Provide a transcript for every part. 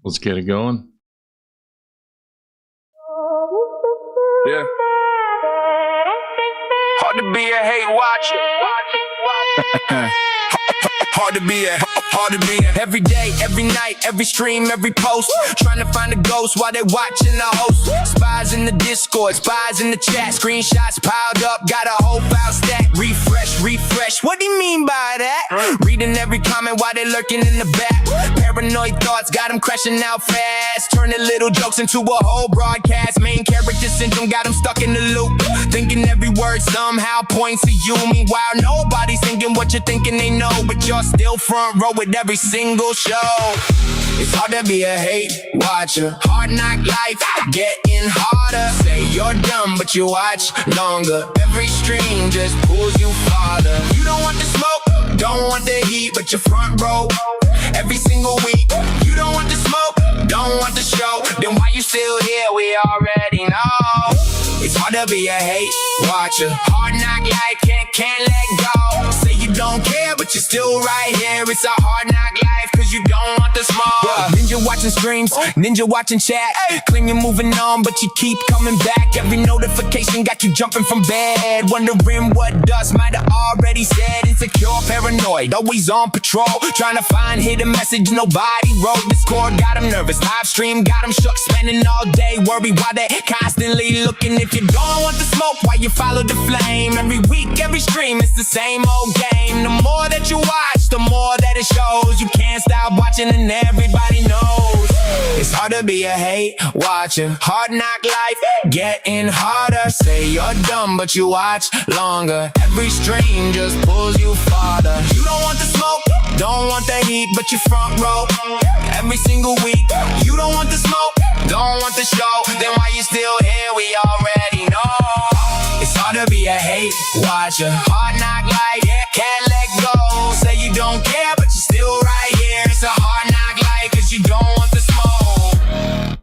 Let's get it going. Yeah. Hard to be a hate watcher. Hard to be every day, every night, every stream, every post. Trying to find a ghost while they watching the host. Spies in the Discord, spies in the chat. Screenshots piled up, got a whole file stack. Refresh, what do you mean by that? Reading every comment while they lurking in the back. Paranoid thoughts got them crashing out fast. Turning little jokes into a whole broadcast. Main character syndrome got them stuck in the loop. Thinking every word somehow points to you. Meanwhile, nobody's thinking what you're thinking they know. But you're still front row with every single show. It's hard to be a hate watcher. Hard knock life, getting harder. Say you're dumb, but you watch longer. Every stream just pulls you farther. You don't want the smoke, don't want the heat, but you're front row every single week. You don't want the smoke, don't want the show. Then why you still here? We already know. It's hard to be a hate watcher. Hard knock life, can't let go. Say you don't care, but you're still right here. It's a hard knock life, cause you don't want the smoke. Ninja watching streams, ninja watching chat. Claim you're moving on, but you keep coming back. Every notification got you jumping from bed. Wondering what Dust might have already said. Insecure, paranoid, always on patrol. Trying to find hidden message nobody wrote. Discord got him nervous, live stream got him shook. Spending all day worried while they constantly looking. If you don't want the smoke, why you follow the flame? Every week, every stream, it's the same old game. The more that you watch, the more that it shows. You can't stop watching and everybody knows. It's hard to be a hate watcher. Hard knock life, getting harder. Say you're dumb, but you watch longer. Every stream just pulls you farther. You don't want the smoke, don't want the heat, but you front row every single week. You don't want the smoke, don't want the show. Then why you still here? We already know. It's hard to be a hate watcher. Hard knock life, can't let go. Say you don't care, but you're still right here. It's a hard knock life, cause you don't want the smoke.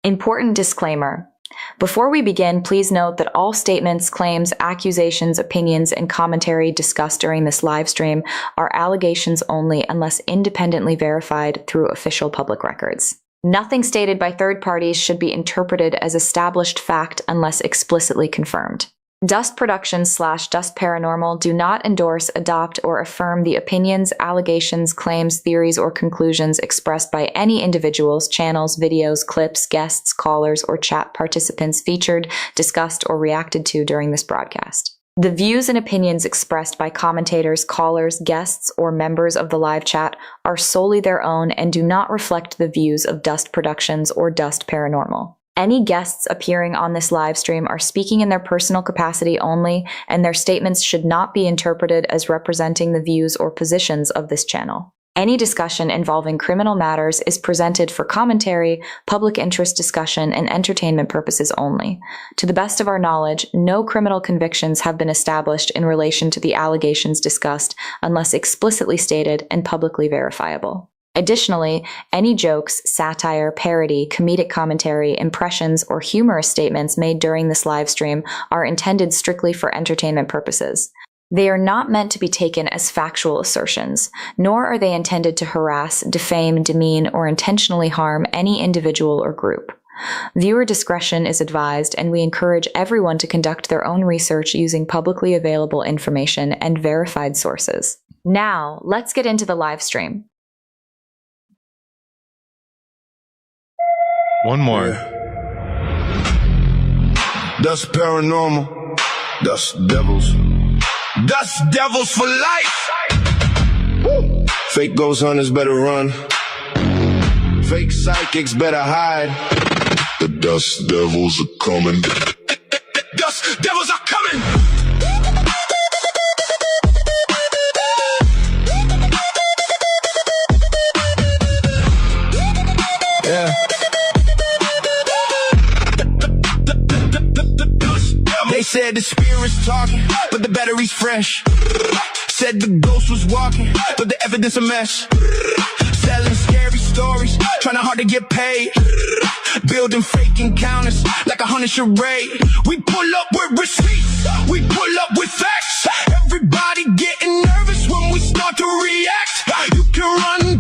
Important disclaimer. Before we begin, please note that all statements, claims, accusations, opinions, and commentary discussed during this live stream are allegations only unless independently verified through official public records. Nothing stated by third parties should be interpreted as established fact unless explicitly confirmed. Dust Productions / Dust Paranormal do not endorse, adopt, or affirm the opinions, allegations, claims, theories, or conclusions expressed by any individuals, channels, videos, clips, guests, callers, or chat participants featured, discussed, or reacted to during this broadcast. The views and opinions expressed by commentators, callers, guests, or members of the live chat are solely their own and do not reflect the views of Dust Productions or Dust Paranormal. Any guests appearing on this live stream are speaking in their personal capacity only, and their statements should not be interpreted as representing the views or positions of this channel. Any discussion involving criminal matters is presented for commentary, public interest discussion, and entertainment purposes only. To the best of our knowledge, no criminal convictions have been established in relation to the allegations discussed unless explicitly stated and publicly verifiable. Additionally, any jokes, satire, parody, comedic commentary, impressions, or humorous statements made during this live stream are intended strictly for entertainment purposes. They are not meant to be taken as factual assertions, nor are they intended to harass, defame, demean, or intentionally harm any individual or group. Viewer discretion is advised, and we encourage everyone to conduct their own research using publicly available information and verified sources. Now, let's get into the live stream. One more. Dust Paranormal. Dust Devils. Dust Devils for life. Woo. Fake ghost hunters better run. Fake psychics better hide. The Dust Devils are coming. Dust Devils are coming. Yeah. They said the spirit's talking, but the battery's fresh. Said the ghost was walking, but the evidence a mess. Selling scary stories, trying hard to get paid. Building fake encounters like a hunted charade. We pull up with receipts, we pull up with facts. Everybody getting nervous when we start to react. You can run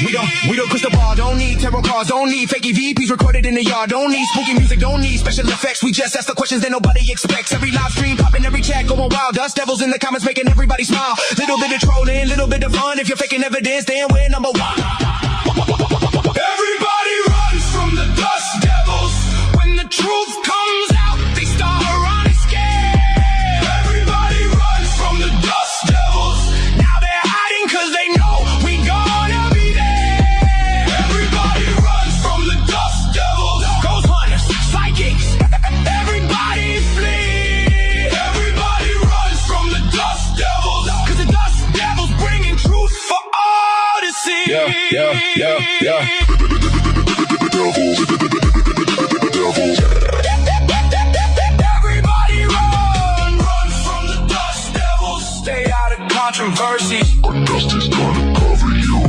We don't crystal ball, don't need tarot cards, don't need fake EVPs recorded in the yard, don't need spooky music, don't need special effects. We just ask the questions that nobody expects. Every live stream popping, every chat going wild. Dust devils in the comments making everybody smile. Little bit of trolling, little bit of fun. If you're faking evidence, then we're number one. Everybody runs from the dust devils. When the truth comes out, they start running scared. Everybody runs from the dust devils. Now they're hiding cause they know we gonna be there. Everybody runs from the dust devils. Ghost hunters, psychics, everybody flee. Everybody runs from the dust devils. Cause the dust devils bringing truth for all to see. Yeah. Everybody run from the dust devils. Stay out of controversies. Our dust is gonna cover you.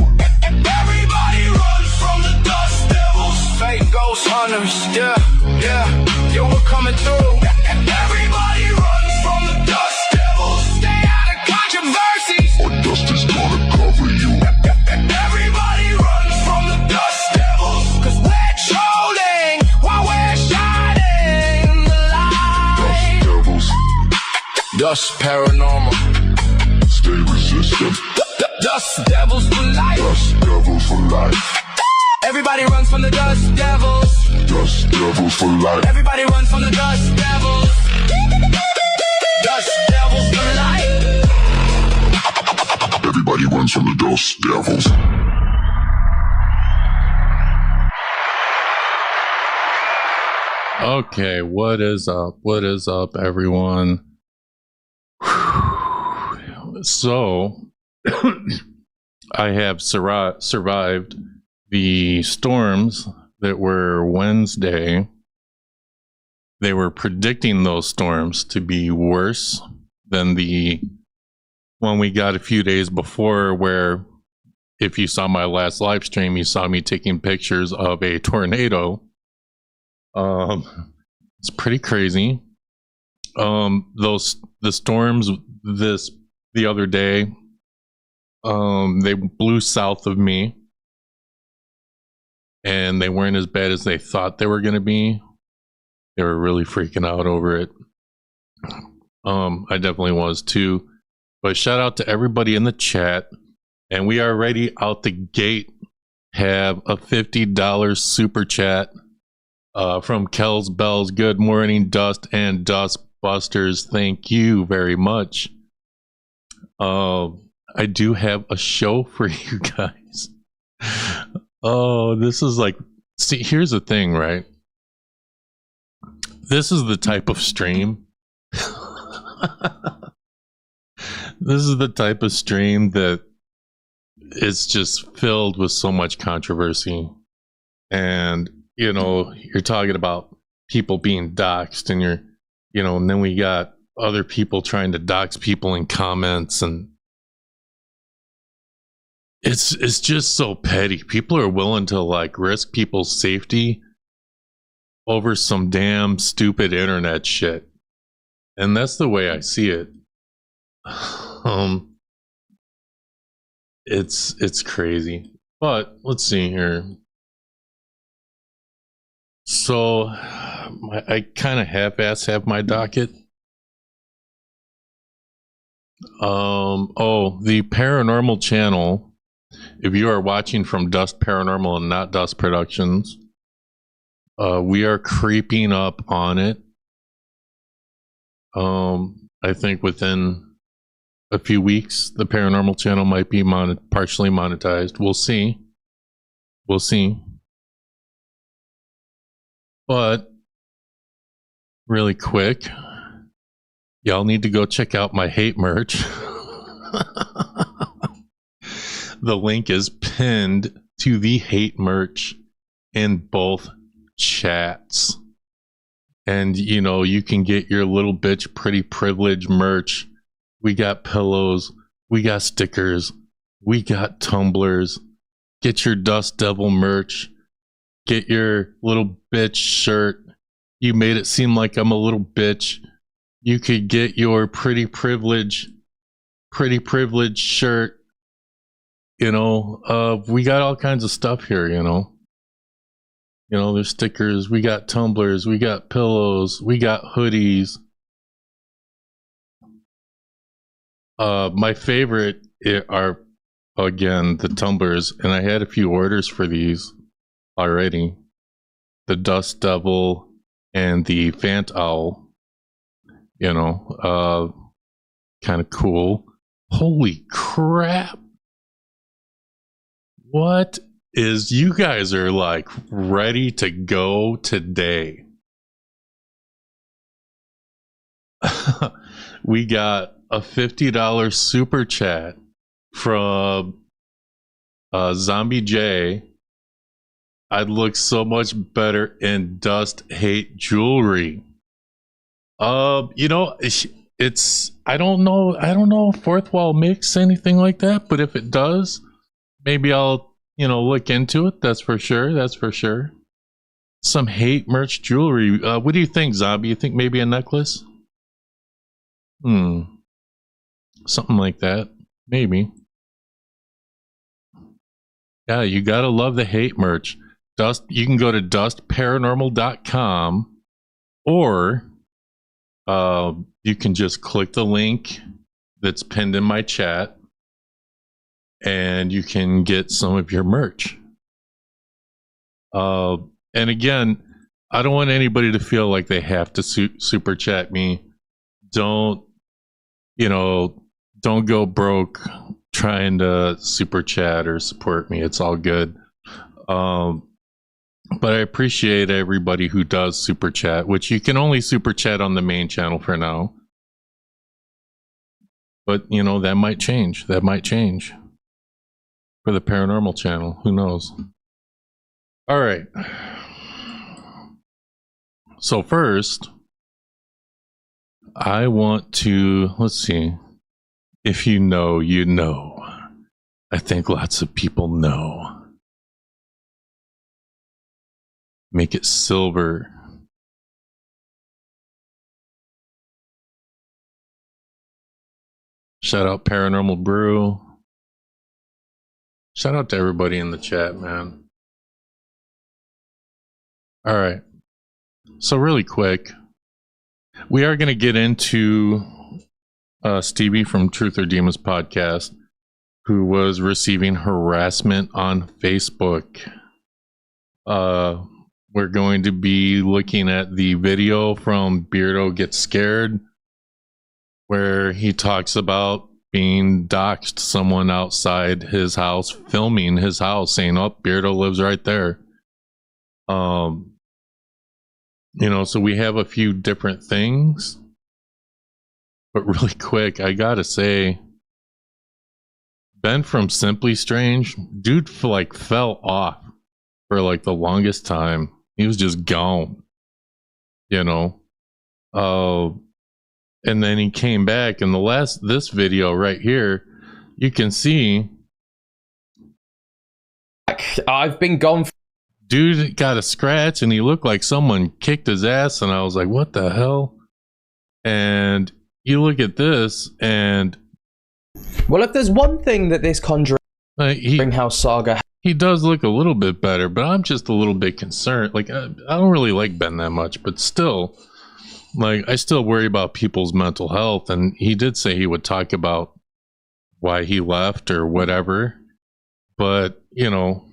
Everybody run from the dust devils. Fake ghost hunters, yeah. Yo, we're coming through. Everybody runs from the dust devils. Stay out of controversies. Our dust is gonna cover you. Everybody runs from the dust devils. Cause we're trolling while we're shining the light. Dust devils. Dust paranormal. Stay resistant. Dust devils for life. Dust devils for life. Everybody runs from the dust devils. Dust devils for life. Everybody runs from the dust devils. Dust devils for life. Everybody runs from the dust devils. Okay, what is up? What is up, everyone? So, I have survived the storms that were Wednesday. They were predicting those storms to be worse than the one we got a few days before, where if you saw my last live stream, you saw me taking pictures of a tornado. It's pretty crazy. The storms the other day, they blew south of me, and they weren't as bad as they thought they were going to be. They were really freaking out over it. I definitely was too. But shout out to everybody in the chat, and we already out the gate have a $50 super chat from Kells Bells. Good morning, Dust and Dust Busters. Thank you very much. I do have a show for you guys. Oh, this is like, see, here's the thing, right? This is the type of stream. This is the type of stream that is just filled with so much controversy. And, you know, you're talking about people being doxxed, and and then we got other people trying to dox people in comments, and it's just so petty. People are willing to like risk people's safety over some damn stupid internet shit. And that's the way I see it. It's crazy. But let's see here. So I kind of half-ass have my docket. The Paranormal channel, if you are watching from Dust Paranormal and not Dust Productions, we are creeping up on it. I think within a few weeks, the Paranormal channel might be partially monetized. We'll see. We'll see. But really quick, y'all need to go check out my hate merch. The link is pinned to the hate merch in both chats. And, you know, you can get your little bitch pretty privilege merch. We got pillows. We got stickers. We got tumblers. Get your Dust Devil merch. Get your little bitch shirt. You made it seem like I'm a little bitch. You could get your pretty privilege shirt You know, we got all kinds of stuff here, you know. You know, there's stickers, we got tumblers, we got pillows, we got hoodies. My favorite are, again, the tumblers, and I had a few orders for these already. The Dust Devil and the Fant Owl. You know, kind of cool. Holy crap. What is, you guys are like ready to go today. We got a $50 super chat from Zombie J. I'd look so much better in dust hate jewelry. You know, it's I don't know if Fourth Wall makes anything like that, but if it does, maybe I'll, you know, look into it. That's for sure. Some hate merch jewelry. What do you think, Zombie? You think maybe a necklace? Something like that. Maybe. Yeah, you gotta love the hate merch. You can go to dustparanormal.com, or you can just click the link that's pinned in my chat, and you can get some of your merch. And again, I don't want anybody to feel like they have to super chat me. Don't go broke trying to super chat or support me. It's all good. But I appreciate everybody who does super chat, which you can only super chat on the main channel for now. But, you know, that might change. For the paranormal channel. Who knows? All right. So first, I want to, let's see. If you know, you know. I think lots of people know. Make it silver. Shout out Paranormal Brew. Shout out to everybody in the chat, man. All right. So really quick, we are going to get into Stevi from Truth or Demons podcast, who was receiving harassment on Facebook. We're going to be looking at the video from Beardo Gets Scared, where he talks about being doxxed, someone outside his house, filming his house, saying, oh, Beardo lives right there. You know, so we have a few different things. But really quick, I gotta say, Ben from Simply Strange, dude, like fell off for like the longest time. He was just gone, you know. And then he came back, and this video right here, you can see I've been gone. Dude got a scratch, and he looked like someone kicked his ass, and I was like, what the hell? And you look at this, and well, if there's one thing that this Conjuring House saga, he does look a little bit better, but I'm just a little bit concerned. Like, I don't really like Ben that much, but still, like, I still worry about people's mental health. And he did say he would talk about why he left or whatever. But, you know,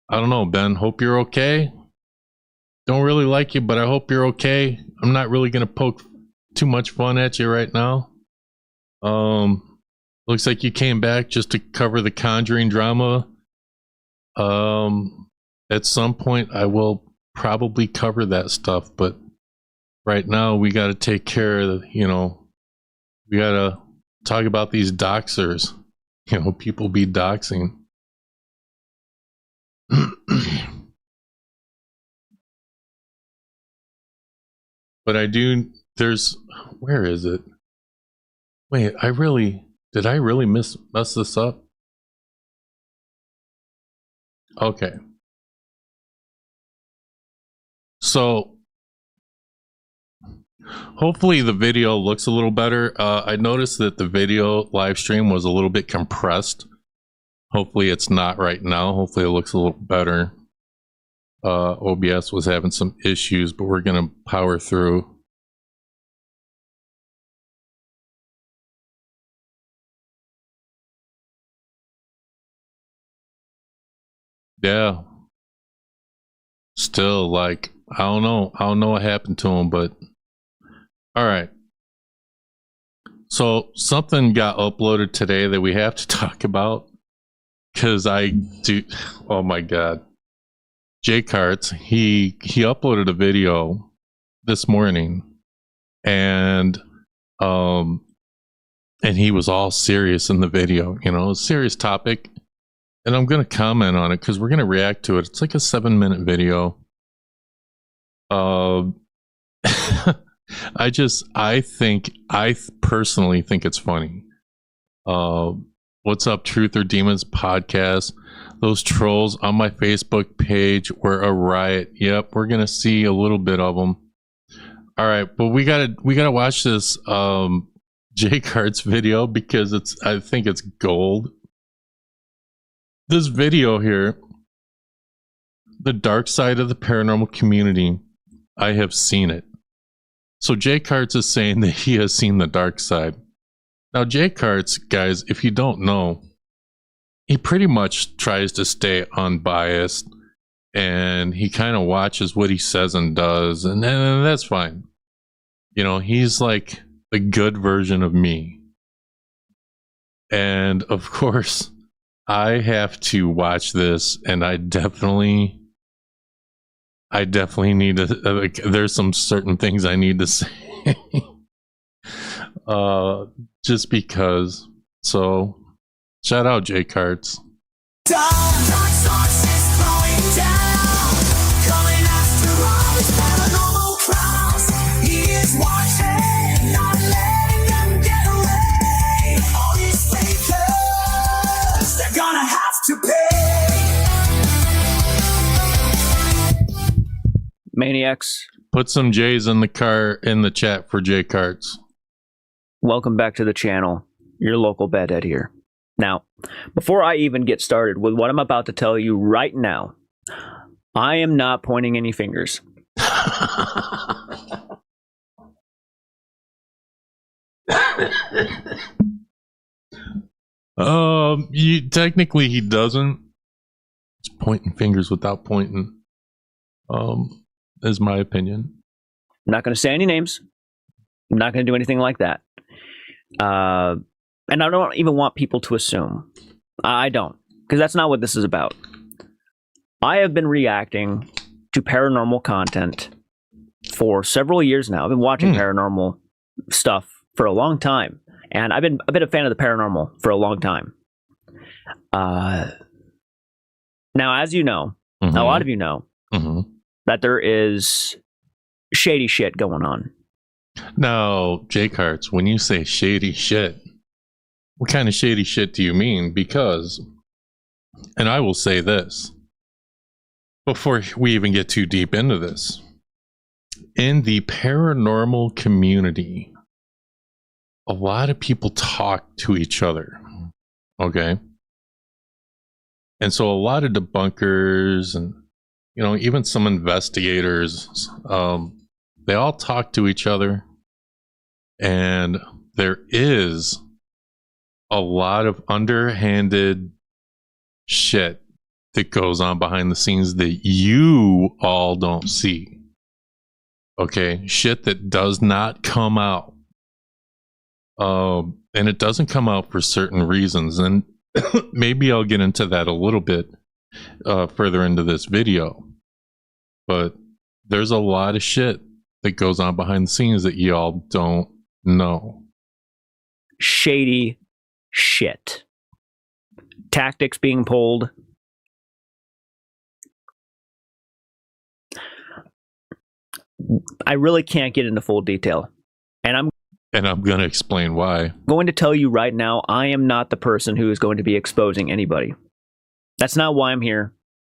I don't know, Ben. Hope you're okay. Don't really like you, but I hope you're okay. I'm not really going to poke too much fun at you right now. Looks like you came back just to cover the Conjuring drama. At some point I will probably cover that stuff, but right now we got to take care of the, you know, we got to talk about these doxers. You know, people be doxing. But I do, where is it? Wait, did I really mess this up? Okay. So hopefully the video looks a little better. I noticed that the video live stream was a little bit compressed Hopefully it's not right now. Hopefully it looks a little better. OBS was having some issues, but we're going to power through. Yeah. Still, like, I don't know what happened to him, but all right. So something got uploaded today that we have to talk about, because oh my God. Jay Karts, he uploaded a video this morning, and he was all serious in the video, a serious topic. And I'm going to comment on it because we're going to react to it. It's like a 7-minute video. I personally think it's funny. What's up, Truth or Demons podcast? Those trolls on my Facebook page were a riot. Yep, we're going to see a little bit of them. All right, but we got to watch this Jay Karts video because I think it's gold. This video here, the dark side of the paranormal community, I have seen it. So Jay Karts is saying that he has seen the dark side. Now Jay Karts, guys, if you don't know, he pretty much tries to stay unbiased, and he kind of watches what he says and does, and that's fine. He's like the good version of me. And of course, I have to watch this, and I definitely need to, there's some certain things I need to say. Just because. So, shout out Jay Karts. Maniacs, put some J's in the chat for Jay Karts. Welcome back to the channel. Your local bedhead here. Now, before I even get started with what I'm about to tell you right now, I am not pointing any fingers. Technically he doesn't. It's pointing fingers without pointing. Is my opinion. I'm not going to say any names. I'm not going to do anything like that. And I don't even want people to assume. I don't, because that's not what this is about. I have been reacting to paranormal content for several years now. I've been watching paranormal stuff for a long time, and I've been a fan of the paranormal for a long time. Now, as you know, a lot of you know, that there is shady shit going on. Now, Jay Karts, when you say shady shit, what kind of shady shit do you mean? Because, and I will say this, before we even get too deep into this, in the paranormal community, a lot of people talk to each other, okay? And so a lot of debunkers and even some investigators, they all talk to each other, and there is a lot of underhanded shit that goes on behind the scenes that you all don't see. Okay, shit that does not come out. And it doesn't come out for certain reasons, and maybe I'll get into that a little bit further into this video. But there's a lot of shit that goes on behind the scenes that y'all don't know. Shady shit. Tactics being pulled. I really can't get into full detail. And I'm going to explain why. Going to tell you right now, I am not the person who is going to be exposing anybody. That's not why I'm here.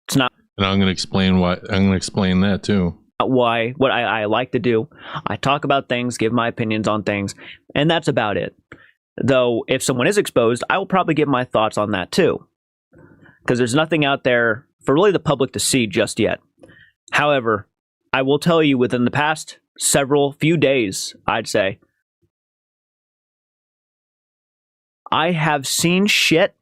It's not. And I'm going to explain why. I'm going to explain that too. Why, what I like to do. I talk about things, give my opinions on things, and that's about it. Though, if someone is exposed, I will probably give my thoughts on that too. because there's nothing out there for really the public to see just yet. However, I will tell you within the past few days, I'd say, I have seen shit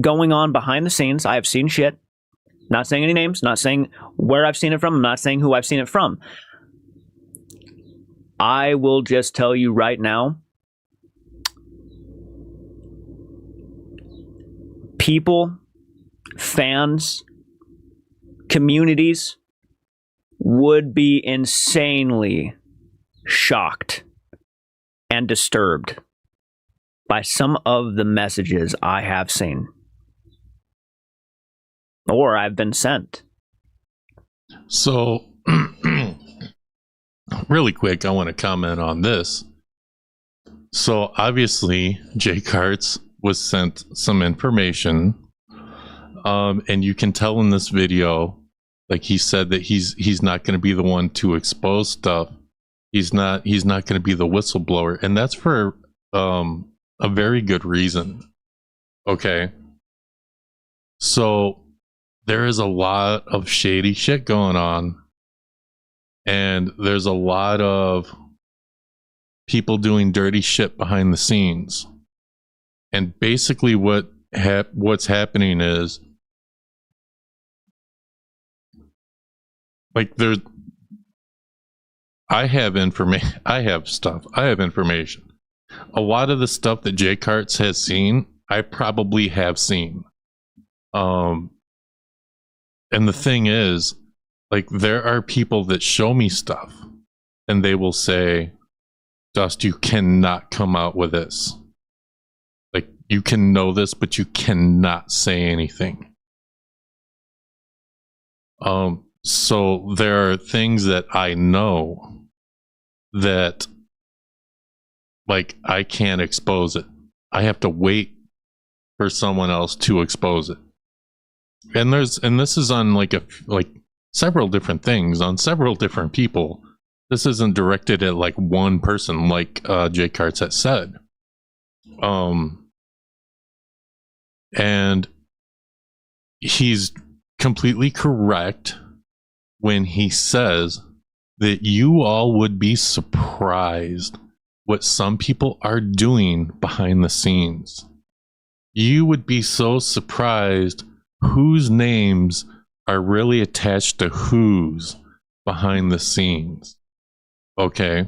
going on behind the scenes. I have seen shit. Not saying any names, not saying where I've seen it from, I'm not saying who I've seen it from. I will just tell you right now, people, fans, communities would be insanely shocked and disturbed by some of the messages I have seen or I've been sent. So, really quick, I want to comment on this. So, obviously, Jake Hartz was sent some information, and you can tell in this video, like he said that he's not going to be the one to expose stuff. He's not going to be the whistleblower, and that's for a very good reason. Okay, so there is a lot of shady shit going on, and there's a lot of people doing dirty shit behind the scenes. And basically what's happening is, like, I have information. A lot of the stuff that Jake Hartz has seen, I probably have seen. And the thing is, like, there are people that show me stuff and they will say, Dust, you cannot come out with this. Like, you can know this, but you cannot say anything. So there are things that I know that, like, I can't expose it. I have to wait for someone else to expose it. And this is on like several different things on several different people. This isn't directed at like one person, like Jake Hartz has said. And he's completely correct when he says that you all would be surprised what some people are doing behind the scenes. You would be so surprised whose names are really attached to whose behind the scenes. Okay.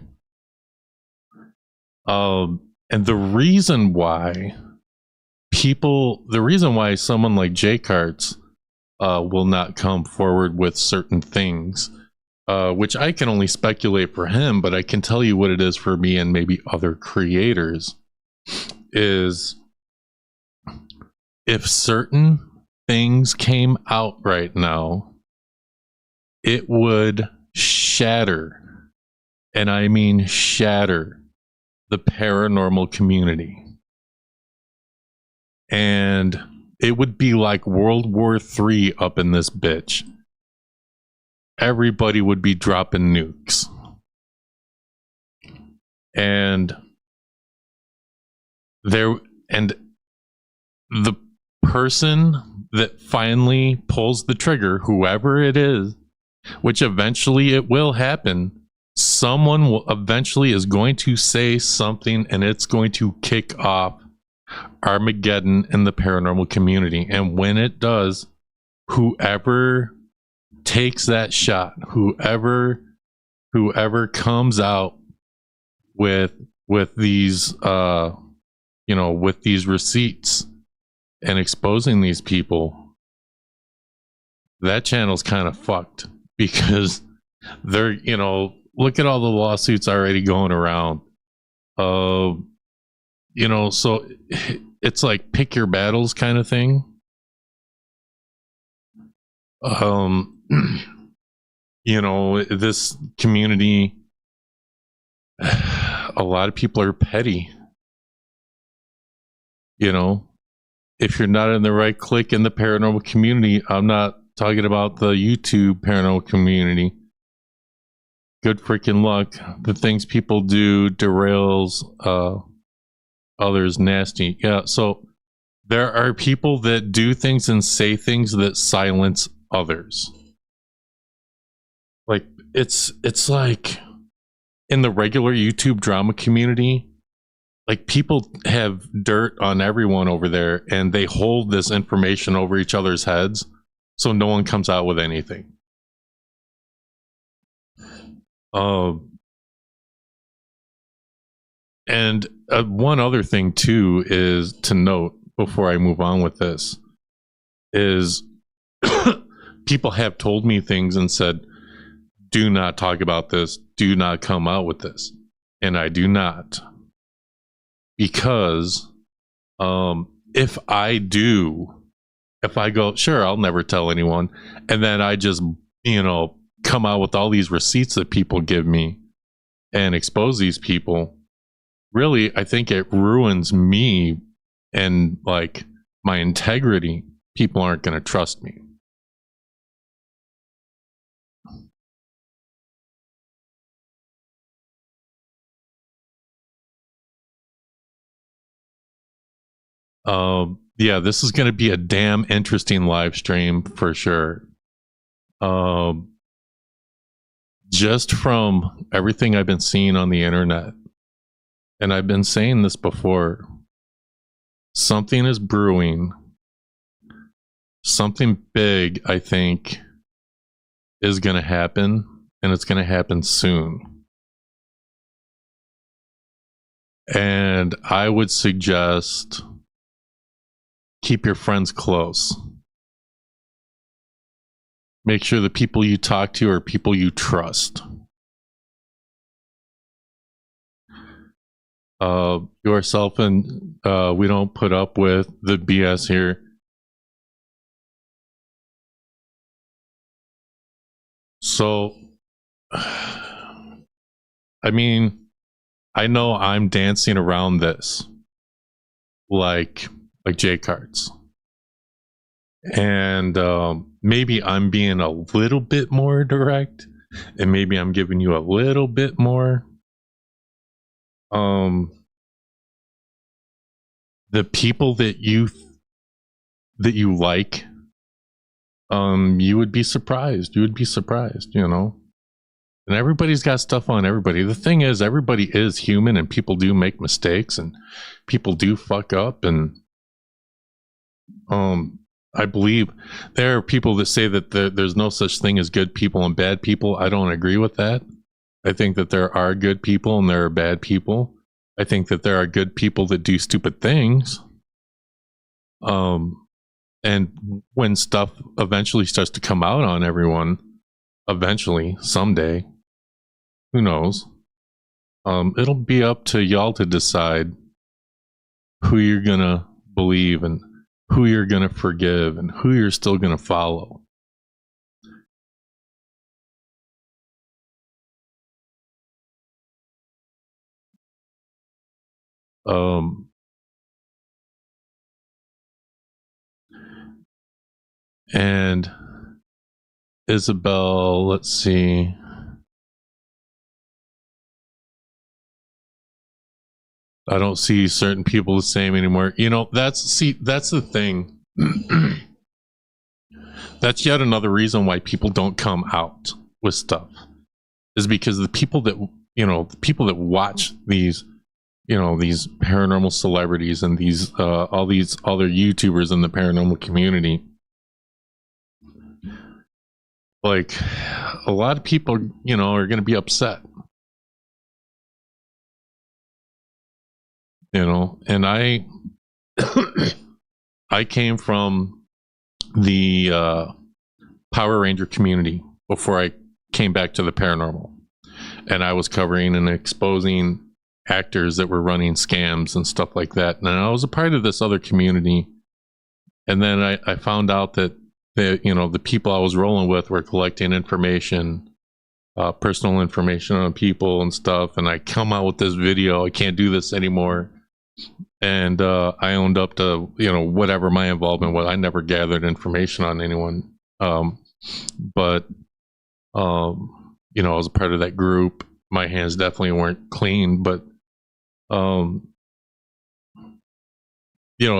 And the reason why someone like Jake Hartz will not come forward with certain things, which I can only speculate for him, but I can tell you what it is for me and maybe other creators, is if certain things came out right now, it would shatter, and I mean shatter, the paranormal community. And it would be like World War III up in this bitch. Everybody would be dropping nukes. And the person that finally pulls the trigger, whoever it is, which eventually it will happen, someone will eventually is going to say something, and it's going to kick off Armageddon in the paranormal community. And when it does, whoever takes that shot, whoever comes out with these with these receipts and exposing these people, that channel's kind of fucked, because they're, look at all the lawsuits already going around. So it's like pick your battles kind of thing. This community, a lot of people are petty. If you're not in the right clique in the paranormal community, I'm not talking about the YouTube paranormal community, good freaking luck. The things people do derails others nasty. Yeah, so there are people that do things and say things that silence others. Like it's like in the regular YouTube drama community, like people have dirt on everyone over there and they hold this information over each other's heads so no one comes out with anything. And one other thing too is to note before I move on with this is people have told me things and said, do not talk about this, do not come out with this, and I do not, because if I go, sure, I'll never tell anyone, and then I just come out with all these receipts that people give me and expose these people, really, I think it ruins me and like my integrity. People aren't going to trust me. Yeah, this is going to be a damn interesting live stream for sure. Just from everything I've been seeing on the internet, and I've been saying this before, something is brewing. Something big, I think, is going to happen, and it's going to happen soon. And I would suggest keep your friends close. Make sure the people you talk to are people you trust. Yourself and we don't put up with the BS here. So, I mean, I know I'm dancing around this like J-cards. And maybe I'm being a little bit more direct, and maybe I'm giving you a little bit more. The people that you like, you would be surprised. And everybody's got stuff on everybody. The thing is, everybody is human, and people do make mistakes, and people do fuck up, and I believe there are people that say that there's no such thing as good people and bad people. I don't agree with that. I think that there are good people and there are bad people. I think that there are good people that do stupid things. And when stuff eventually starts to come out on everyone, eventually, someday, who knows? It'll be up to y'all to decide who you're gonna believe and who you're going to forgive and who you're still going to follow. And Isabel, let's see. I don't see certain people the same anymore. That's the thing. That's yet another reason why people don't come out with stuff, is because the people that watch these, these paranormal celebrities and these all these other YouTubers in the paranormal community, like a lot of people, are going to be upset. And I came from the Power Ranger community before I came back to the paranormal, and I was covering and exposing actors that were running scams and stuff like that. And I was a part of this other community, and then I found out that the people I was rolling with were collecting information, personal information on people and stuff. And I come out with this video, I can't do this anymore. And I owned up to whatever my involvement was. I never gathered information on anyone, but I was a part of that group. My hands definitely weren't clean, but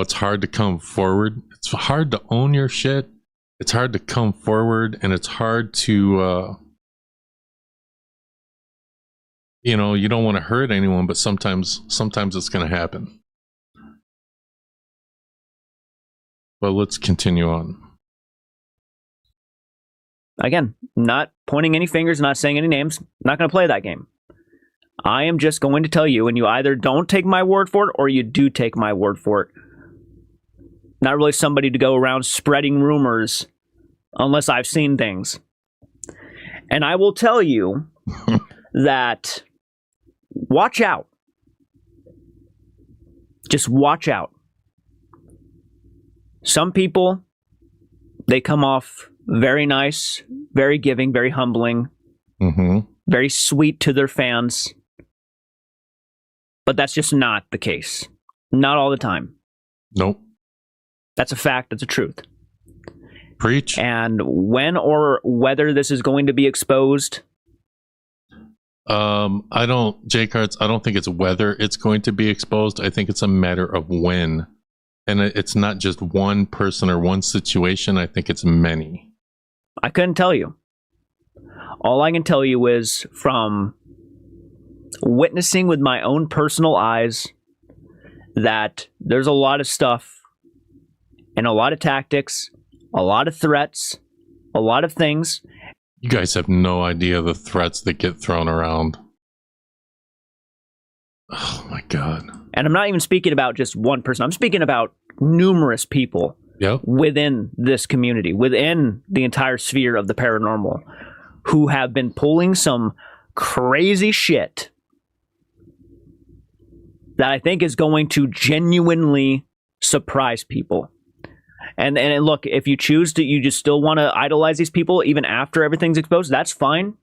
it's hard to come forward. It's hard to own your shit. It's hard to come forward, and it's hard to, you don't want to hurt anyone, but sometimes it's going to happen. But let's continue on. Again, not pointing any fingers, not saying any names. Not going to play that game. I am just going to tell you, and you either don't take my word for it or you do take my word for it. Not really somebody to go around spreading rumors unless I've seen things. And I will tell you that watch out. Just watch out. Some people, they come off very nice, very giving, very humbling, very sweet to their fans. But that's just not the case. Not all the time. Nope. That's a fact. That's a truth. Preach. And when or whether this is going to be exposed? Jake Hartz, I don't think it's whether it's going to be exposed. I think it's a matter of when. And it's not just one person or one situation. I think it's many. I couldn't tell you. All I can tell you is from witnessing with my own personal eyes that there's a lot of stuff and a lot of tactics, a lot of threats, a lot of things. You guys have no idea the threats that get thrown around. Oh my God. And I'm not even speaking about just one person. I'm speaking about numerous people within this community, within the entire sphere of the paranormal, who have been pulling some crazy shit that I think is going to genuinely surprise people. And look, if you choose to, you just still want to idolize these people even after everything's exposed, that's fine.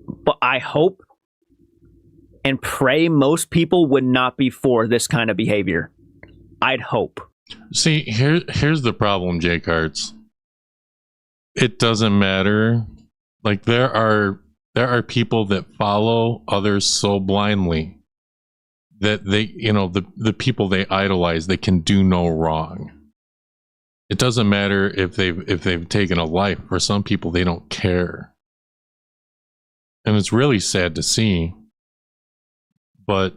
But I hope and pray most people would not be for this kind of behavior. I'd hope. See, here's the problem, Jake Hartz. It doesn't matter. Like, there are people that follow others so blindly that they, the people they idolize, they can do no wrong. It doesn't matter if they've taken a life. For some people, they don't care. And it's really sad to see. But,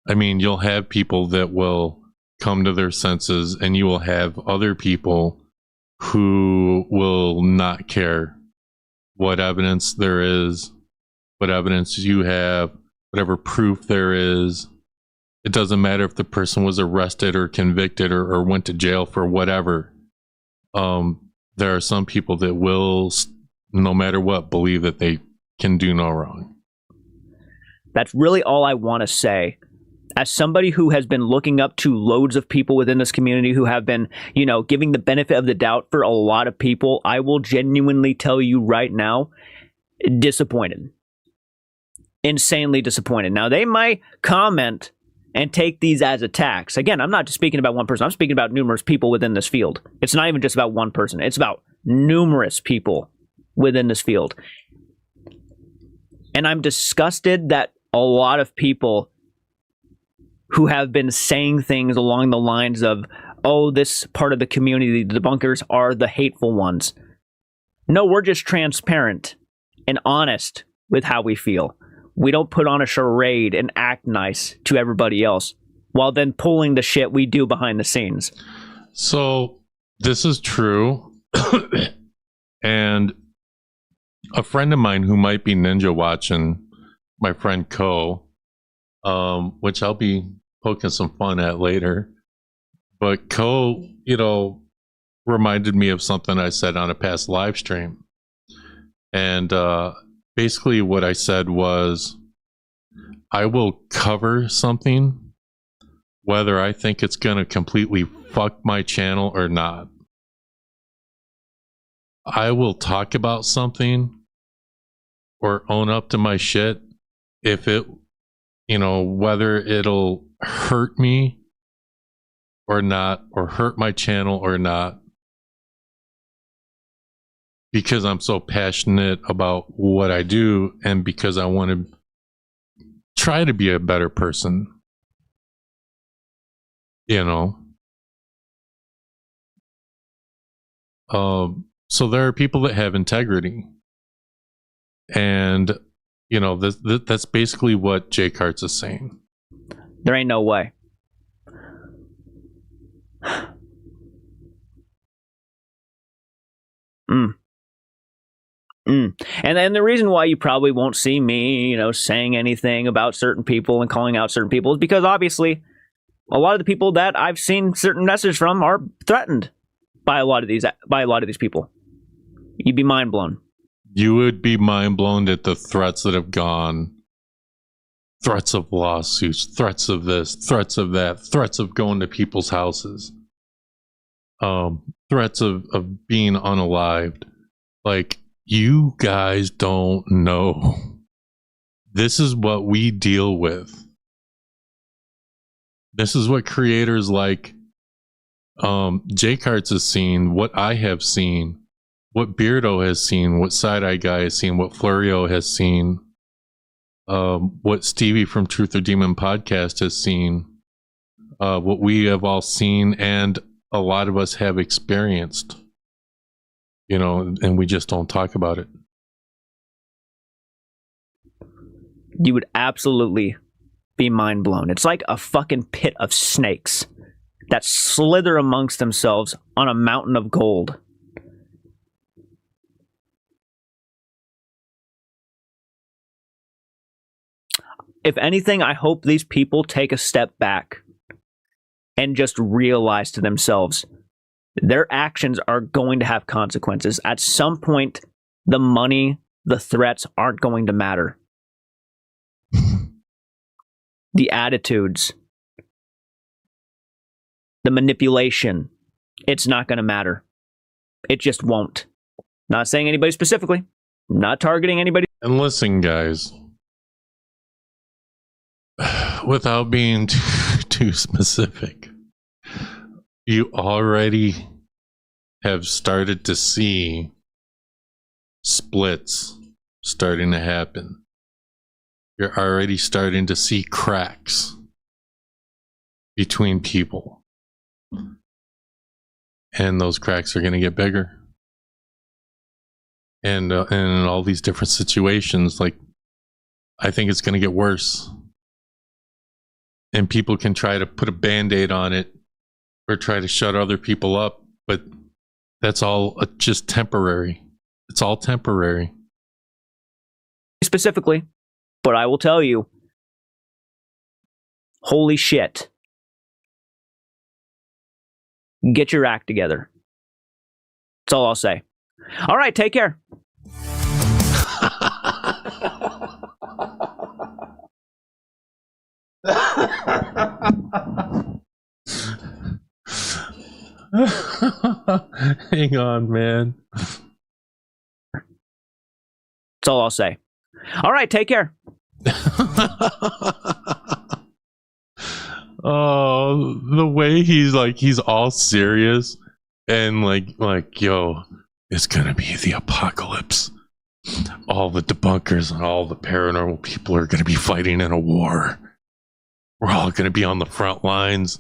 I mean, you'll have people that will come to their senses, and you will have other people who will not care what evidence there is, what evidence you have, whatever proof there is. It doesn't matter if the person was arrested or convicted or went to jail for whatever. There are some people that will, no matter what, believe that they can do no wrong. That's really all I want to say. As somebody who has been looking up to loads of people within this community who have been, giving the benefit of the doubt for a lot of people, I will genuinely tell you right now, disappointed. Insanely disappointed. Now, they might comment and take these as attacks. Again, I'm not just speaking about one person. I'm speaking about numerous people within this field. It's not even just about one person. It's about numerous people within this field. And I'm disgusted that a lot of people who have been saying things along the lines of, oh, this part of the community, the debunkers, are the hateful ones. No, we're just transparent and honest with how we feel. We don't put on a charade and act nice to everybody else while then pulling the shit we do behind the scenes. So this is true. And a friend of mine who might be ninja watching, my friend Ko, which I'll be poking some fun at later. But Ko, reminded me of something I said on a past live stream. And basically what I said was, I will cover something whether I think it's going to completely fuck my channel or not. I will talk about something or own up to my shit if it, whether it'll hurt me or not, or hurt my channel or not, because I'm so passionate about what I do and because I want to try to be a better person. You know. So there are people that have integrity, and you know that's basically what Jay Karts is saying. There ain't no way. And then the reason why you probably won't see me, saying anything about certain people and calling out certain people is because obviously a lot of the people that I've seen certain messages from are threatened by a lot of these people. You'd be mind blown. You would be mind blown at the threats that have gone. Threats of lawsuits, threats of this, threats of that, threats of going to people's houses, threats of being unalived. Like, you guys don't know. This is what we deal with. This is what creators like Jay Karts has seen, what I have seen, what Beardo has seen, what Side Eye Guy has seen, what Florio has seen, what Stevi from Truth or Demon podcast has seen, what we have all seen, and a lot of us have experienced. And we just don't talk about it. You would absolutely be mind blown. It's like a fucking pit of snakes that slither amongst themselves on a mountain of gold. If anything, I hope these people take a step back and just realize to themselves their actions are going to have consequences. At some point, the money, the threats aren't going to matter. The attitudes, the manipulation, it's not going to matter. It just won't. Not saying anybody specifically, not targeting anybody. And listen, guys, without being too specific, you already have started to see splits starting to happen. You're already starting to see cracks between people. And those cracks are going to get bigger. And in all these different situations, like, I think it's going to get worse. And people can try to put a Band-Aid on it or try to shut other people up, but that's all just temporary. It's all temporary. Specifically, but I will tell you, holy shit. Get your act together. That's all I'll say. All right, take care. Hang on, man. That's all I'll say. All right, take care. Oh, the way he's all serious and like, yo, it's gonna be the apocalypse. All the debunkers and all the paranormal people are gonna be fighting in a war. We're all gonna be on the front lines.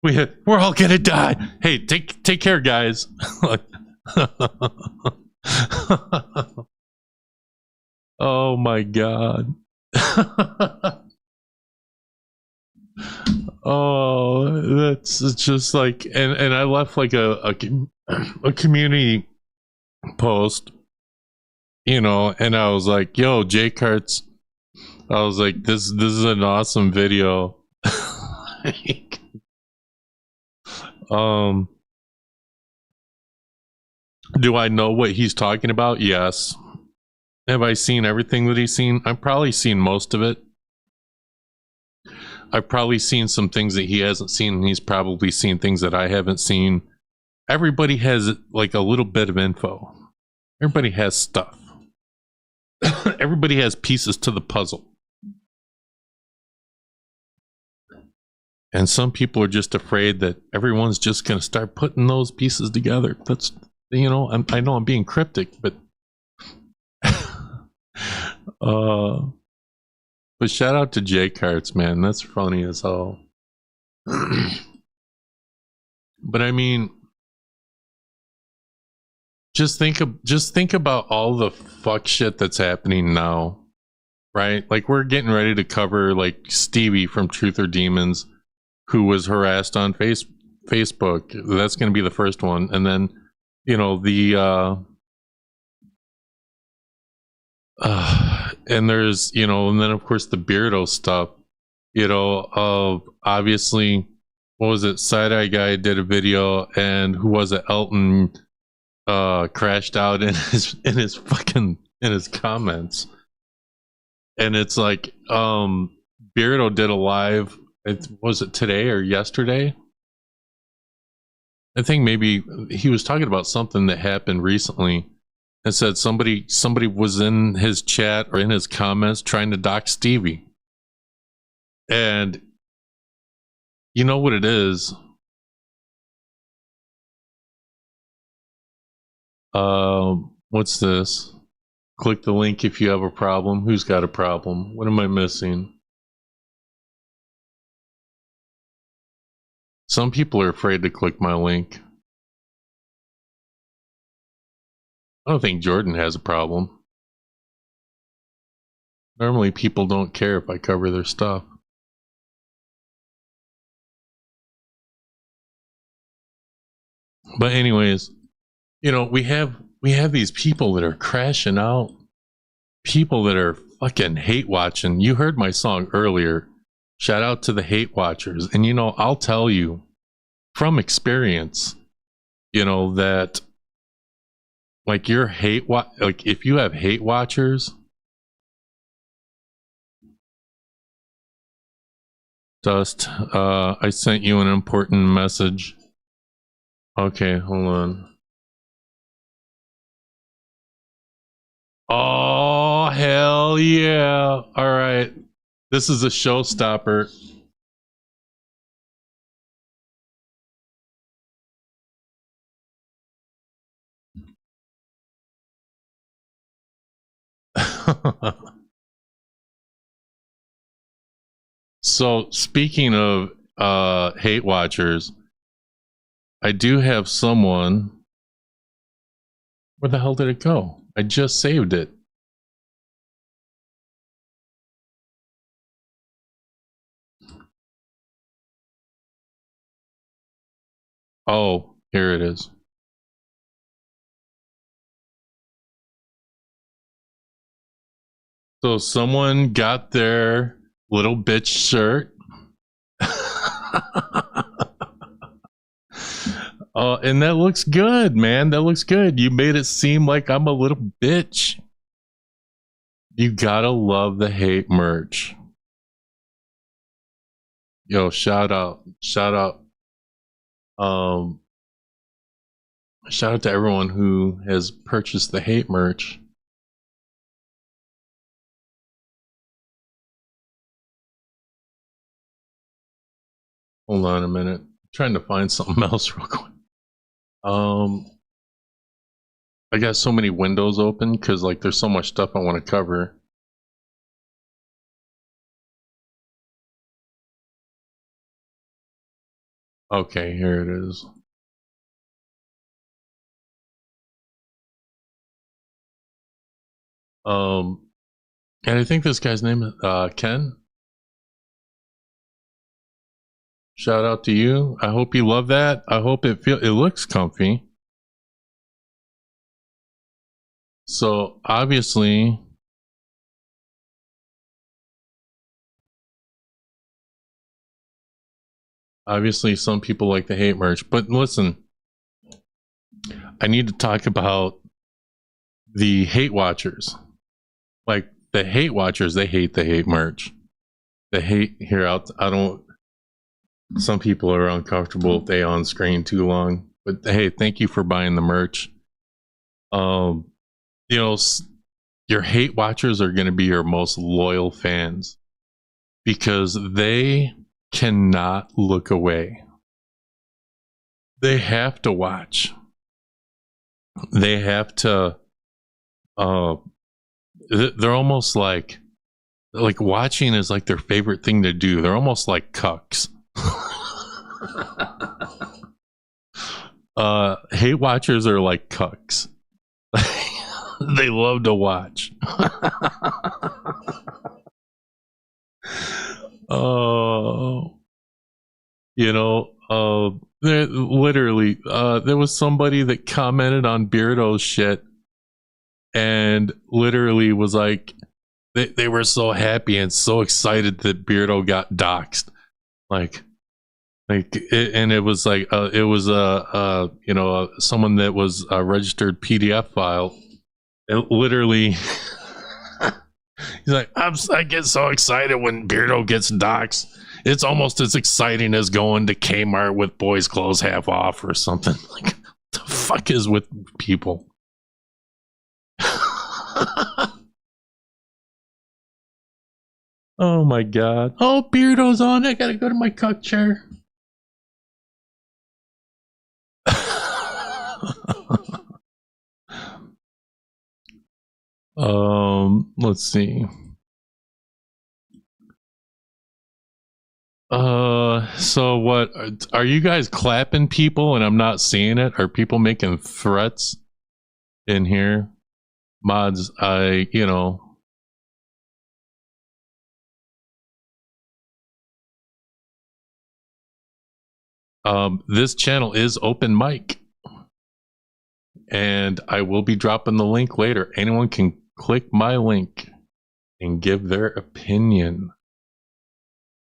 We're all gonna die. Hey, take care, guys. Oh my god. Oh, that's just like, and I left like a community post, and I was like, yo, Jay Karts, I was like, this is an awesome video. Do I know what he's talking about? Yes. Have I seen everything that he's seen? I've probably seen most of it. I've probably seen some things that he hasn't seen, and he's probably seen things that I haven't seen. Everybody has like a little bit of info. Everybody has stuff. Everybody has pieces to the puzzle. And some people are just afraid that everyone's just going to start putting those pieces together. That's, I know I'm being cryptic, but but shout out to Jay Karts, man. That's funny as hell. But I mean, just think about all the fuck shit that's happening now, right? Like, we're getting ready to cover like Stevi from Truth or Demons, who was harassed on Facebook. That's going to be the first one, and then and there's and then of course the Beardo stuff. Obviously, what was it? Side Eye Guy did a video, and who was it? Elton crashed out in his comments, and it's like Beardo did a live. Was it today or yesterday? I think maybe he was talking about something that happened recently, and said somebody was in his chat or in his comments trying to dox Stevi. And you know what it is? What's this? Click the link if you have a problem. Who's got a problem? What am I missing? Some people are afraid to click my link. I don't think Jordan has a problem. Normally people don't care if I cover their stuff. But anyways, we have these people that are crashing out. People that are fucking hate watching. You heard my song earlier. Shout out to the hate watchers. And I'll tell you from experience, that like your like if you have hate watchers, Dust, I sent you an important message. Okay, hold on. Oh, hell yeah. All right. This is a showstopper. So, speaking of hate watchers, I do have someone. Where the hell did it go? I just saved it. Oh, here it is. So someone got their little bitch shirt. And that looks good, man. That looks good. You made it seem like I'm a little bitch. You gotta love the hate merch. Yo, shout out. Shout out to everyone who has purchased the hate merch. Hold on a minute. I'm trying to find something else real quick. I got so many windows open because like there's so much stuff I want to cover. Okay, here it is. And I think this guy's name is Ken. Shout out to you. I hope you love that. I hope it looks comfy. So obviously some people like the hate merch, but listen, I need to talk about the hate watchers. Like the hate watchers, they hate the hate merch. They hate here out. I don't. Some people are uncomfortable if they on screen too long. But hey, thank you for buying the merch. Your hate watchers are going to be your most loyal fans because they cannot look away. They have to watch. They have to. They're almost like watching is like their favorite thing to do. They're almost like cucks. Hate watchers are like cucks. They love to watch. Oh, there literally, there was somebody that commented on Beardo's shit, and literally was like, they were so happy and so excited that Beardo got doxxed, and it was like, it was someone that was a registered PDF file. It literally, he's like, I get so excited when Beardo gets doxxed. It's almost as exciting as going to Kmart with boys' clothes half off or something. Like, what the fuck is with people? Oh my god. Oh, Beardo's on. I gotta go to my cuck chair. Let's see. So what are you guys clapping people and I'm not seeing it? Are people making threats in here? Mods, this channel is open mic, and I will be dropping the link later. Anyone can click my link and give their opinion.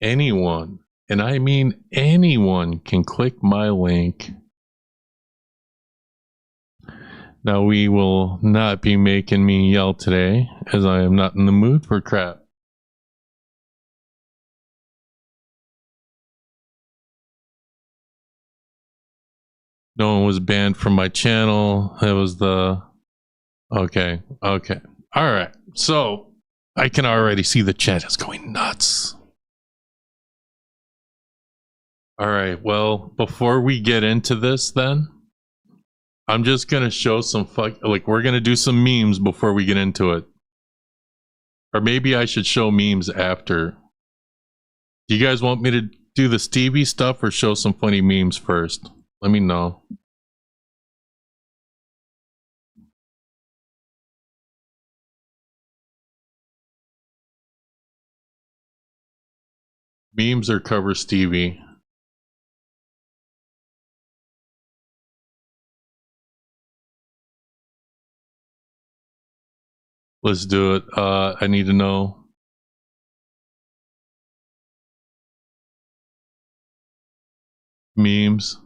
Anyone, and I mean anyone, can click my link. Now, we will not be making me yell today, as I am not in the mood for crap. No one was banned from my channel. That was the... Okay. All right. So, I can already see the chat is going nuts. All right. Well, before we get into this, then, I'm just going to show some we're going to do some memes before we get into it. Or maybe I should show memes after. Do you guys want me to do the Stevi stuff or show some funny memes first? Let me know. Memes or cover Stevi? Let's do it. I need to know. Memes.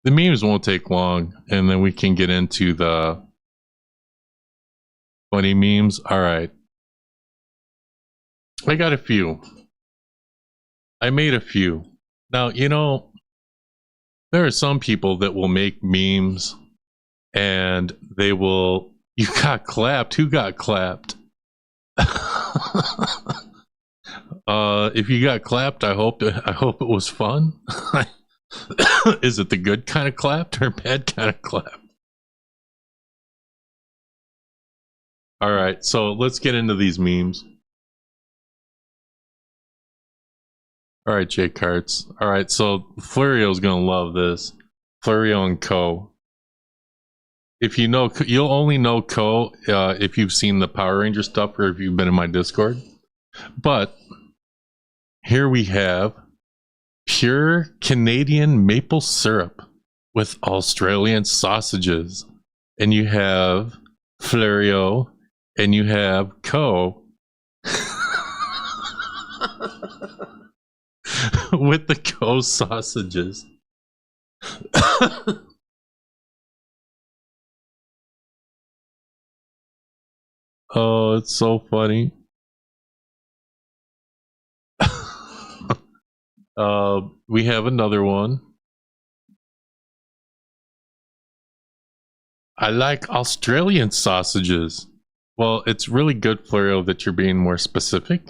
The memes won't take long, and then we can get into the funny memes. All right. I got a few. I made a few. Now, there are some people that will make memes and they will... You got clapped. Who got clapped? If you got clapped, I hope it was fun. Is it the good kind of clapped or bad kind of clap? All right, so let's get into these memes. All right, Jake Karts. All right, so Flurio's gonna love this. Flurio and Co. If you know, you'll only know Co if you've seen the Power Ranger stuff or if you've been in my Discord. But here we have pure Canadian maple syrup with Australian sausages. And you have Flurio and you have Co with the Co sausages. Oh, it's so funny. We have another one. I like Australian sausages. Well, it's really good, Florio, that you're being more specific.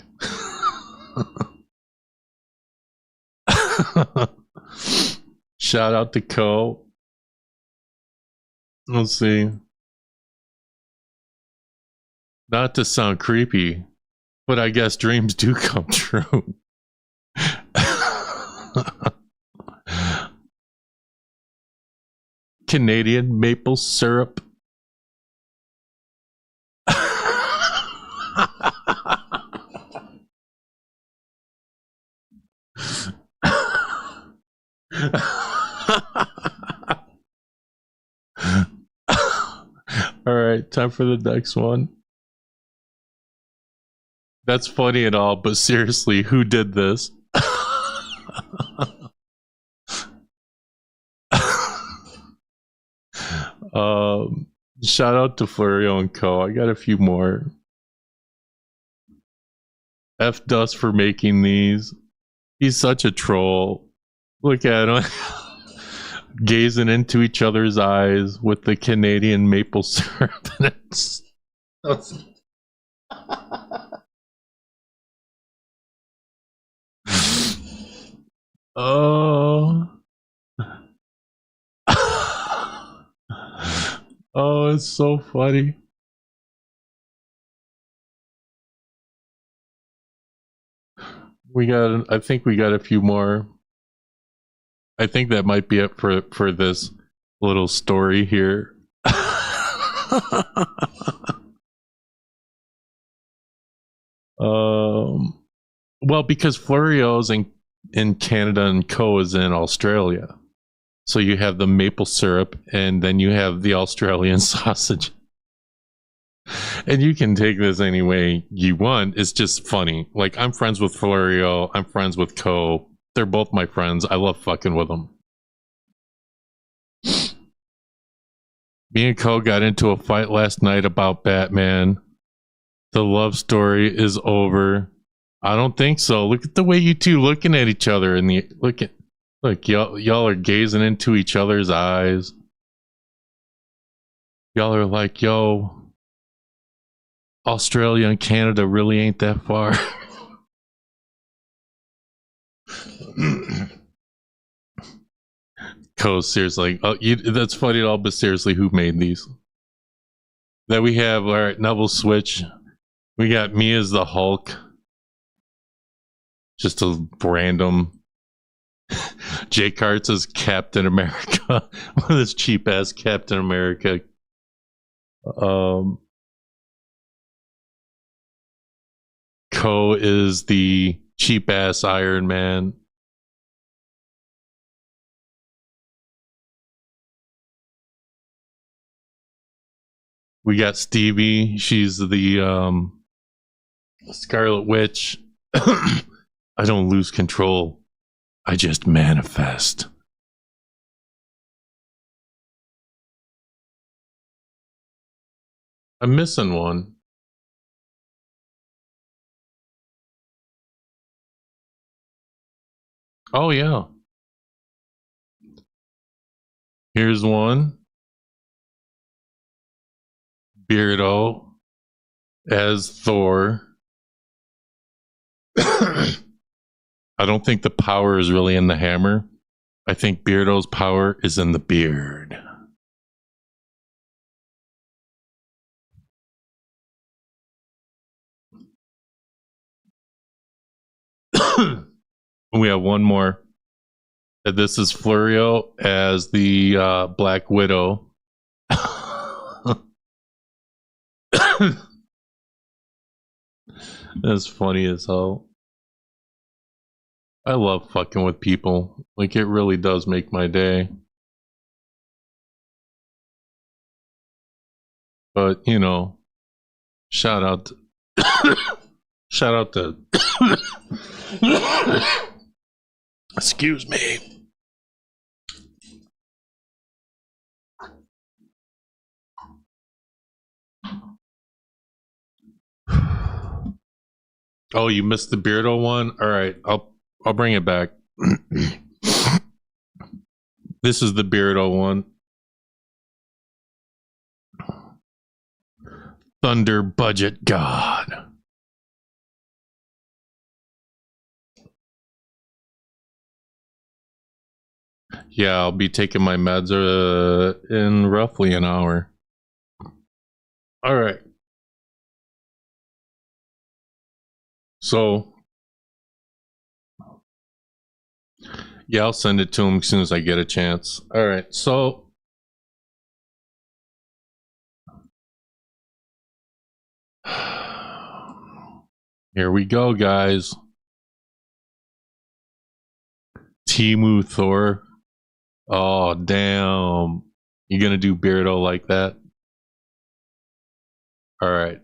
Shout out to Co. Let's see. Not to sound creepy, but I guess dreams do come true. Canadian maple syrup. All right, time for the next one. That's funny and all, but seriously, who did this? Shout out to Florio and Co. I got a few more. F Dust for making these. He's such a troll. Look at him. Gazing into each other's eyes with the Canadian maple syrup. Oh. Oh, it's so funny. I think we got a few more. I think that might be it for this little story here. Well, because Florio's in Canada and Co is in Australia. So you have the maple syrup and then you have the Australian sausage. And you can take this any way you want. It's just funny. Like, I'm friends with Florio. I'm friends with Co. They're both my friends. I love fucking with them. Me and Co got into a fight last night about Batman. The love story is over. I don't think so. Look at the way you two looking at each other in the look, y'all are gazing into each other's eyes. Y'all are like, yo, Australia and Canada really ain't that far. Co, seriously, that's funny at all, but seriously, who made these? Then we have, all right, now we'll switch. We got me as the Hulk. Just a random. Jake Hart's as Captain America. This cheap ass Captain America. Co is the cheap ass Iron Man. We got Stevi. She's the Scarlet Witch. I don't lose control. I just manifest. I'm missing one. Oh, yeah. Here's one. Beardo as Thor. I don't think the power is really in the hammer. I think Beardo's power is in the beard. We have one more. This is Florio as the Black Widow. That's funny as hell. I love fucking with people. Like, it really does make my day. But, you know, shout out to shout out to excuse me. Oh, you missed the Beardo one? All right, I'll bring it back. This is the Beardo one. Thunder Budget God. Yeah, I'll be taking my meds in roughly an hour. All right. So, yeah, I'll send it to him as soon as I get a chance. All right, so Here we go, guys. Timu Thor. Oh, damn. You gonna do Beardo like that? All right.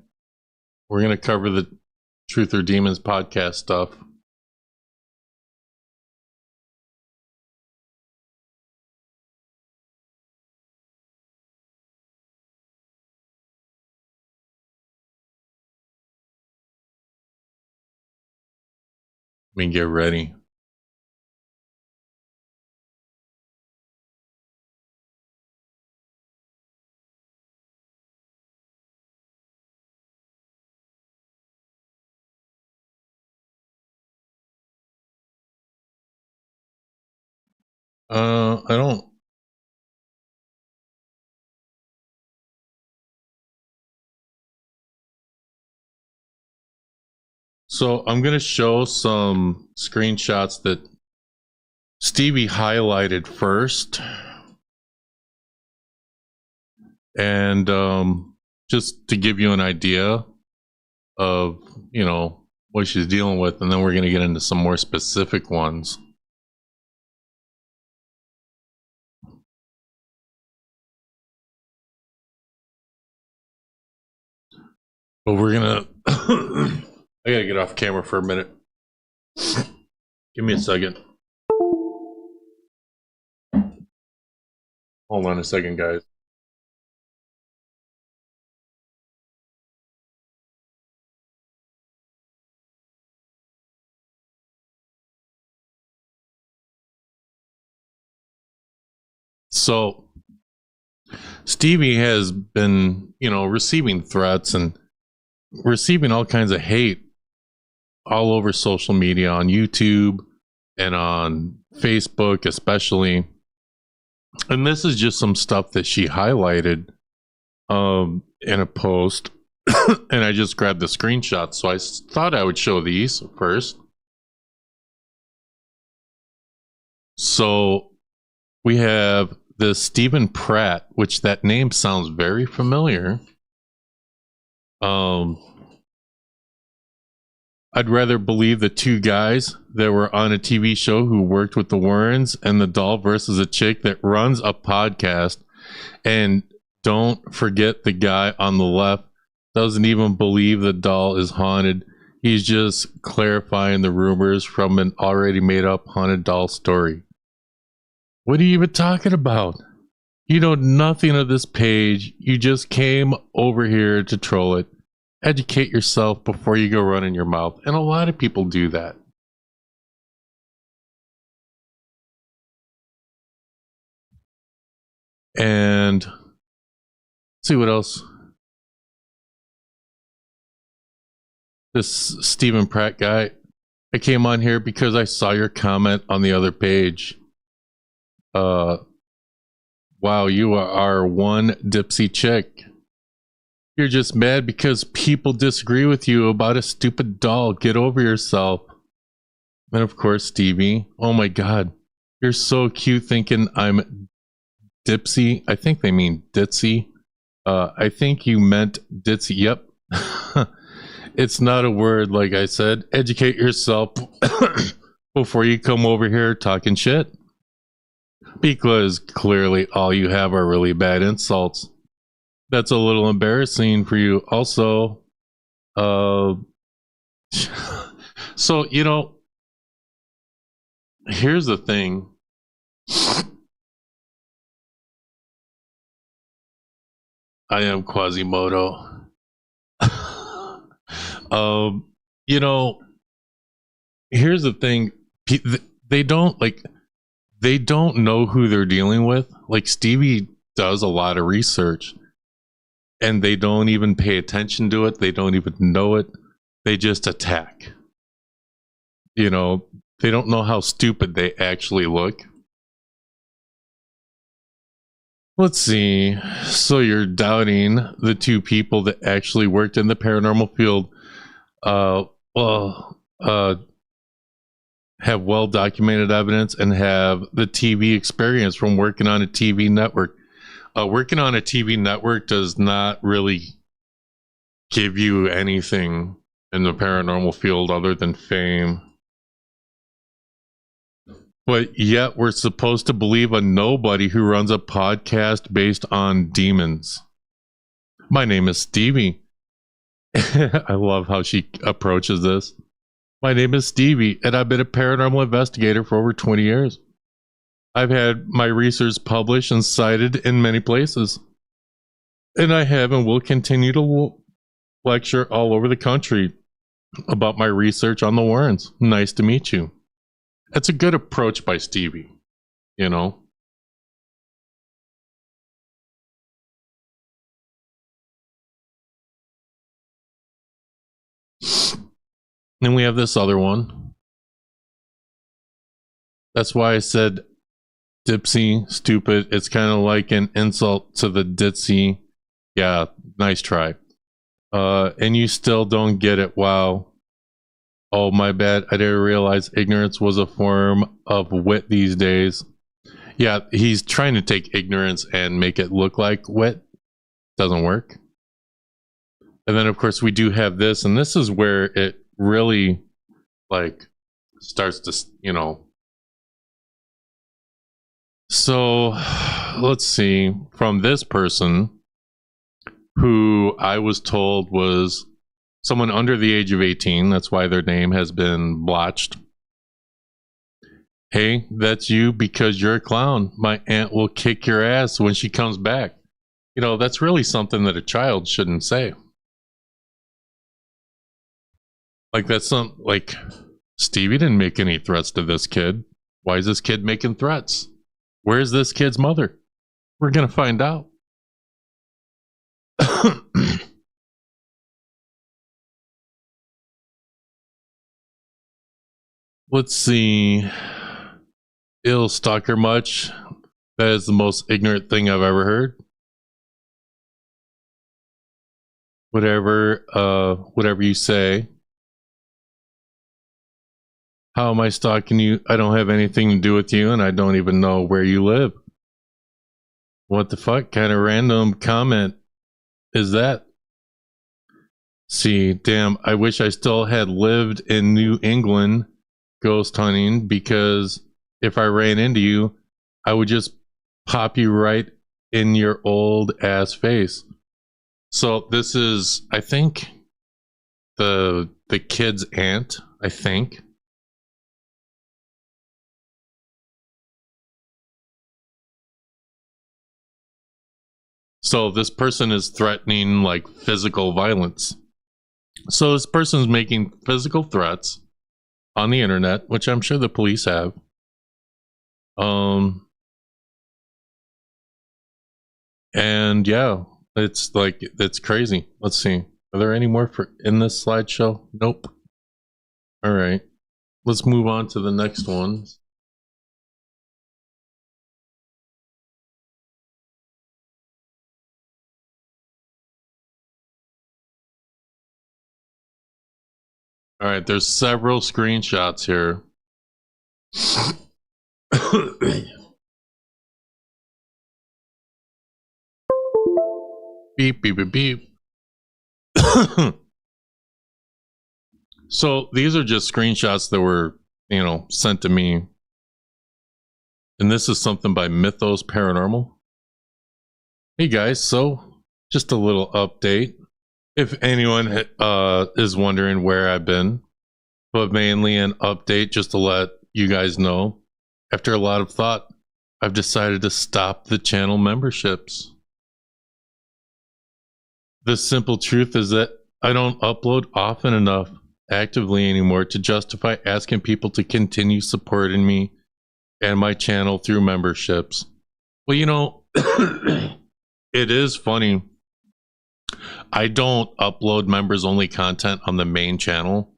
We're gonna cover the Truth or Demons podcast stuff. Let me get ready. I don't. So I'm gonna show some screenshots that Stevi highlighted first, and just to give you an idea of, you know, what she's dealing with, and then we're gonna get into some more specific ones. But we're gonna I gotta get off camera for a minute. Give me a second. Hold on a second, guys. So Stevi has been, you know, receiving threats and receiving all kinds of hate all over social media, on YouTube and on Facebook especially. And this is just some stuff that she highlighted in a post. And I just grabbed the screenshots, so I thought I would show these first. So we have this Stephen Pratt, which that name sounds very familiar. I'd rather believe the two guys that were on a TV show who worked with the Warrens and the doll versus a chick that runs a podcast. And don't forget the guy on the left doesn't even believe the doll is haunted. He's just clarifying the rumors from an already made up haunted doll story. What are you even talking about? You know nothing of this page. You just came over here to troll it. Educate yourself before you go running your mouth. And a lot of people do that. And let's see what else. This Stephen Pratt guy. I came on here because I saw your comment on the other page. Wow, you are one dipsy chick. You're just mad because people disagree with you about a stupid doll. Get over yourself. And of course, Stevi. Oh my God. You're so cute thinking I'm dipsy. I think they mean ditzy. I think you meant ditzy. Yep. It's not a word, like I said. Educate yourself before you come over here talking shit. Because clearly all you have are really bad insults. That's a little embarrassing for you. Also, so, you know, here's the thing. I am Quasimodo. You know, here's the thing. They don't know who they're dealing with. Like, Stevi does a lot of research. And they don't even pay attention to it. They don't even know it. They just attack. You know, they don't know how stupid they actually look. Let's see. So you're doubting the two people that actually worked in the paranormal field. Have well-documented evidence and have the TV experience from working on a TV network. Working on a TV network does not really give you anything in the paranormal field other than fame. But yet we're supposed to believe a nobody who runs a podcast based on demons. My name is Stevi. I love how she approaches this. My name is Stevi, and I've been a paranormal investigator for over 20 years. I've had my research published and cited in many places. And I have and will continue to lecture all over the country about my research on the Warrens. Nice to meet you. That's a good approach by Stevi, you know. Then we have this other one. That's why I said dipsy, stupid. It's kind of like an insult to the ditzy. Yeah, nice try. And you still don't get it. Wow. Oh, my bad. I didn't realize ignorance was a form of wit these days. Yeah, he's trying to take ignorance and make it look like wit. Doesn't work. And then, of course, we do have this. And this is where it really, like, starts to, you know. So, let's see. From this person, who I was told was someone under the age of 18. That's why their name has been blotched. Hey, that's you because you're a clown. My aunt will kick your ass when she comes back. You know, that's really something that a child shouldn't say. Like, that's some, like, Stevie didn't make any threats to this kid. Why is this kid making threats? Where's this kid's mother? We're going to find out. Let's see. Ill stalker much. That is the most ignorant thing I've ever heard. Whatever you say. How am I stalking you? I don't have anything to do with you, and I don't even know where you live. What the fuck kind of random comment is that? See, damn, I wish I still had lived in New England ghost hunting, because if I ran into you, I would just pop you right in your old ass face. So this is, I think, the kid's aunt, I think. So this person is threatening, like, physical violence. So this person's making physical threats on the internet, which I'm sure the police have. And yeah, it's like, it's crazy. Let's see. Are there any more in this slideshow? Nope. All right. Let's move on to the next one. All right, there's several screenshots here. Beep, beep, beep, beep. So these are just screenshots that were, you know, sent to me. And this is something by Mythos Paranormal. Hey guys, so just a little update. If anyone is wondering where I've been, but mainly an update just to let you guys know. After a lot of thought, I've decided to stop the channel memberships. The simple truth is that I don't upload often enough actively anymore to justify asking people to continue supporting me and my channel through memberships. Well, you know, it is funny. I don't upload members only content on the main channel,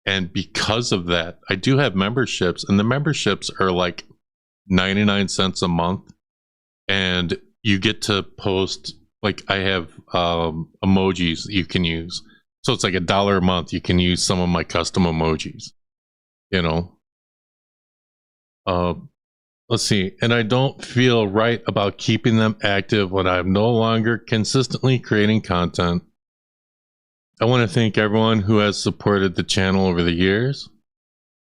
and because of that, I do have memberships, and the memberships are like 99 cents a month, and you get to post, like, I have emojis you can use, so it's like $1 a month. You can use some of my custom emojis, you know. Let's see. And I don't feel right about keeping them active when I'm no longer consistently creating content. I want to thank everyone who has supported the channel over the years.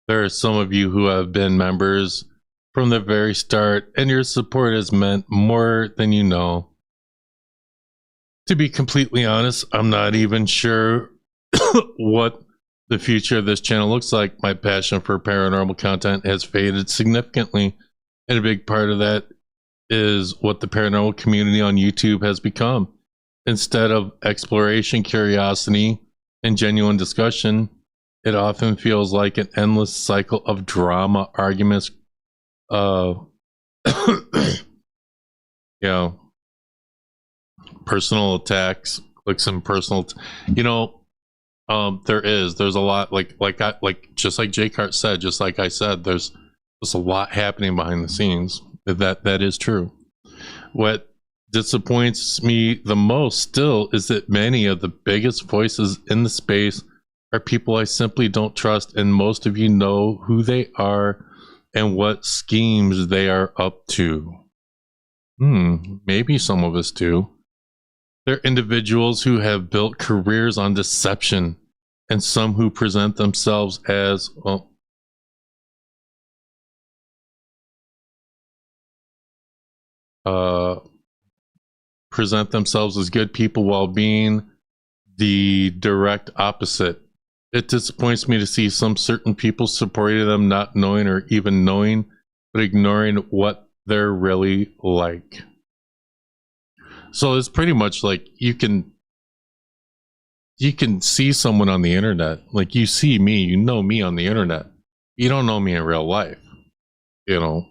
There are some of you who have been members from the very start, and your support has meant more than you know. To be completely honest, I'm not even sure what the future of this channel looks like. My passion for paranormal content has faded significantly, and a big part of that is what the paranormal community on YouTube has become. Instead of exploration, curiosity, and genuine discussion, it often feels like an endless cycle of drama, arguments, personal attacks, clicks and personal, there's a lot, just like J Cart said, just like I said, there's a lot happening behind the scenes. That is true. What disappoints me the most still is that many of the biggest voices in the space are people I simply don't trust, and most of you know who they are and what schemes they are up to. Maybe some of us do. They're individuals who have built careers on deception, and some who present themselves as, good people while being the direct opposite. It disappoints me to see some certain people supporting them, not knowing or even knowing, but ignoring what they're really like. So it's pretty much like you can see someone on the internet. Like, you see me, you know me on the internet. You don't know me in real life, you know.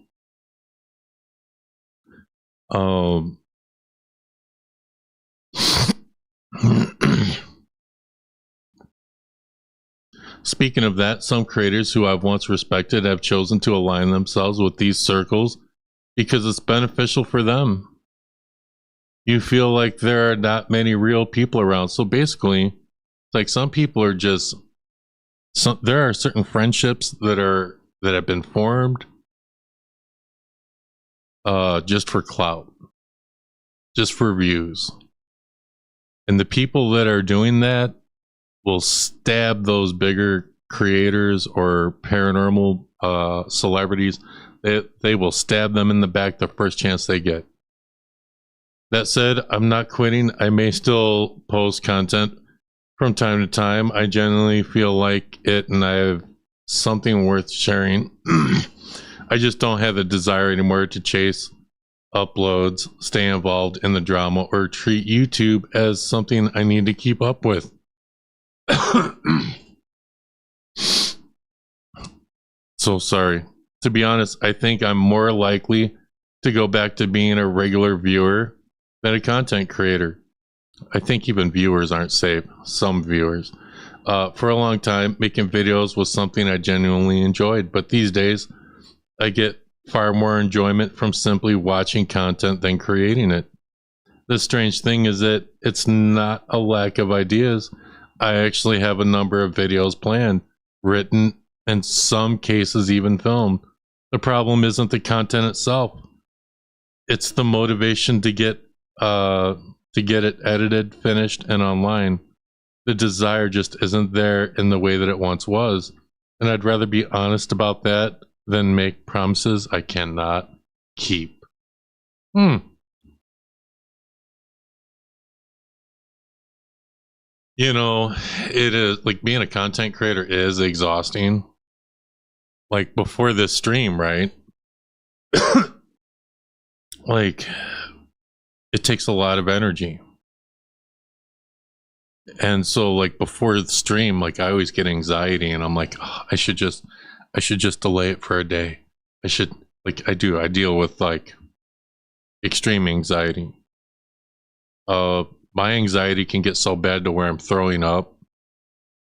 Speaking of that, some creators who I've once respected have chosen to align themselves with these circles because it's beneficial for them. You feel like there are not many real people around. So basically, it's like some people are just, there are certain friendships that have been formed just for clout, just for views. And the people that are doing that will stab those bigger creators or paranormal celebrities. They will stab them in the back the first chance they get. That said, I'm not quitting. I may still post content from time to time. I genuinely feel like it and I have something worth sharing. I just don't have the desire anymore to chase uploads, stay involved in the drama, or treat YouTube as something I need to keep up with. So sorry. To be honest, I think I'm more likely to go back to being a regular viewer than a content creator. I think even viewers aren't safe. Some viewers. For a long time, making videos was something I genuinely enjoyed, but these days, I get far more enjoyment from simply watching content than creating it. The strange thing is that it's not a lack of ideas. I actually have a number of videos planned, written, and some cases even filmed. The problem isn't the content itself. It's the motivation to get it edited, finished, and online. The desire just isn't there in the way that it once was. And I'd rather be honest about that than make promises I cannot keep. You know, it is like being a content creator is exhausting. Like before this stream, right? Like, it takes a lot of energy. And so like before the stream, like I always get anxiety and I'm like, oh, I should just delay it for a day. I deal with like extreme anxiety. My anxiety can get so bad to where I'm throwing up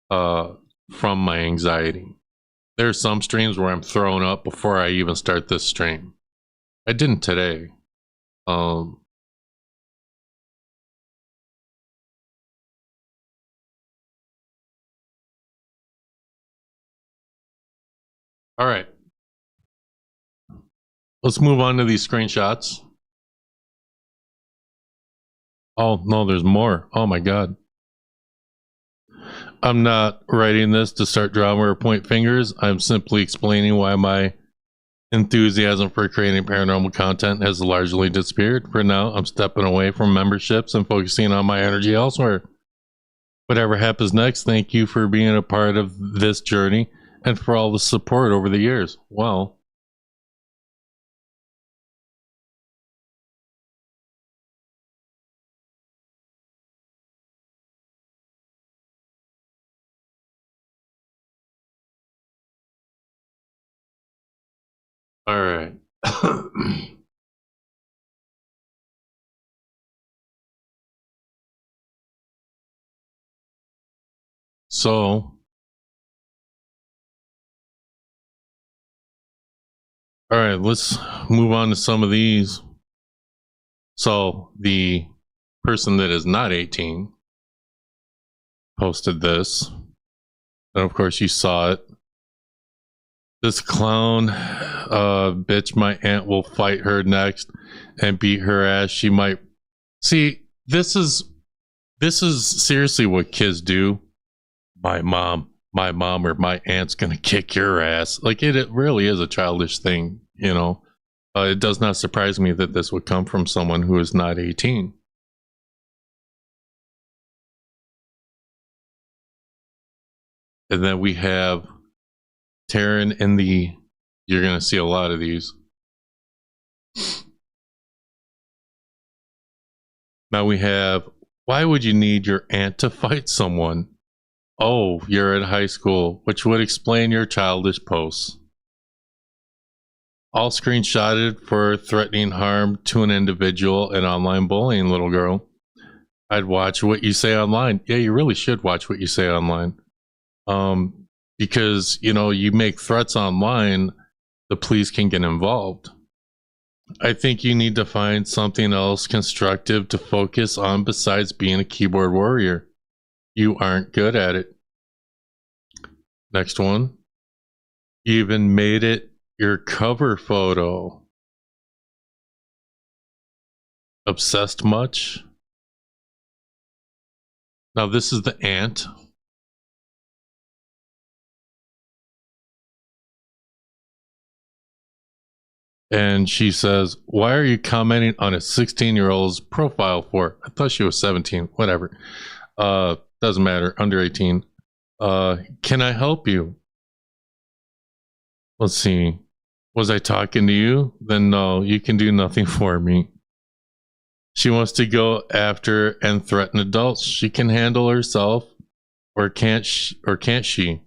from my anxiety. There are some streams where I'm throwing up before I even start this stream. I didn't today. All right. Let's move on to these screenshots. Oh, no, there's more. Oh, my God. I'm not writing this to start drama or point fingers. I'm simply explaining why my enthusiasm for creating paranormal content has largely disappeared. For now, I'm stepping away from memberships and focusing on my energy elsewhere. Whatever happens next, thank you for being a part of this journey and for all the support over the years. Well, all right. So, all right, let's move on to some of these. So, the person that is not 18 posted this. And of course, you saw it. This clown bitch, my aunt will fight her next and beat her ass. She might see this is seriously what kids do. My mom or my aunt's gonna kick your ass. Like it really is a childish thing, you know. It does not surprise me that this would come from someone who is not 18. And then we have Taryn in the, you're going to see a lot of these. Now we have, why would you need your aunt to fight someone? Oh, you're in high school, which would explain your childish posts. All screenshotted for threatening harm to an individual and online bullying, little girl. I'd watch what you say online. Yeah, you really should watch what you say online. Because, you know, you make threats online, the police can get involved. I think you need to find something else constructive to focus on besides being a keyboard warrior. You aren't good at it. Next one. You even made it your cover photo. Obsessed much? Now this is the aunt. And she says, why are you commenting on a 16-year-old's profile for? I thought she was 17. Whatever. Doesn't matter. Under 18. Can I help you? Let's see. Was I talking to you? Then no, you can do nothing for me. She wants to go after and threaten adults. She can handle herself, or can't she?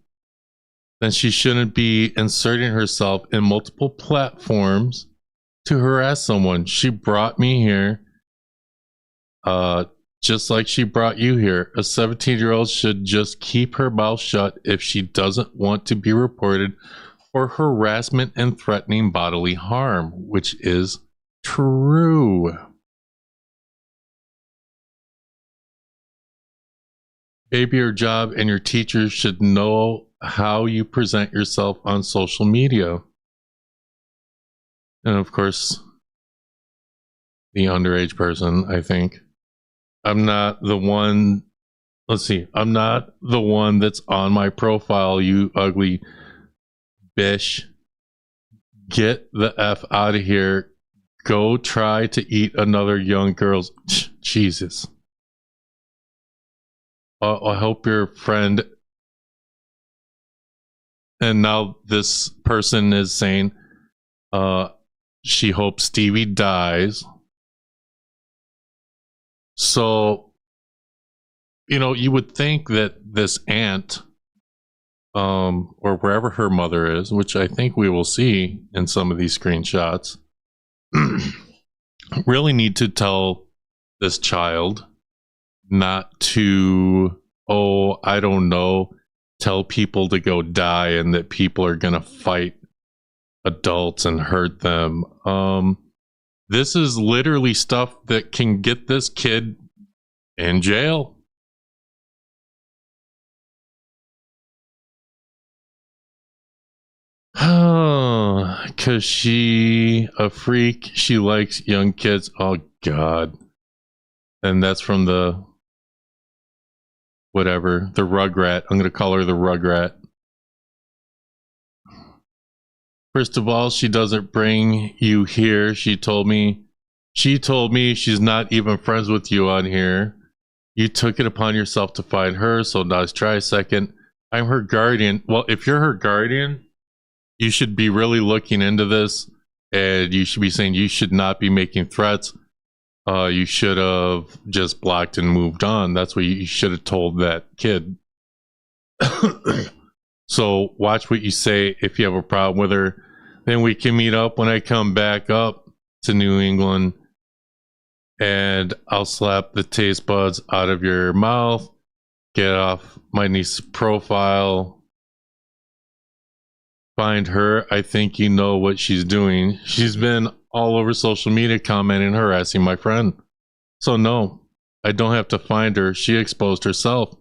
Then she shouldn't be inserting herself in multiple platforms to harass someone. She brought me here, just like she brought you here. A 17-year-old should just keep her mouth shut if she doesn't want to be reported for harassment and threatening bodily harm, which is true. Maybe your job and your teacher should know how you present yourself on social media. And of course, the underage person, I think. I'm not the one, let's see, I'm not the one that's on my profile, you ugly bish. Get the F out of here. Go try to eat another young girl's, Jesus. I hope your friend. And now this person is saying she hopes Stevie dies. So, you know, you would think that this aunt, or wherever her mother is, which I think we will see in some of these screenshots, really need to tell this child not to, oh, I don't know, tell people to go die and that people are going to fight adults and hurt them. This is literally stuff that can get this kid in jail. Because she a freak. She likes young kids. Oh, God. And that's from the whatever, the Rugrat. I'm going to call her the Rugrat. First of all, she doesn't bring you here. She told me she's not even friends with you on here. You took it upon yourself to find her, so now let's try a second. I'm her guardian. Well, if you're her guardian, you should be really looking into this, and you should be saying you should not be making threats. You should have just blocked and moved on. That's what you should have told that kid. So watch what you say if you have a problem with her. Then we can meet up when I come back up to New England, and I'll slap the taste buds out of your mouth, get off my niece's profile, find her. I think you know what she's doing. She's been all over social media commenting, harassing my friend. So no, I don't have to find her. She exposed herself.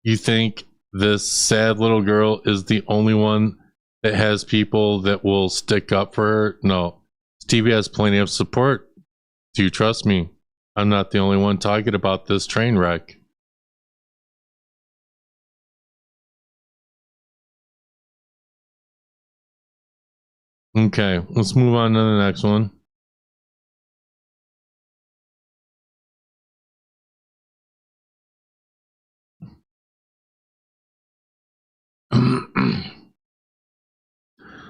You think this sad little girl is the only one that has people that will stick up for her? No. Stevi has plenty of support. Do you trust me? I'm not the only one talking about this train wreck. Okay, let's move on to the next one.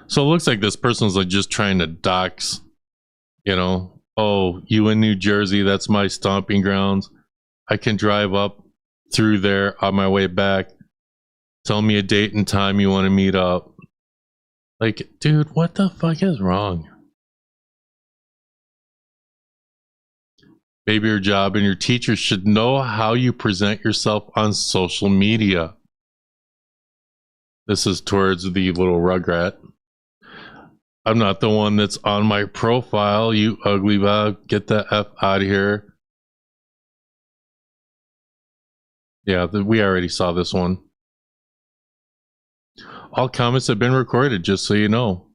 So it looks like this person's like just trying to dox, you know, oh, you in New Jersey, that's my stomping grounds. I can drive up through there on my way back. Tell me a date and time you want to meet up. Like, dude, what the fuck is wrong? Maybe your job and your teacher should know how you present yourself on social media. This is towards the little Rugrat. I'm not the one that's on my profile, you ugly bug. Get the F out of here. Yeah, we already saw this one. All comments have been recorded, just so you know.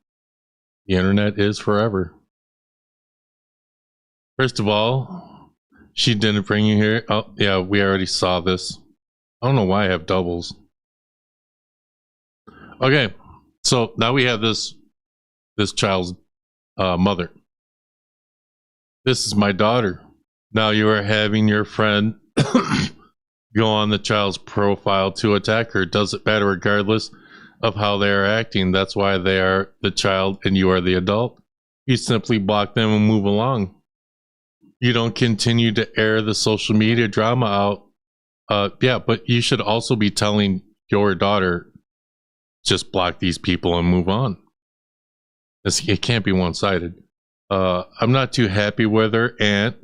The internet is forever. First of all, she didn't bring you here. Oh, yeah, we already saw this. I don't know why I have doubles. Okay, so now we have this child's mother. This is my daughter. Now you are having your friend go on the child's profile to attack her. Doesn't matter regardless of how they are acting. That's why they are the child and you are the adult. You simply block them and move along. You don't continue to air the social media drama out. Yeah, but you should also be telling your daughter, just block these people and move on. It can't be one-sided. I'm not too happy with her aunt,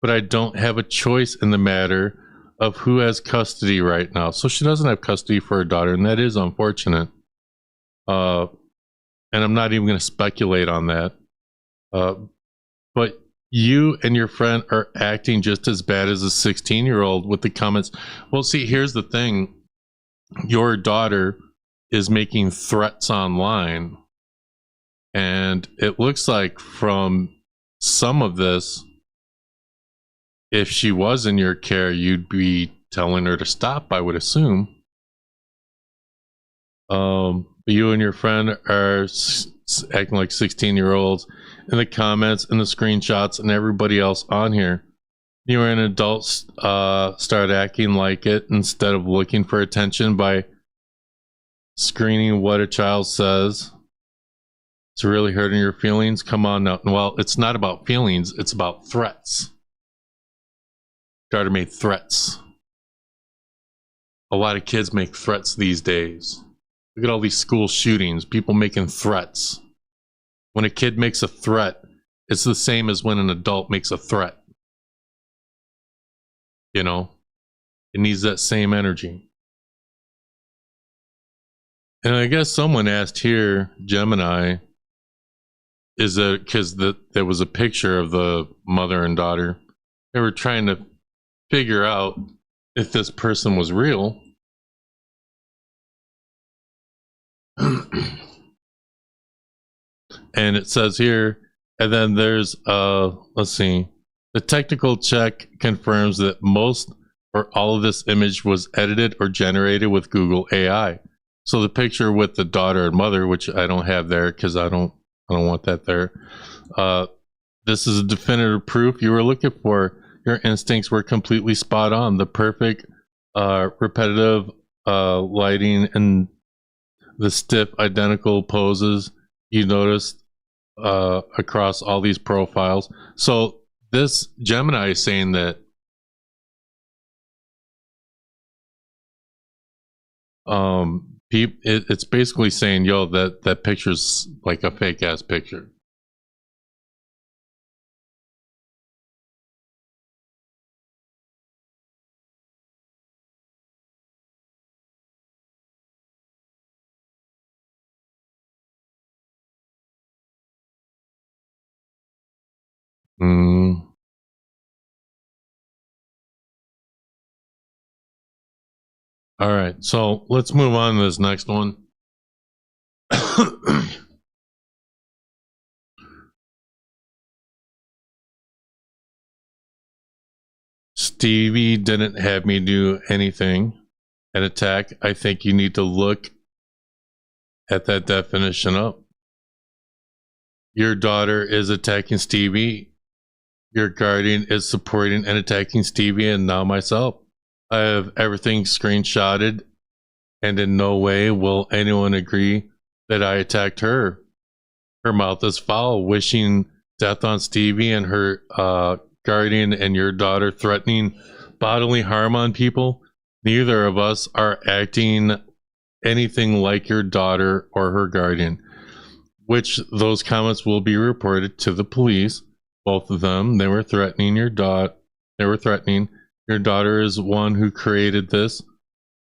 but I don't have a choice in the matter of who has custody right now. So she doesn't have custody for her daughter, and that is unfortunate. And I'm not even going to speculate on that. But you and your friend are acting just as bad as a 16-year-old with the comments. Well, see, here's the thing. Your daughter is making threats online. And it looks like from some of this, if she was in your care, you'd be telling her to stop, I would assume. You and your friend are acting like 16-year-olds in the comments and the screenshots and everybody else on here. You and adults start acting like it instead of looking for attention by screening what a child says. It's really hurting your feelings. Come on now. Well, it's not about feelings. It's about threats. Daughter made threats. A lot of kids make threats these days. Look at all these school shootings. People making threats. When a kid makes a threat, it's the same as when an adult makes a threat. You know? It needs that same energy. And I guess someone asked here, Gemini, is that because there was a picture of the mother and daughter. They were trying to figure out if this person was real. And it says here, and then there's let's see, the technical check confirms that most or all of this image was edited or generated with Google AI. So the picture with the daughter and mother, which I don't have there because I don't want that there. This is a definitive proof you were looking for. Your instincts were completely spot on. The perfect repetitive lighting and the stiff identical poses you noticed across all these profiles. So this Gemini is saying that it's basically saying, yo, that picture's like a fake ass picture. All right, so let's move on to this next one. Stevie didn't have me do anything. An attack. I think you need to look at that definition up. Your daughter is attacking Stevie. Your guardian is supporting and attacking Stevie, and now myself. I have everything screenshotted, and in no way will anyone agree that I attacked her. Her mouth is foul, wishing death on Stevie and her guardian, and your daughter threatening bodily harm on people. Neither of us are acting anything like your daughter or her guardian, which those comments will be reported to the police. Both of them. They were threatening your daughter. They were threatening. Your daughter is one who created this,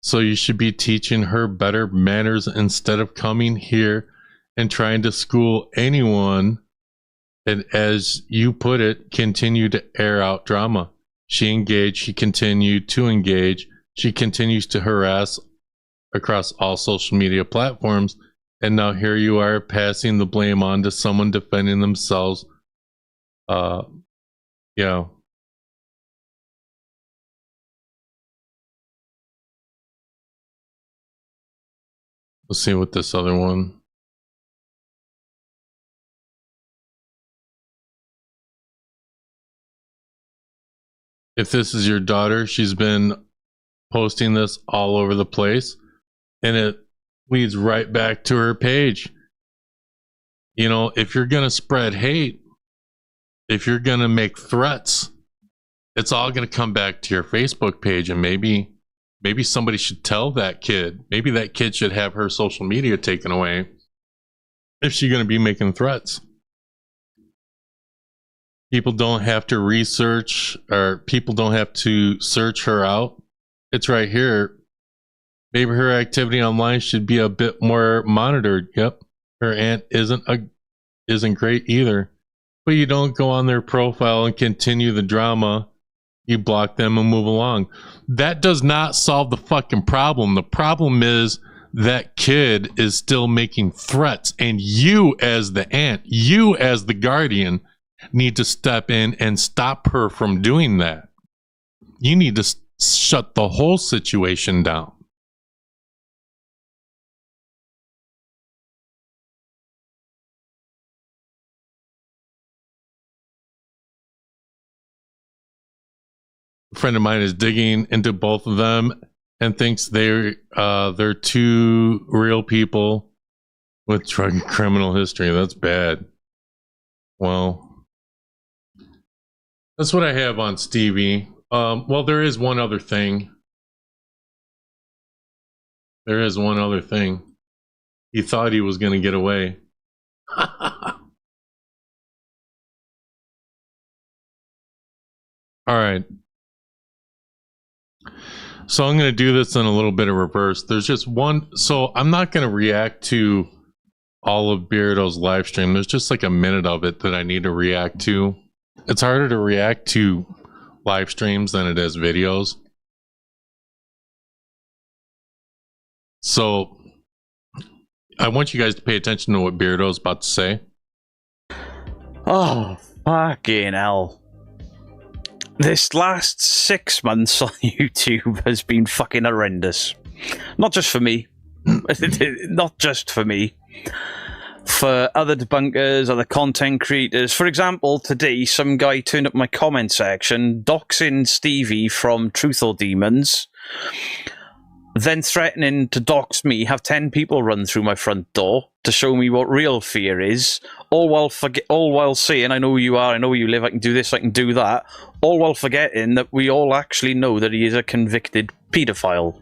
so you should be teaching her better manners instead of coming here and trying to school anyone. And as you put it, continue to air out drama. She engaged. She continued to engage. She continues to harass across all social media platforms. And now here you are passing the blame on to someone defending themselves. Yeah. Let's see what this other one. If this is your daughter, she's been posting this all over the place, and it leads right back to her page. You know, if you're going to spread hate, if you're going to make threats, it's all going to come back to your Facebook page, and maybe somebody should tell that kid. Maybe that kid should have her social media taken away if she's going to be making threats. People don't have to research, or people don't have to search her out. It's right here. Maybe her activity online should be a bit more monitored. Yep. Her aunt isn't great either. But you don't go on their profile and continue the drama. You block them and move along. That does not solve the fucking problem. The problem is that kid is still making threats, and you as the aunt, you as the guardian, need to step in and stop her from doing that. You need to shut the whole situation down. A friend of mine is digging into both of them and thinks they're two real people with drug and criminal history. That's bad. Well, that's what I have on Stevie. Well, there is one other thing. There is one other thing. He thought he was going to get away. All right. So I'm going to do this in a little bit of reverse. There's just one. So I'm not going to react to all of Beardo's live stream. There's just like a minute of it that I need to react to. It's harder to react to live streams than it is videos. So I want you guys to pay attention to what Beardo's about to say. Oh, fucking hell. This last 6 months on YouTube has been fucking horrendous. Not just for me. Not just for me. For other debunkers, other content creators. For example, today some guy turned up my comment section, doxing Stevi from Truth or Demons, then threatening to dox me, have 10 people run through my front door to show me what real fear is, all while saying, I know who you are, I know where you live, I can do this, I can do that, all while forgetting that we all actually know that he is a convicted paedophile.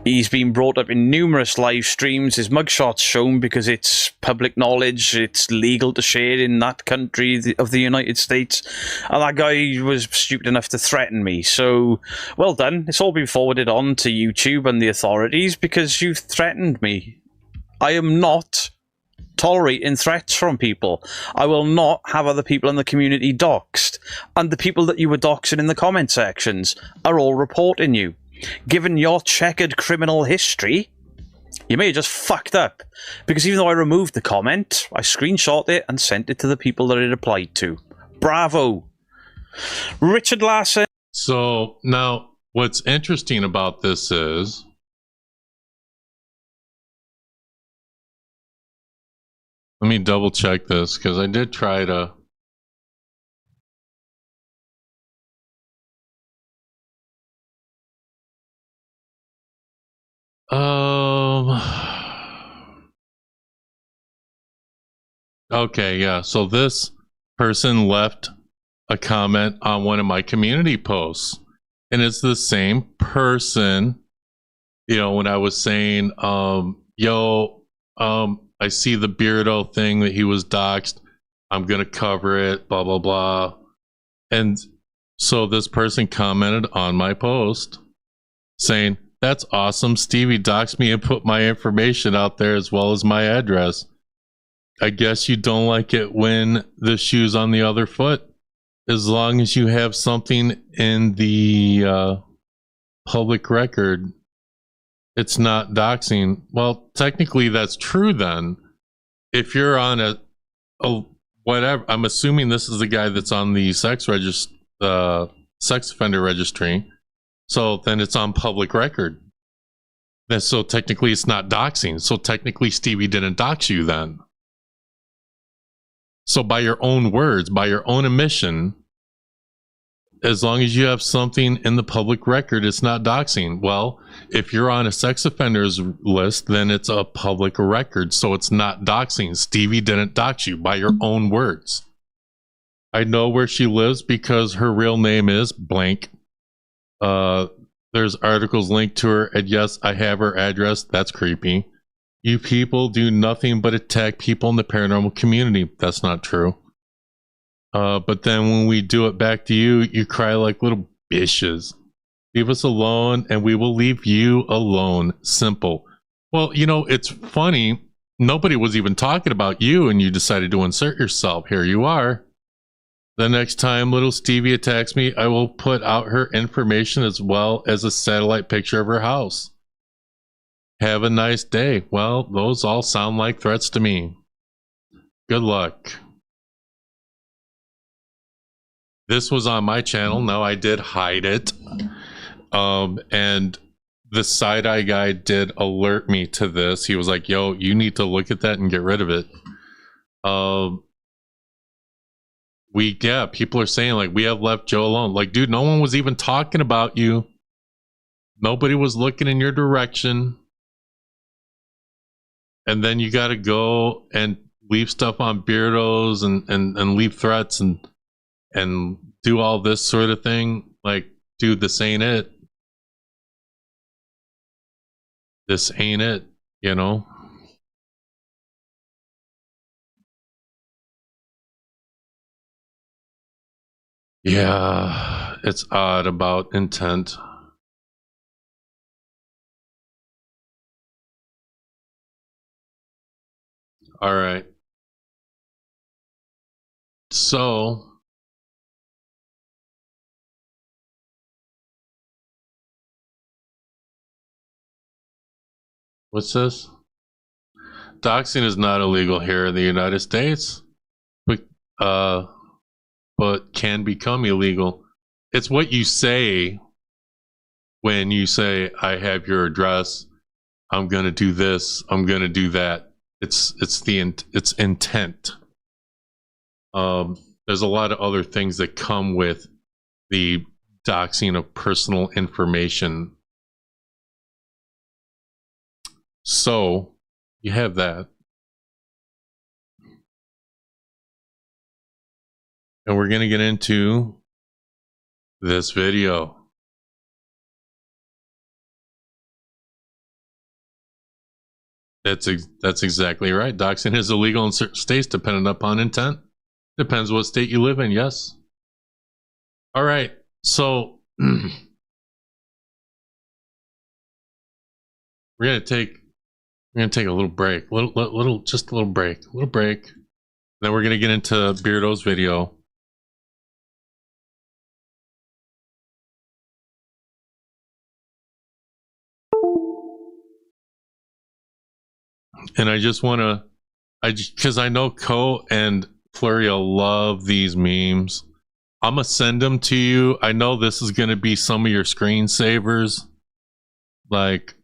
He's been brought up in numerous live streams, his mugshot's shown because it's public knowledge, it's legal to share in that country of the United States, and that guy was stupid enough to threaten me. So, well done, it's all been forwarded on to YouTube and the authorities because you threatened me. I am not tolerating threats from people. I will not have other people in the community doxed, and the people that you were doxing in the comment sections are all reporting you. Given your checkered criminal history, you may have just fucked up. Because even though I removed the comment, I screenshot it and sent it to the people that it applied to. Bravo. Richard Larson. So, now, what's interesting about this is... Let me double check this, because I did try to... Okay, yeah. So this person left a comment on one of my community posts, and it's the same person. You know, when I was saying, I see the Beardo thing that he was doxxed. I'm gonna cover it. Blah blah blah. And so this person commented on my post saying, "That's awesome. Stevi doxed me and put my information out there as well as my address. I guess you don't like it when the shoe's on the other foot. As long as you have something in the public record, it's not doxing." Well, technically that's true then. If you're on a whatever, I'm assuming this is the guy that's on the sex offender registry. So then it's on public record. And so technically it's not doxing. So technically Stevi didn't dox you then. So by your own words, by your own admission, as long as you have something in the public record, it's not doxing. Well, if you're on a sex offenders list, then it's a public record. So it's not doxing. Stevi didn't dox you by your own words. I know where she lives because her real name is blank. There's articles linked to her, and yes, I have her address. That's creepy. You people do nothing but attack people in the paranormal community. That's not true. But then when we do it back to you, you cry like little bitches. Leave us alone and we will leave you alone. Simple. Well, you know, it's funny. Nobody was even talking about you and you decided to insert yourself. Here you are. The next time little Stevi attacks me, I will put out her information as well as a satellite picture of her house. Have a nice day. Well, those all sound like threats to me. Good luck. This was on my channel. Now I did hide it. And the side-eye guy did alert me to this. He was like, yo, you need to look at that and get rid of it. People are saying like, we have left Joe alone. Like, dude, no one was even talking about you. Nobody was looking in your direction. And then you got to go and leave stuff on Beardos and leave threats and do all this sort of thing. Like, dude, this ain't it. This ain't it, you know? Yeah, it's odd about intent. All right. So what's this? Doxing is not illegal here in the United States. but can become illegal. It's what you say when you say, I have your address, I'm going to do this, I'm going to do that. It's intent. There's a lot of other things that come with the doxing of personal information. So you have that. And we're going to get into this video. That's exactly right. Doxing is illegal in certain states dependent upon intent. Depends what state you live in, yes. All right. So we're going to take a little break. Just a little break. Then we're going to get into Beardo's video. And I just want to, because I know Co and Florio love these memes. I'm going to send them to you. I know this is going to be some of your screensavers. Like,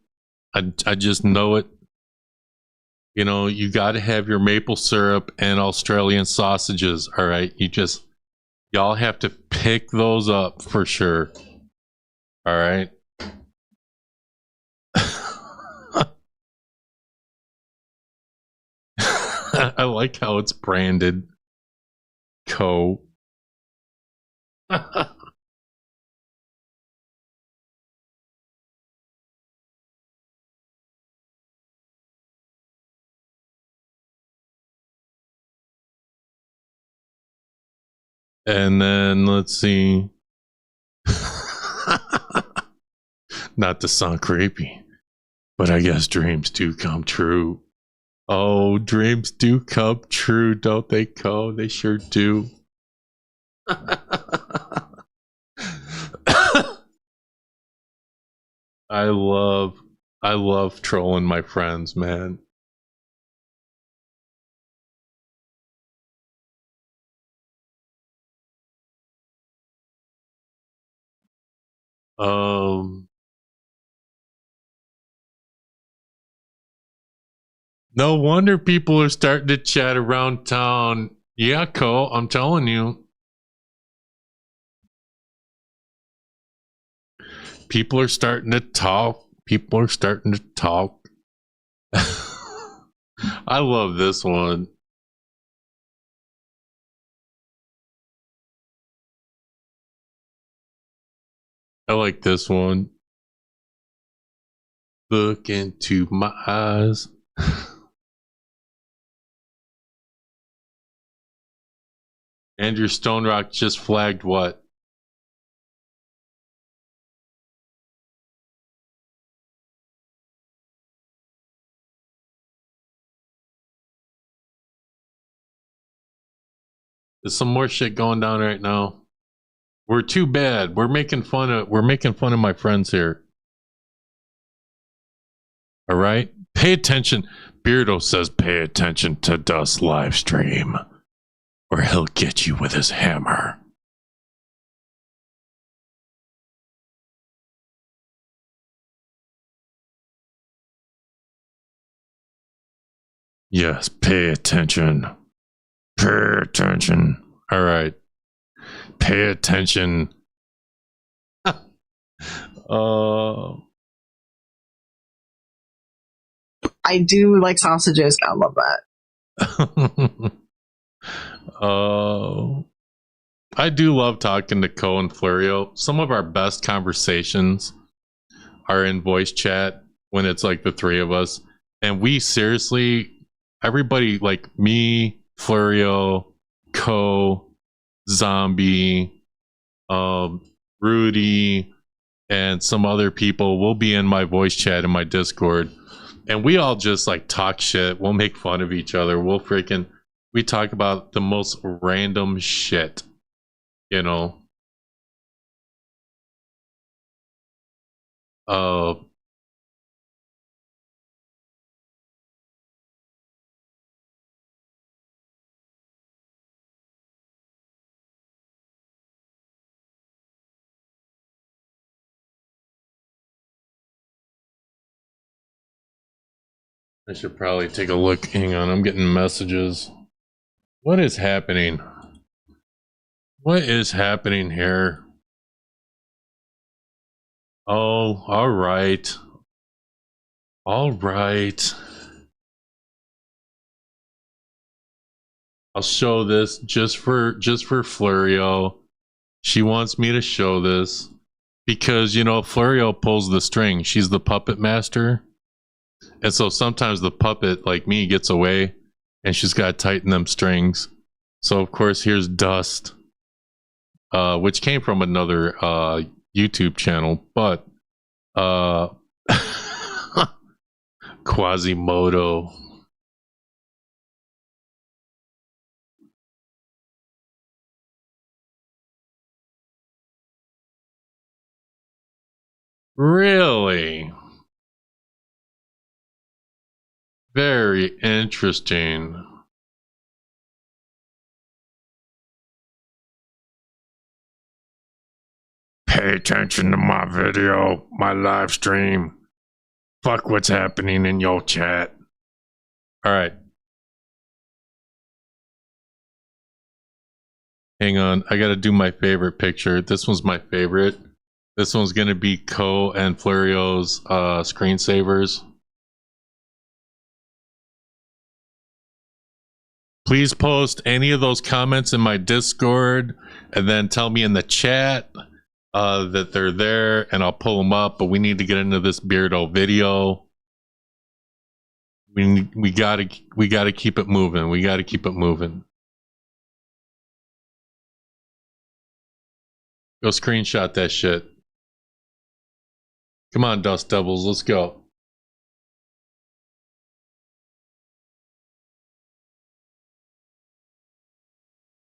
I just know it. You know, you got to have your maple syrup and Australian sausages. All right. Y'all have to pick those up for sure. All right. I like how it's branded Co. And then let's see. Not to sound creepy, but I guess dreams do come true. Oh, dreams do come true, don't they, Co? They sure do. I love trolling my friends, man. No wonder people are starting to chat around town. Yeah, Co, I'm telling you. People are starting to talk. I love this one. I like this one. Look into my eyes. Andrew Stone Rock just flagged what? There's some more shit going down right now. We're too bad. We're making fun of my friends here. All right? Pay attention. Beardo says pay attention to Dust Livestream, or he'll get you with his hammer. Yes, pay attention. Pay attention. All right. Pay attention. I do like sausages. I love that. I do love talking to Co and Florio. Some of our best conversations are in voice chat when it's like the three of us. And we seriously, everybody like me, Florio, Co, Zombie, Rudy, and some other people will be in my voice chat in my Discord. And we all just like talk shit. We'll make fun of each other. We talk about the most random shit, you know. I should probably take a look. Hang on, I'm getting messages. What is happening? What is happening here? Oh, all right. All right. I'll show this just for Florio. She wants me to show this because, you know, Florio pulls the string. She's the puppet master. And so sometimes the puppet, like me, gets away and she's got to tighten them strings. So, of course, here's Dust, which came from another YouTube channel, but Quasimodo. Really? Very interesting. Pay attention to my video, my live stream. Fuck what's happening in your chat. All right. Hang on, I gotta do my favorite picture. This one's my favorite. This one's gonna be Ko and Florio's screensavers. Please post any of those comments in my Discord and then tell me in the chat that they're there and I'll pull them up, but we need to get into this Beardo video. We gotta keep it moving. We gotta keep it moving. Go screenshot that shit. Come on, Dust Devils, let's go.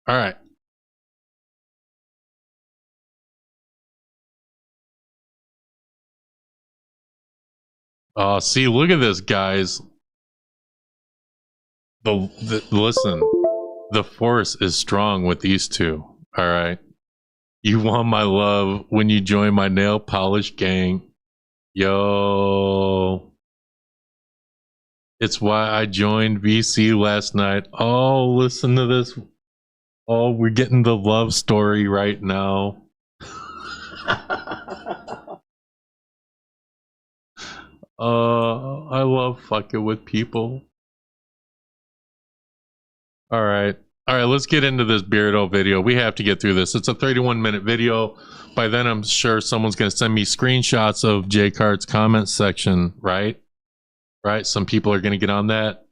All right. See, look at this, guys. Listen, the force is strong with these two. All right. You want my love when you join my nail polish gang. Yo. It's why I joined VC last night. Oh, listen to this. Oh, we're getting the love story right now. I love fucking with people. All right, let's get into this Beardo video. We have to get through this. It's a 31-minute video. By then, I'm sure someone's going to send me screenshots of J-Cart's comment section, right? Right? Some people are going to get on that.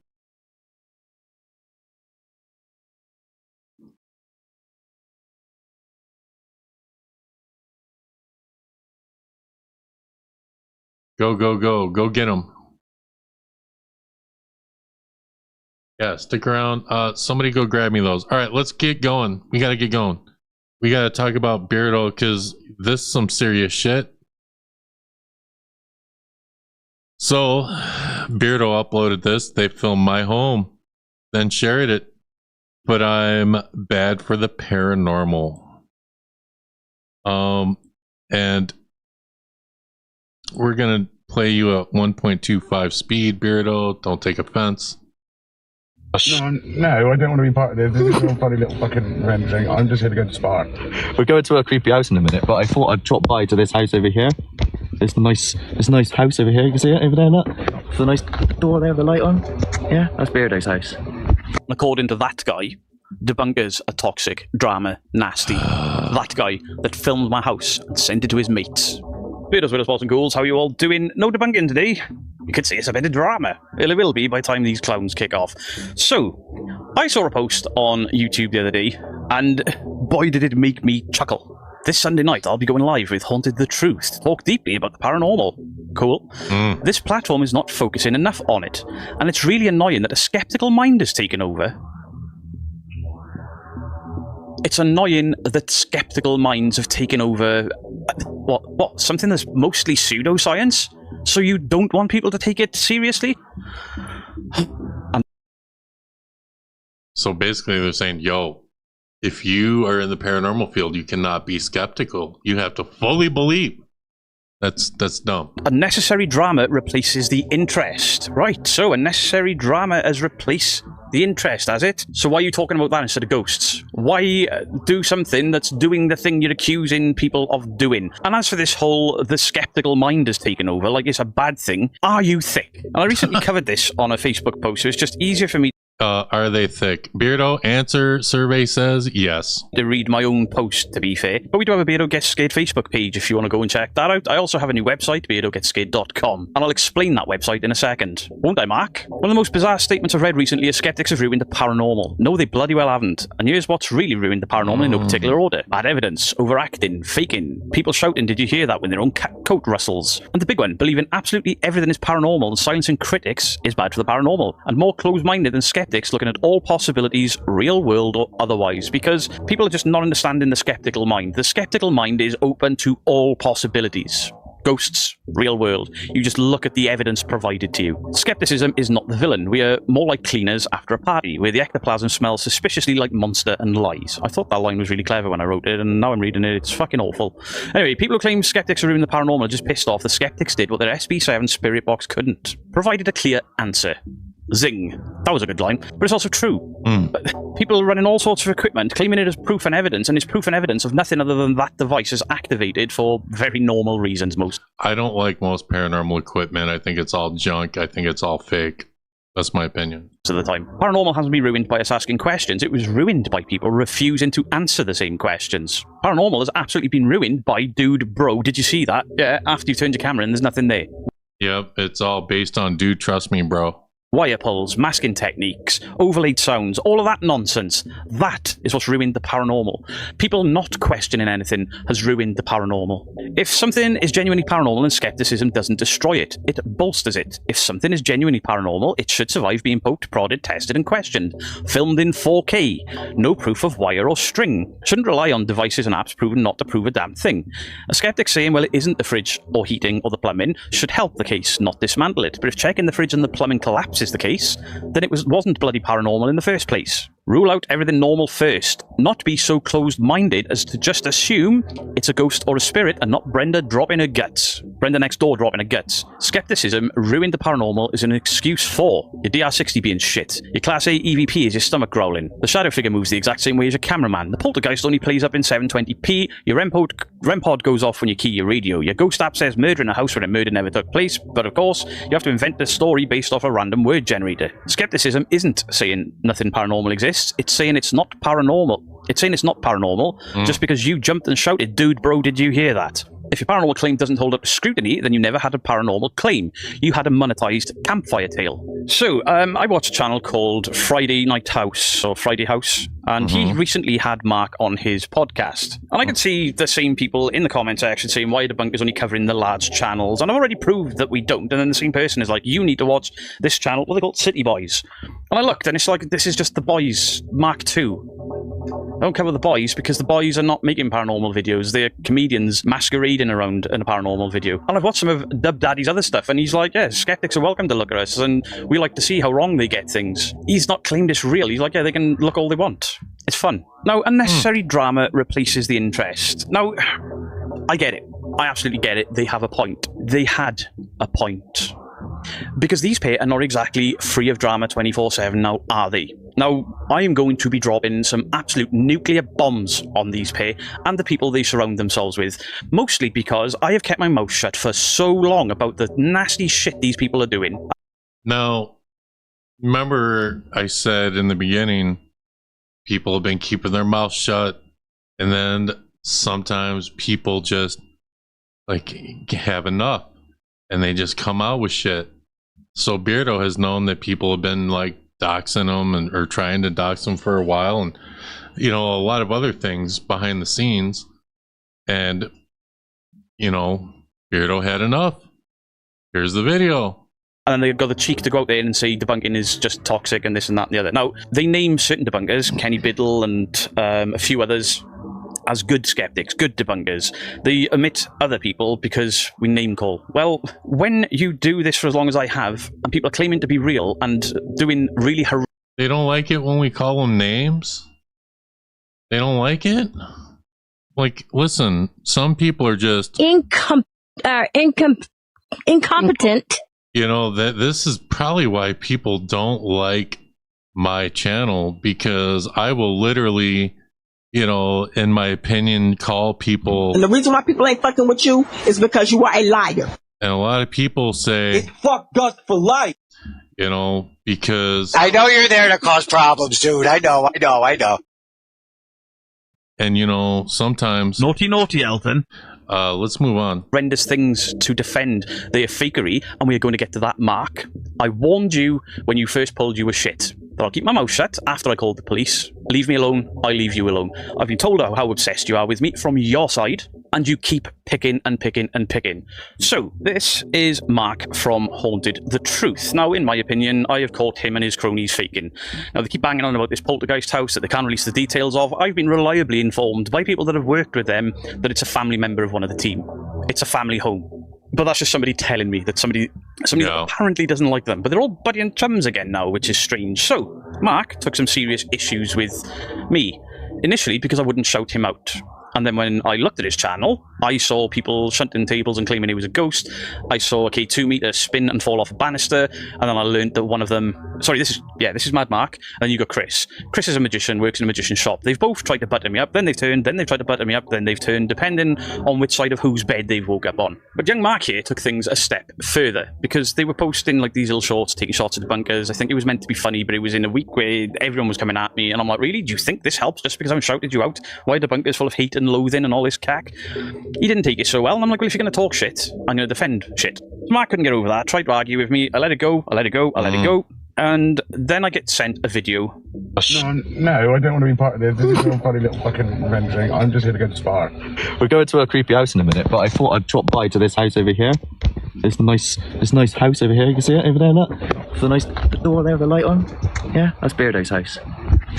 Go, go, go. Go get them. Yeah, stick around. Somebody go grab me those. All right, let's get going. We got to get going. We got to talk about Beardo because this is some serious shit. So, Beardo uploaded this. They filmed my home, then shared it. But I'm bad for the paranormal. And we're going to play you at 1.25 speed, Beardo. Don't take offense. No, I don't want to be part of this. This is some funny little fucking rendering. I'm just here to go to Spark. We're going to a creepy house in a minute, but I thought I'd drop by to this house over here. It's a nice house over here. You can see it over there, look. There's a nice door there with the light on. Yeah, that's Beardo's house. According to that guy, debunkers are toxic, drama, nasty. That guy that filmed my house and sent it to his mates. Beardo's with us, boys and ghouls. How are you all doing? No debunking today. You could say it's a bit of drama. It will be by the time these clowns kick off. So, I saw a post on YouTube the other day, and boy did it make me chuckle. This Sunday night, I'll be going live with Haunted the Truth to talk deeply about the paranormal. Cool. This platform is not focusing enough on it, and it's really annoying that a skeptical mind has taken over. It's annoying that skeptical minds have taken over, what, something that's mostly pseudoscience? So you don't want people to take it seriously? So basically they're saying, yo, if you are in the paranormal field, you cannot be skeptical. You have to fully believe. That's dumb. Unnecessary drama replaces the interest. Right, so unnecessary drama has replaced the interest, has it? So why are you talking about that instead of ghosts? Why do something that's doing the thing you're accusing people of doing? And as for this whole, the skeptical mind has taken over, like it's a bad thing, are you thick? And I recently covered this on a Facebook post, so it's just easier for me are they thick? Beardo answer survey says yes. to read my own post, to be fair. But we do have a Beardo Gets Scared Facebook page if you want to go and check that out. I also have a new website, beardogetscared.com, and I'll explain that website in a second. Won't I, Mark? One of the most bizarre statements I've read recently is skeptics have ruined the paranormal. No, they bloody well haven't. And here's what's really ruined the paranormal in no particular order. Bad evidence, overacting, faking, people shouting, did you hear that, when their own coat rustles. And the big one, believing absolutely everything is paranormal and silencing critics is bad for the paranormal. And more closed-minded than skeptics looking at all possibilities, real world or otherwise, because people are just not understanding the skeptical mind. The skeptical mind is open to all possibilities. Ghosts, real world. You just look at the evidence provided to you. Skepticism is not the villain. We are more like cleaners after a party, where the ectoplasm smells suspiciously like monster and lies. I thought that line was really clever when I wrote it, and now I'm reading it. It's fucking awful. Anyway, people who claim skeptics are ruining the paranormal are just pissed off. The skeptics did what their SB7 spirit box couldn't. Provided a clear answer. Zing. That was a good line, but it's also true. People are running all sorts of equipment, claiming it as proof and evidence, and it's proof and evidence of nothing other than that device is activated for very normal reasons. I don't like most paranormal equipment. I think it's all junk. I think it's all fake. That's my opinion. Of the time. Paranormal hasn't been ruined by us asking questions. It was ruined by people refusing to answer the same questions. Paranormal has absolutely been ruined by, dude, bro, did you see that? Yeah, after you turned your camera and there's nothing there. Yep, it's all based on, dude, trust me, bro. Wire pulls, masking techniques, overlaid sounds, all of that nonsense. That is what's ruined the paranormal. People not questioning anything has ruined the paranormal. If something is genuinely paranormal, then skepticism doesn't destroy it. It bolsters it. If something is genuinely paranormal, it should survive being poked, prodded, tested, and questioned. Filmed in 4K. No proof of wire or string. Shouldn't rely on devices and apps proven not to prove a damn thing. A skeptic saying, well, it isn't the fridge or heating or the plumbing, should help the case, not dismantle it. But if checking the fridge and the plumbing collapses the case, then it wasn't bloody paranormal in the first place. Rule out everything normal first. Not be so closed-minded as to just assume it's a ghost or a spirit and not Brenda dropping her guts. Brenda next door dropping her guts. Skepticism ruined the paranormal is an excuse for your DR60 being shit. Your Class A EVP is your stomach growling. The shadow figure moves the exact same way as your cameraman. The poltergeist only plays up in 720p. Your REM pod goes off when you key your radio. Your ghost app says murder in a house where a murder never took place. But of course, you have to invent a story based off a random word generator. Skepticism isn't saying nothing paranormal exists. It's saying it's not paranormal. It's saying it's not paranormal just because you jumped and shouted, dude, bro, did you hear that? If your paranormal claim doesn't hold up to scrutiny, then you never had a paranormal claim. You had a monetized campfire tale. So, I watched a channel called Frightnight House, or Friday House, and he recently had Mark on his podcast. And I could see the same people in the comment section saying, why are debunkers only covering the large channels? And I've already proved that we don't. And then the same person is like, you need to watch this channel, what they call City Boys. And I looked, and it's like, this is just the boys, Mark 2. I don't cover the boys because the boys are not making paranormal videos. They're comedians masquerading around in a paranormal video. And I've watched some of Dub Daddy's other stuff, and he's like, yeah, skeptics are welcome to look at us, and we like to see how wrong they get things. He's not claimed it's real. He's like, yeah, they can look all they want. It's fun. Now, unnecessary drama replaces the interest. Now, I get it. I absolutely get it. They have a point. They had a point. Because these pair are not exactly free of drama 24/7 now, are they? Now, I am going to be dropping some absolute nuclear bombs on these pair and the people they surround themselves with. Mostly because I have kept my mouth shut for so long about the nasty shit these people are doing. Now, remember I said in the beginning, people have been keeping their mouth shut, and then sometimes people just like have enough and they just come out with shit. So Beardo has known that people have been like doxing them or trying to dox them for a while, and you know, a lot of other things behind the scenes. And you know, Beardo had enough. Here's the video. And then they've got the cheek to go out there and say debunking is just toxic and this and that and the other. Now, they name certain debunkers, Kenny Biddle and a few others, as good skeptics, good debunkers. They omit other people because we name call. Well, when you do this for as long as I have, and people are claiming to be real and doing really they don't like it when we call them names? They don't like it? Like, listen, some people are just incompetent. You know, that this is probably why people don't like my channel, because I will literally, you know, in my opinion, call people. And the reason why people ain't fucking with you is because you are a liar. And a lot of people say, it's fuck us for life. You know, because I know you're there to cause problems, dude. I know. And, you know, sometimes... Naughty, Elton. Let's move on. Horrendous things to defend their fakery, and we're going to get to that, Mark. I warned you when you first pulled you were shit. But I'll keep my mouth shut after I called the police. Leave me alone, I leave you alone. I've been told how obsessed you are with me from your side, and you keep picking and picking and picking. So, this is Mark from Haunted the Truth. Now, in my opinion, I have caught him and his cronies faking. Now, they keep banging on about this poltergeist house that they can't release the details of. I've been reliably informed by people that have worked with them that it's a family member of one of the team. It's a family home. But that's just somebody telling me that somebody that apparently doesn't like them. But they're all buddy and chums again now, which is strange. So, Mark took some serious issues with me. Initially, because I wouldn't shout him out. And then when I looked at his channel, I saw people shunting tables and claiming he was a ghost. I saw a K2 meter spin and fall off a banister. And then I learned that one of them... Sorry, this is Mad Mark. And then you got Chris. Chris is a magician, works in a magician shop. They've both tried to butter me up. Then they've turned. Then they've tried to butter me up. Then they've turned, depending on which side of whose bed they've woke up on. But young Mark here took things a step further. Because they were posting like these little shorts, taking shots at the bunkers. I think it was meant to be funny, but it was in a week where everyone was coming at me. And I'm like, really? Do you think this helps just because I've shouted you out? Why are the bunkers full of hate and loathing and all this cack? He didn't take it so well, and I'm like, well, if you're going to talk shit, I'm going to defend shit. Mark couldn't get over that, tried to argue with me, I let it go, I let it go, I let it go, and then I get sent a video. No, I don't want to be part of this. This is all funny little fucking rendering. I'm just here to go to Spa. We're going to a creepy house in a minute, but I thought I'd drop by to this house over here. There's a nice house over here. You can see it over there, look. There's a nice door there with the light on. Yeah, that's Beardo's house.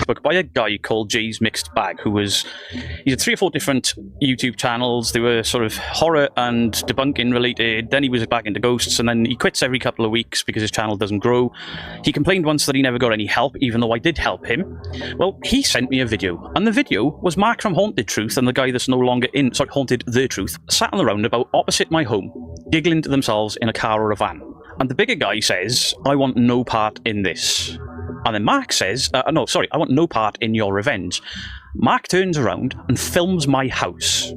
Book by a guy called Jay's Mixed Bag, he had 3 or 4 different YouTube channels. They were sort of horror and debunking related. Then he was back into ghosts, and then he quits every couple of weeks because his channel doesn't grow. He complained once that he never got any help, even though I did help him. Well, he sent me a video, and the video was Mark from Haunted Truth and the guy that's no longer in, Haunted the Truth, sat on the roundabout opposite my home, giggling to themselves in a car or a van. And the bigger guy says, I want no part in this. And then Mark says, I want no part in your revenge. Mark turns around and films my house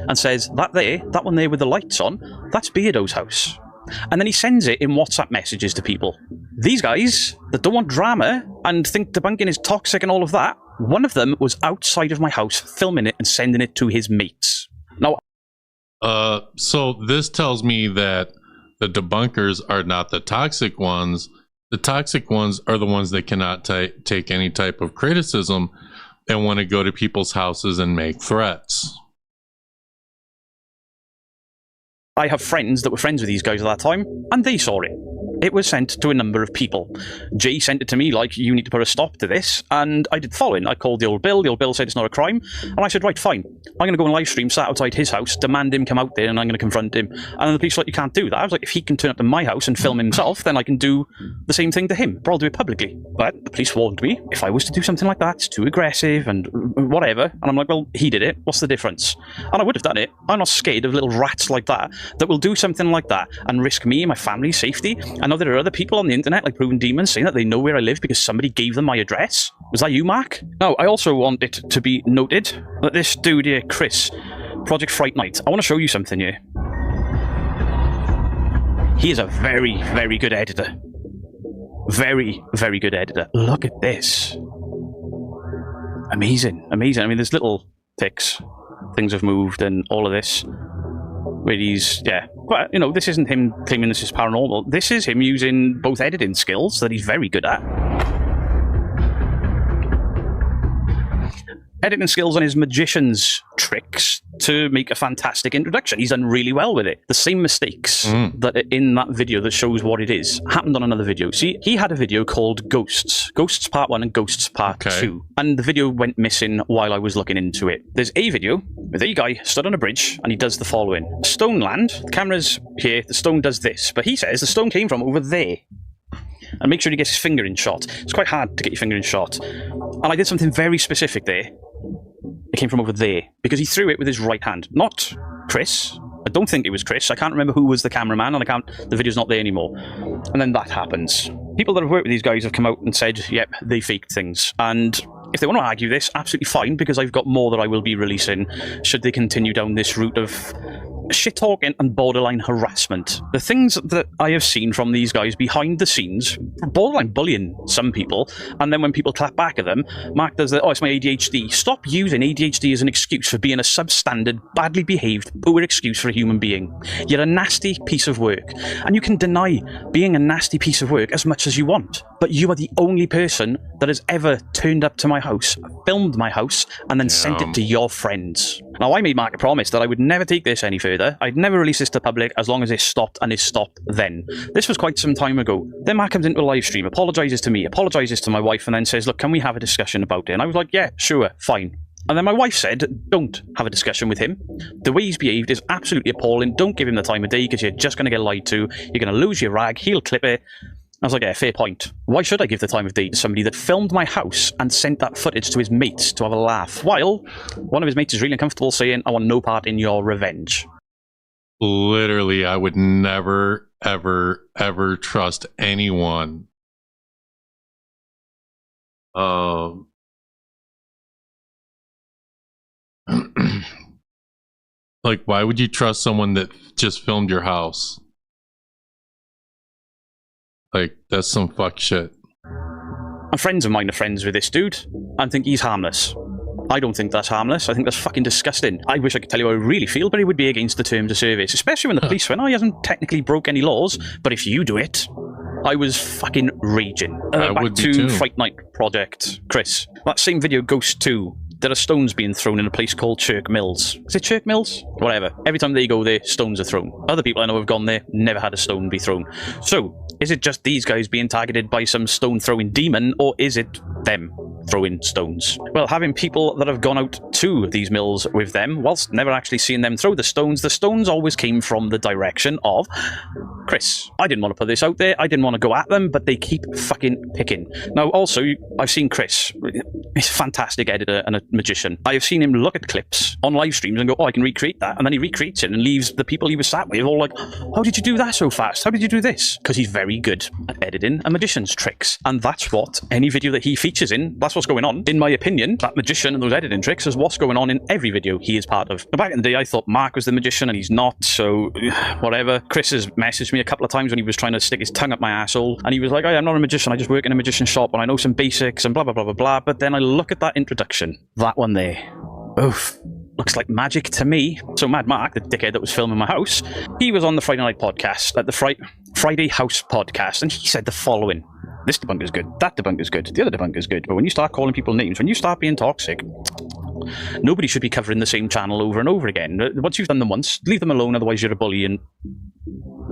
and says, that one there with the lights on, that's Beardo's house. And then he sends it in WhatsApp messages to people. These guys that don't want drama and think debunking is toxic and all of that, one of them was outside of my house filming it and sending it to his mates. Now, so this tells me that the debunkers are not the toxic ones. The toxic ones are the ones that cannot take any type of criticism and want to go to people's houses and make threats. I have friends that were friends with these guys at that time, and they saw it. It was sent to a number of people. Jay sent it to me like, you need to put a stop to this, and I did the following. I called the old Bill said it's not a crime, and I said, right, fine. I'm going to go and live stream, sat outside his house, demand him come out there, and I'm going to confront him. And then the police were like, you can't do that. I was like, if he can turn up to my house and film himself, then I can do the same thing to him, but I'll do it publicly. But the police warned me, if I was to do something like that, it's too aggressive and whatever. And I'm like, well, he did it. What's the difference? And I would have done it. I'm not scared of little rats like that will do something like that and risk me and my family's safety. I know there are other people on the internet, like Proven Demons, saying that they know where I live because somebody gave them my address. Was that you, Mark? No, I also want it to be noted that this dude here, Chris, Project Frightnight, I want to show you something here. He is a very, very good editor. Very, very good editor. Look at this. Amazing, amazing. I mean, there's little ticks. Things have moved and all of this. Where he's, but, you know, this isn't him claiming this is paranormal. This is him using both editing skills that he's very good at. Editing skills on his magician's tricks to make a fantastic introduction. He's done really well with it. The same mistakes that are in that video that shows what it is happened on another video. See, he had a video called Ghosts. Ghosts Part 1 and Ghosts Part 2. And the video went missing while I was looking into it. There's a video with a guy stood on a bridge and he does the following. Stone land, the camera's here, the stone does this. But he says the stone came from over there. And make sure he gets his finger in shot. It's quite hard to get your finger in shot. And I did something very specific there. It came from over there, because he threw it with his right hand. Not Chris, I don't think it was Chris. I can't remember who was the cameraman, and the video's not there anymore. And then that happens. People that have worked with these guys have come out and said, yep, they faked things. And if they want to argue this, absolutely fine, because I've got more that I will be releasing should they continue down this route of shit-talking and borderline harassment. The things that I have seen from these guys behind the scenes, borderline bullying some people, and then when people clap back at them, Mark does the, oh, it's my ADHD. Stop using ADHD as an excuse for being a substandard, badly behaved, poor excuse for a human being. You're a nasty piece of work, and you can deny being a nasty piece of work as much as you want, but you are the only person that has ever turned up to my house, filmed my house, and then sent it to your friends. Now, I made Mark a promise that I would never take this any further. I'd never release this to public as long as it stopped, and it stopped then. This was quite some time ago. Then Mark comes into a live stream, apologises to me, apologises to my wife, and then says, look, can we have a discussion about it? And I was like, yeah, sure, fine. And then my wife said, don't have a discussion with him. The way he's behaved is absolutely appalling. Don't give him the time of day because you're just going to get lied to. You're going to lose your rag. He'll clip it. I was like, yeah, fair point. Why should I give the time of day to somebody that filmed my house and sent that footage to his mates to have a laugh, while one of his mates is really uncomfortable saying, I want no part in your revenge? Literally, I would never, ever, ever trust anyone. Like, why would you trust someone that just filmed your house? Like, that's some fuck shit. And friends of mine are friends with this dude and think he's harmless. I don't think that's harmless. I think that's fucking disgusting. I wish I could tell you how I really feel, but it would be against the terms of service, especially when the police went, oh, he hasn't technically broke any laws, but if you do it, I was fucking raging. Back to Frightnight project, Chris. That same video, Ghost 2. There are stones being thrown in a place called Chirk Mills. Is it Chirk Mills? Whatever. Every time they go there, stones are thrown. Other people I know have gone there, never had a stone be thrown. So, is it just these guys being targeted by some stone-throwing demon, or is it them throwing stones? Well, having people that have gone out to these mills with them, whilst never actually seeing them throw the stones always came from the direction of Chris. I didn't want to put this out there, I didn't want to go at them, but they keep fucking picking. Now, also, I've seen Chris. He's a fantastic editor and a magician. I have seen him look at clips on live streams and go, oh, I can recreate that, and then he recreates it and leaves the people he was sat with all like, how did you do that so fast? How did you do this? Because he's very good at editing a magician's tricks, and that's what any video that he features in, that's what's going on. In my opinion, that magician and those editing tricks is what's going on in every video he is part of. Now, back in the day, I thought Mark was the magician, and he's not, so whatever. Chris has messaged me a couple of times when he was trying to stick his tongue up my asshole, and he was like, oh, I'm not a magician, I just work in a magician's shop, and I know some basics, and blah, blah, blah, blah, blah. But then I look at that introduction, that one there. Oof. Looks like magic to me. So Mad Mark, the dickhead that was filming my house, he was on the Friday Night podcast, at the Friday House podcast, and he said the following. This debunker's good, that debunker's good, the other debunker's good, but when you start calling people names, when you start being toxic, nobody should be covering the same channel over and over again. Once you've done them once, leave them alone, otherwise you're a bully, and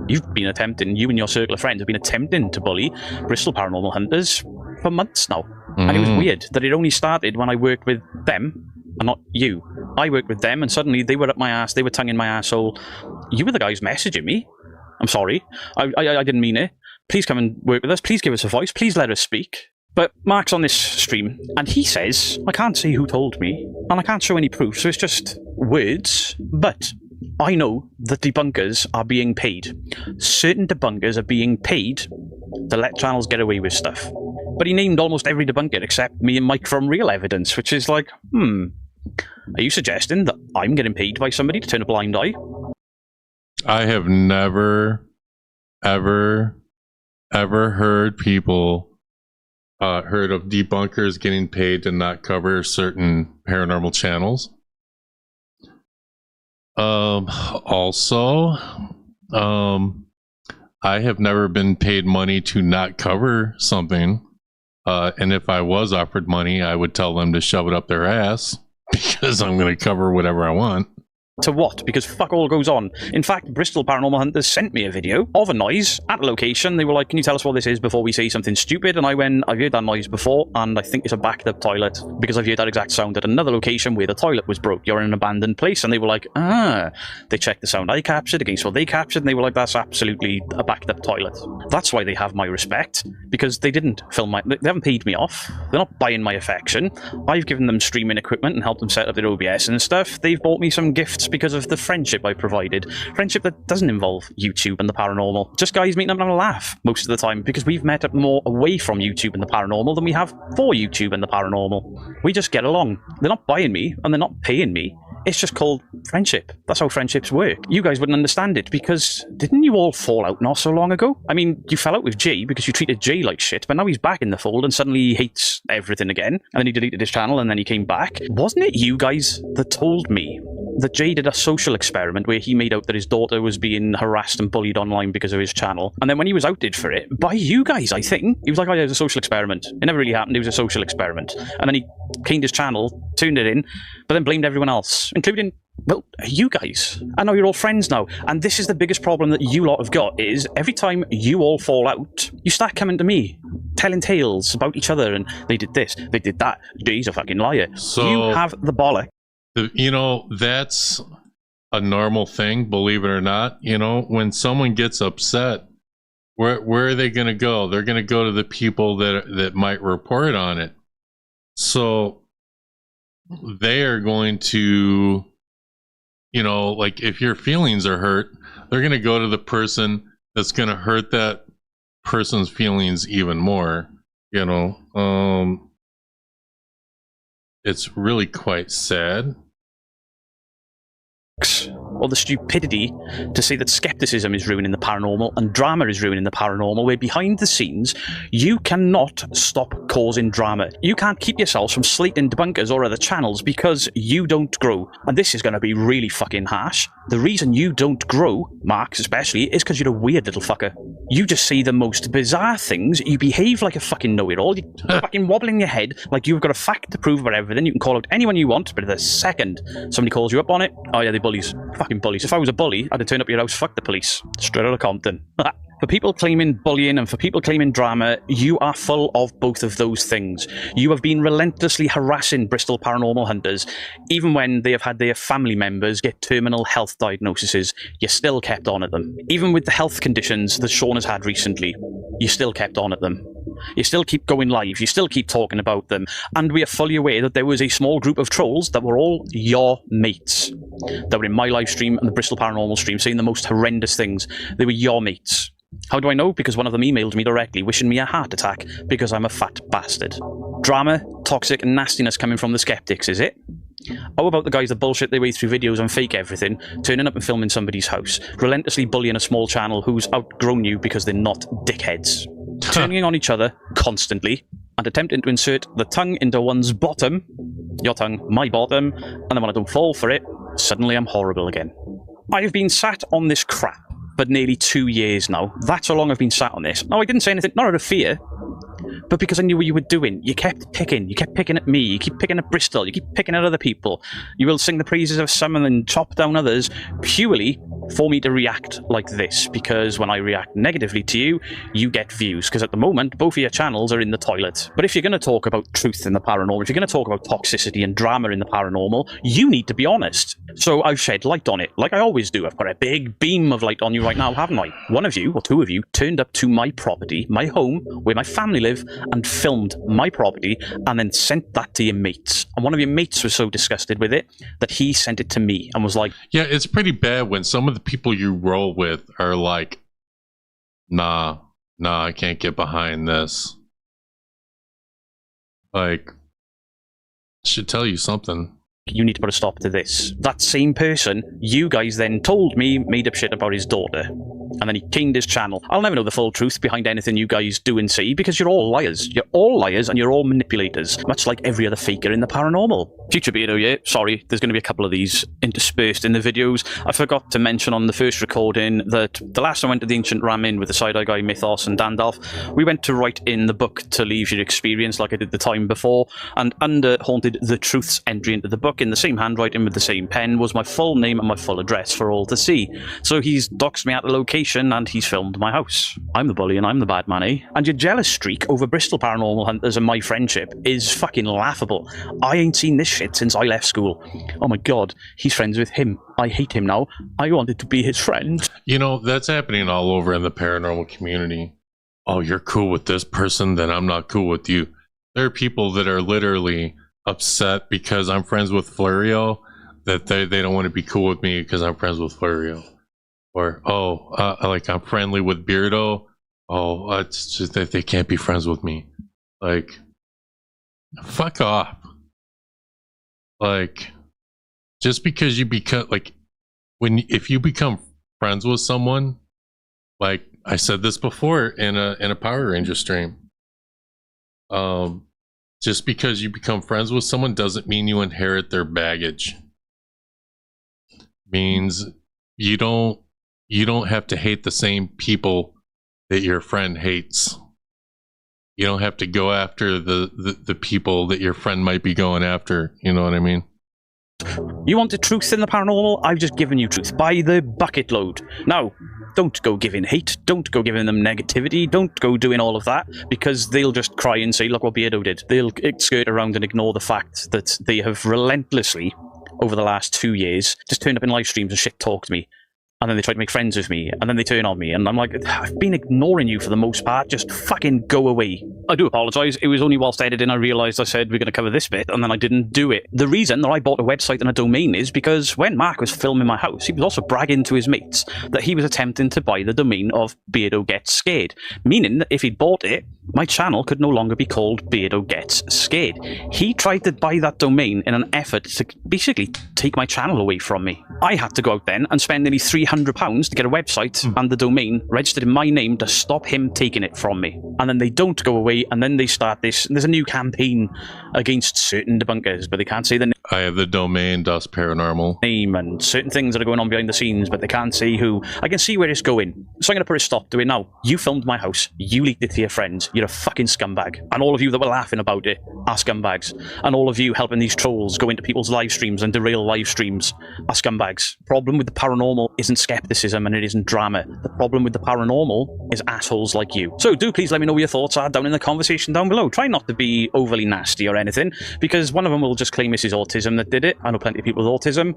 you and your circle of friends have been attempting to bully Bristol Paranormal Hunters for months now. And it was weird that it only started when I worked with them, and not you. I worked with them, and suddenly they were up my ass, they were tonguing my asshole. You were the guys messaging me. I'm sorry. I didn't mean it. Please come and work with us. Please give us a voice. Please let us speak. But Mark's on this stream, and he says, I can't say who told me, and I can't show any proof, so it's just words. But I know that debunkers are being paid. Certain debunkers are being paid to let channels get away with stuff. But he named almost every debunker except me and Mike from Real Evidence, which is like, are you suggesting that I'm getting paid by somebody to turn a blind eye? I have never, ever heard people heard of debunkers getting paid to not cover certain paranormal channels. Also, I have never been paid money to not cover something. And if I was offered money, I would tell them to shove it up their ass because I'm going to cover whatever I want. To what? Because fuck all goes on. In fact, Bristol Paranormal Hunters sent me a video of a noise at a location. They were like, can you tell us what this is before we say something stupid? And I went, I've heard that noise before, and I think it's a backed up toilet, because I've heard that exact sound at another location where the toilet was broke. You're in an abandoned place. And they were like, They checked the sound I captured against what they captured, and they were like, that's absolutely a backed up toilet. That's why they have my respect, because they didn't film they haven't paid me off. They're not buying my affection. I've given them streaming equipment and helped them set up their OBS and stuff. They've bought me some gifts because of the friendship I provided. Friendship that doesn't involve YouTube and the paranormal. Just guys meeting up and having a laugh most of the time, because we've met up more away from YouTube and the paranormal than we have for YouTube and the paranormal. We just get along. They're not buying me and they're not paying me. It's just called friendship. That's how friendships work. You guys wouldn't understand it because didn't you all fall out not so long ago? I mean, you fell out with Jay because you treated Jay like shit, but now he's back in the fold and suddenly he hates everything again. And then he deleted his channel and then he came back. Wasn't it you guys that told me that Jay did a social experiment where he made out that his daughter was being harassed and bullied online because of his channel? And then when he was outed for it, by you guys, I think, he was like, oh yeah, it was a social experiment. It never really happened. It was a social experiment. And then he cleaned his channel, turned it in, but then blamed everyone else, including, well, you guys. I know you're all friends now. And this is the biggest problem that you lot have got, is every time you all fall out, you start coming to me, telling tales about each other, and they did this, they did that. Jay's a fucking liar. So you have the bollock. You know, that's a normal thing, believe it or not. You know, when someone gets upset, where are they going to go? They're going to go to the people that might report on it. So they are going to, you know, like if your feelings are hurt, they're going to go to the person that's going to hurt that person's feelings even more, you know. It's really quite sad. Or the stupidity to say that skepticism is ruining the paranormal and drama is ruining the paranormal, where behind the scenes you cannot stop causing drama. You can't keep yourselves from slating debunkers or other channels because you don't grow. And this is going to be really fucking harsh. The reason you don't grow, Marks especially, is because you're a weird little fucker. You just see the most bizarre things. You behave like a fucking know-it-all. You fucking wobble in your head like you've got a fact to prove about everything. You can call out anyone you want, but the second somebody calls you up on it, oh yeah, they bullies. Fucking bullies. If I was a bully, I'd have turned up your house, fuck the police. Straight out of Compton. For people claiming bullying and for people claiming drama, you are full of both of those things. You have been relentlessly harassing Bristol paranormal hunters, even when they have had their family members get terminal health diagnoses. You still kept on at them. Even with the health conditions that Sean has had recently, you still kept on at them. You still keep going live, you still keep talking about them, and we are fully aware that there was a small group of trolls that were all your mates, that were in my live stream and the Bristol Paranormal stream saying the most horrendous things. They were your mates. How do I know? Because one of them emailed me directly wishing me a heart attack because I'm a fat bastard. Drama, toxic and nastiness coming from the skeptics, is it? How about the guys that bullshit their way through videos and fake everything, turning up and filming somebody's house, relentlessly bullying a small channel who's outgrown you because they're not dickheads, turning on each other constantly, and attempting to insert the tongue into one's bottom, your tongue, my bottom, and then when I don't fall for it, suddenly I'm horrible again. I have been sat on this crap for nearly 2 years now. That's how long I've been sat on this. No, I didn't say anything, not out of fear, but because I knew what you were doing. You kept picking at me, you keep picking at Bristol, you keep picking at other people. You will sing the praises of some and then chop down others purely for me to react like this, because when I react negatively to you, you get views, because at the moment both of your channels are in the toilet. But if you're going to talk about truth in the paranormal, if you're going to talk about toxicity and drama in the paranormal, you need to be honest. So I've shed light on it, like I always do. I've got a big beam of light on you right now, haven't I? One of you, or two of you, turned up to my property, my home, where my family live, and filmed my property, and then sent that to your mates. And one of your mates was so disgusted with it that he sent it to me and was like, yeah, it's pretty bad when some of the people you roll with are like, nah, I can't get behind this. Like, should tell you something. You need to put a stop to this. That same person, you guys then told me, made up shit about his daughter. And then he kinged his channel. I'll never know the full truth behind anything you guys do and say, because you're all liars. You're all liars and you're all manipulators, much like every other faker in the paranormal. Future Beardo, yeah, sorry, there's going to be a couple of these interspersed in the videos. I forgot to mention on the first recording that the last time I went to the Ancient Ramin with the Side-Eye Guy, Mythos and Dandalf, we went to write in the book to leave your experience like I did the time before, and under Haunted the Truth's entry into the book in the same handwriting with the same pen was my full name and my full address for all to see. So he's doxed me at the location and he's filmed my house. I'm the bully and I'm the bad man, eh? And your jealous streak over Bristol Paranormal Hunters and my friendship is fucking laughable. I ain't seen this shit since I left school. Oh my god, he's friends with him. I hate him now. I wanted to be his friend. You know, that's happening all over in the paranormal community. Oh, you're cool with this person, then I'm not cool with you. There are people that are literally upset because I'm friends with Florio that they don't want to be cool with me because I'm friends with Florio, or like I'm friendly with Beardo. Oh, it's just that they can't be friends with me. Like, fuck off. Like, just because you become like, if you become friends with someone, like I said this before in a Power Ranger stream. Just because you become friends with someone doesn't mean you inherit their baggage. Means you don't have to hate the same people that your friend hates. You don't have to go after the people that your friend might be going after. You know what I mean? You wanted truth in the paranormal? I've just given you truth by the bucket load. Now, don't go giving hate. Don't go giving them negativity. Don't go doing all of that, because they'll just cry and say, look what Beardo did. They'll skirt around and ignore the fact that they have relentlessly, over the last 2 years, just turned up in live streams and shit talked me. And then they try to make friends with me, and then they turn on me, and I'm like, I've been ignoring you for the most part, just fucking go away. I do apologise, it was only whilst editing I realised I said we're going to cover this bit, and then I didn't do it. The reason that I bought a website and a domain is because when Mark was filming my house, he was also bragging to his mates that he was attempting to buy the domain of Beardo Gets Scared, meaning that if he'd bought it, my channel could no longer be called Beardo Gets Scared. He tried to buy that domain in an effort to basically take my channel away from me. I had to go out then and spend nearly £300 to get a website and the domain registered in my name to stop him taking it from me. And then they don't go away, and then they start this. There's a new campaign against certain debunkers, but they can't say the name. I have the domain Paranormal name and certain things that are going on behind the scenes, but they can't say who. I can see where it's going, so I'm going to put a stop to it now. You filmed my house, you leaked it to your friends, you're a fucking scumbag. And all of you that were laughing about it are scumbags. And all of you helping these trolls go into people's live streams and derail live streams are scumbags. Problem with the paranormal isn't skepticism and it isn't drama. The problem with the paranormal is assholes like you. So do please let me know what your thoughts are down in the conversation down below. Try not to be overly nasty or anything, because one of them will just claim it's his autism that did it. I know plenty of people with autism.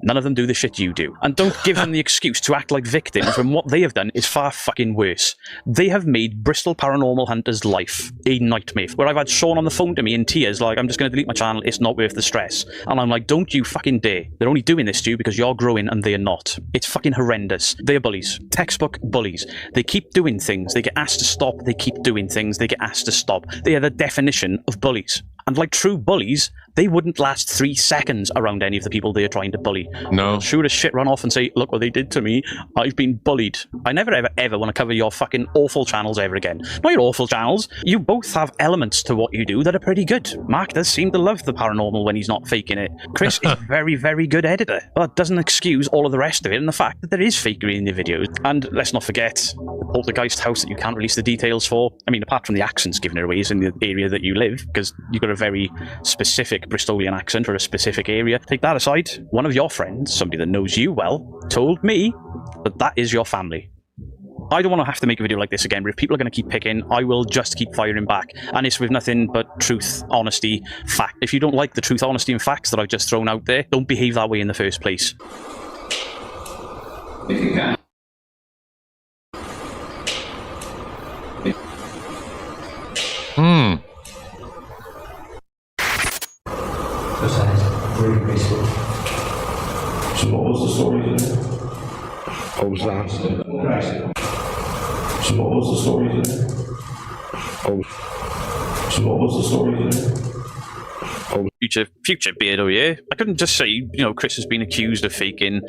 None of them do the shit you do. And don't give them the excuse to act like victims when what they have done is far fucking worse. They have made Bristol Paranormal Hunters' life a nightmare, where I've had Sean on the phone to me in tears like, I'm just going to delete my channel, it's not worth the stress. And I'm like, don't you fucking dare. They're only doing this to you because you're growing and they're not. It's fucking horrendous. They're bullies. Textbook bullies. They keep doing things. They get asked to stop. They keep doing things. They get asked to stop. They are the definition of bullies. And like true bullies, they wouldn't last 3 seconds around any of the people they are trying to bully. No. They'll shoot a shit run off and say, look what they did to me. I've been bullied. I never, ever, ever want to cover your fucking awful channels ever again. Not your awful channels. You both have elements to what you do that are pretty good. Mark does seem to love the paranormal when he's not faking it. Chris is a very, very good editor. But it doesn't excuse all of the rest of it and the fact that there is fakery in the videos. And let's not forget, the poltergeist house that you can't release the details for. I mean, apart from the accents giving it away, is in the area that you live, because you've got a very specific Bristolian accent for a specific area. Take that aside, one of your friends, somebody that knows you well, told me that that is your family. I don't want to have to make a video like this again, but if people are going to keep picking, I will just keep firing back. And it's with nothing but truth, honesty, fact. If you don't like the truth, honesty, and facts that I've just thrown out there, don't behave that way in the first place. If you can. So what was the story today? What was that? So what was the story today? So what was the story today? Future Beardo, yeah? I couldn't just say, you know, Chris has been accused of faking.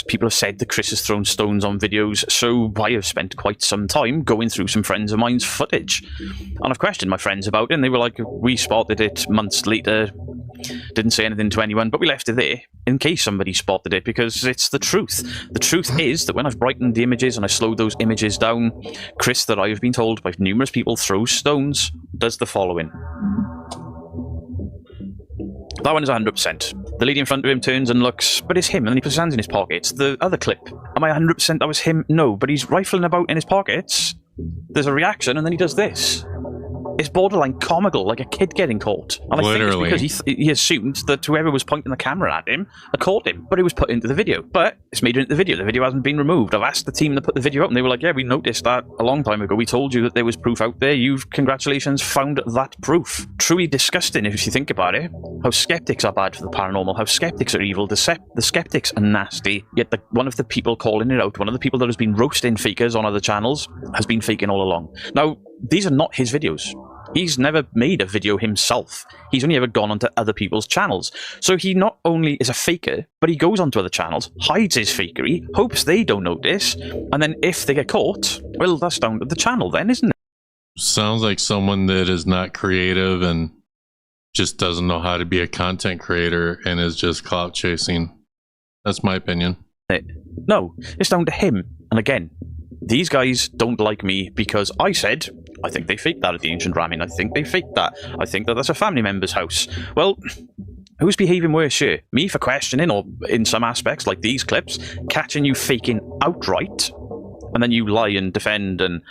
People have said that Chris has thrown stones on videos, so I have spent quite some time going through some friends of mine's footage. And I've questioned my friends about it, and they were like, we spotted it months later, didn't say anything to anyone, but we left it there in case somebody spotted it, because it's the truth. The truth is that when I've brightened the images and I slowed those images down, Chris, that I have been told by numerous people throws stones, does the following. That one is 100%. The lady in front of him turns and looks, but it's him, and then he puts his hands in his pockets. The other clip, am I 100% that was him? No, but he's rifling about in his pockets. There's a reaction, and then he does this. It's borderline comical, like a kid getting caught. And I think it's because he assumed that whoever was pointing the camera at him had caught him, but it was put into the video. But it's made it into the video. The video hasn't been removed. I've asked the team that put the video up, and they were like, yeah, we noticed that a long time ago. We told you that there was proof out there. You've, congratulations, found that proof. Truly disgusting if you think about it. How skeptics are bad for the paranormal, how skeptics are evil, the skeptics are nasty, yet one of the people calling it out, one of the people that has been roasting fakers on other channels, has been faking all along. Now, these are not his videos. He's never made a video himself. He's only ever gone onto other people's channels. So he not only is a faker, but he goes onto other channels, hides his fakery, hopes they don't notice, and then if they get caught, well, that's down to the channel then, isn't it? Sounds like someone that is not creative and just doesn't know how to be a content creator and is just clout chasing. That's my opinion. No, it's down to him. And again, these guys don't like me because I said, I think they faked that at the Ancient Ramming. I think they faked that. I think that that's a family member's house. Well, who's behaving worse here? Me for questioning, or in some aspects, like these clips, catching you faking outright, and then you lie and defend and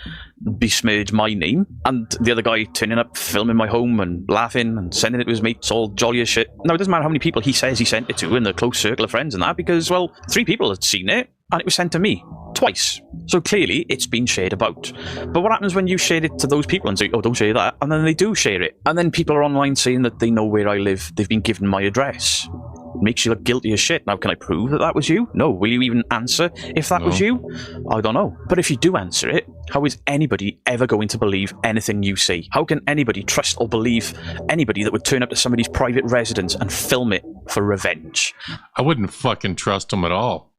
besmirch my name, and the other guy turning up, filming my home and laughing and sending it to his mates all jolly as shit. Now, it doesn't matter how many people he says he sent it to in the close circle of friends and that, because, well, 3 people had seen it, and it was sent to me. Twice. So clearly, it's been shared about. But what happens when you share it to those people and say, oh, don't share that, and then they do share it? And then people are online saying that they know where I live, they've been given my address. It makes you look guilty as shit. Now, can I prove that that was you? No. Will you even answer if that was you? I don't know. But if you do answer it, how is anybody ever going to believe anything you say? How can anybody trust or believe anybody that would turn up to somebody's private residence and film it for revenge? I wouldn't fucking trust them at all.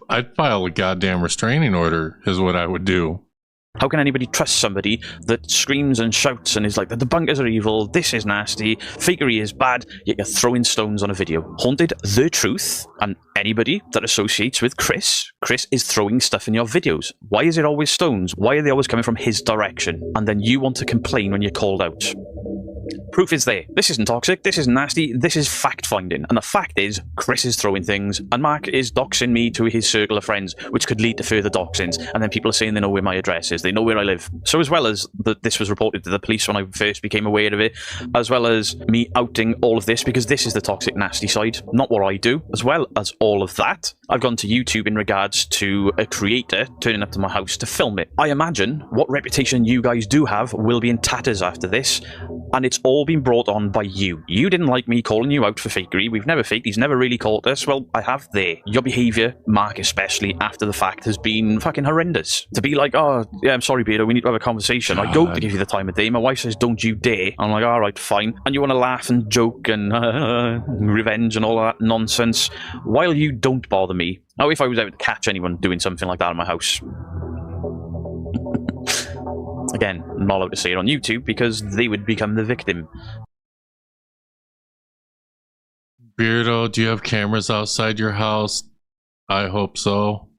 I'd file a goddamn restraining order is what I would do. How can anybody trust somebody that screams and shouts and is like, the debunkers are evil, this is nasty, fakery is bad, yet you're throwing stones on a video? Haunted the truth, and anybody that associates with Chris is throwing stuff in your videos. Why is it always stones? Why are they always coming from his direction? And then you want to complain when you're called out. Proof is there. This isn't toxic, this is nasty, this is fact-finding. And the fact is, Chris is throwing things, and Mark is doxing me to his circle of friends, which could lead to further doxings. And then people are saying they know where my address is, they know where I live. So as well as that this was reported to the police when I first became aware of it, as well as me outing all of this, because this is the toxic, nasty side, not what I do, as well as all of that, I've gone to YouTube in regards to a creator turning up to my house to film it. I imagine what reputation you guys do have will be in tatters after this, and it's all been brought on by you. You didn't like me calling you out for fakery. We've never faked. He's never really caught us. Well, I have there. Your behaviour, Mark especially, after the fact, has been fucking horrendous. To be like, oh, yeah, I'm sorry, Beardo, we need to have a conversation. I go to give you the time of day. My wife says, don't you dare. I'm like, all right, fine. And you want to laugh and joke and revenge and all that nonsense, while you don't bother me. Now, if I was ever to catch anyone doing something like that in my house, again, I'm not allowed to say it on YouTube because they would become the victim. Beardo, do you have cameras outside your house? I hope so.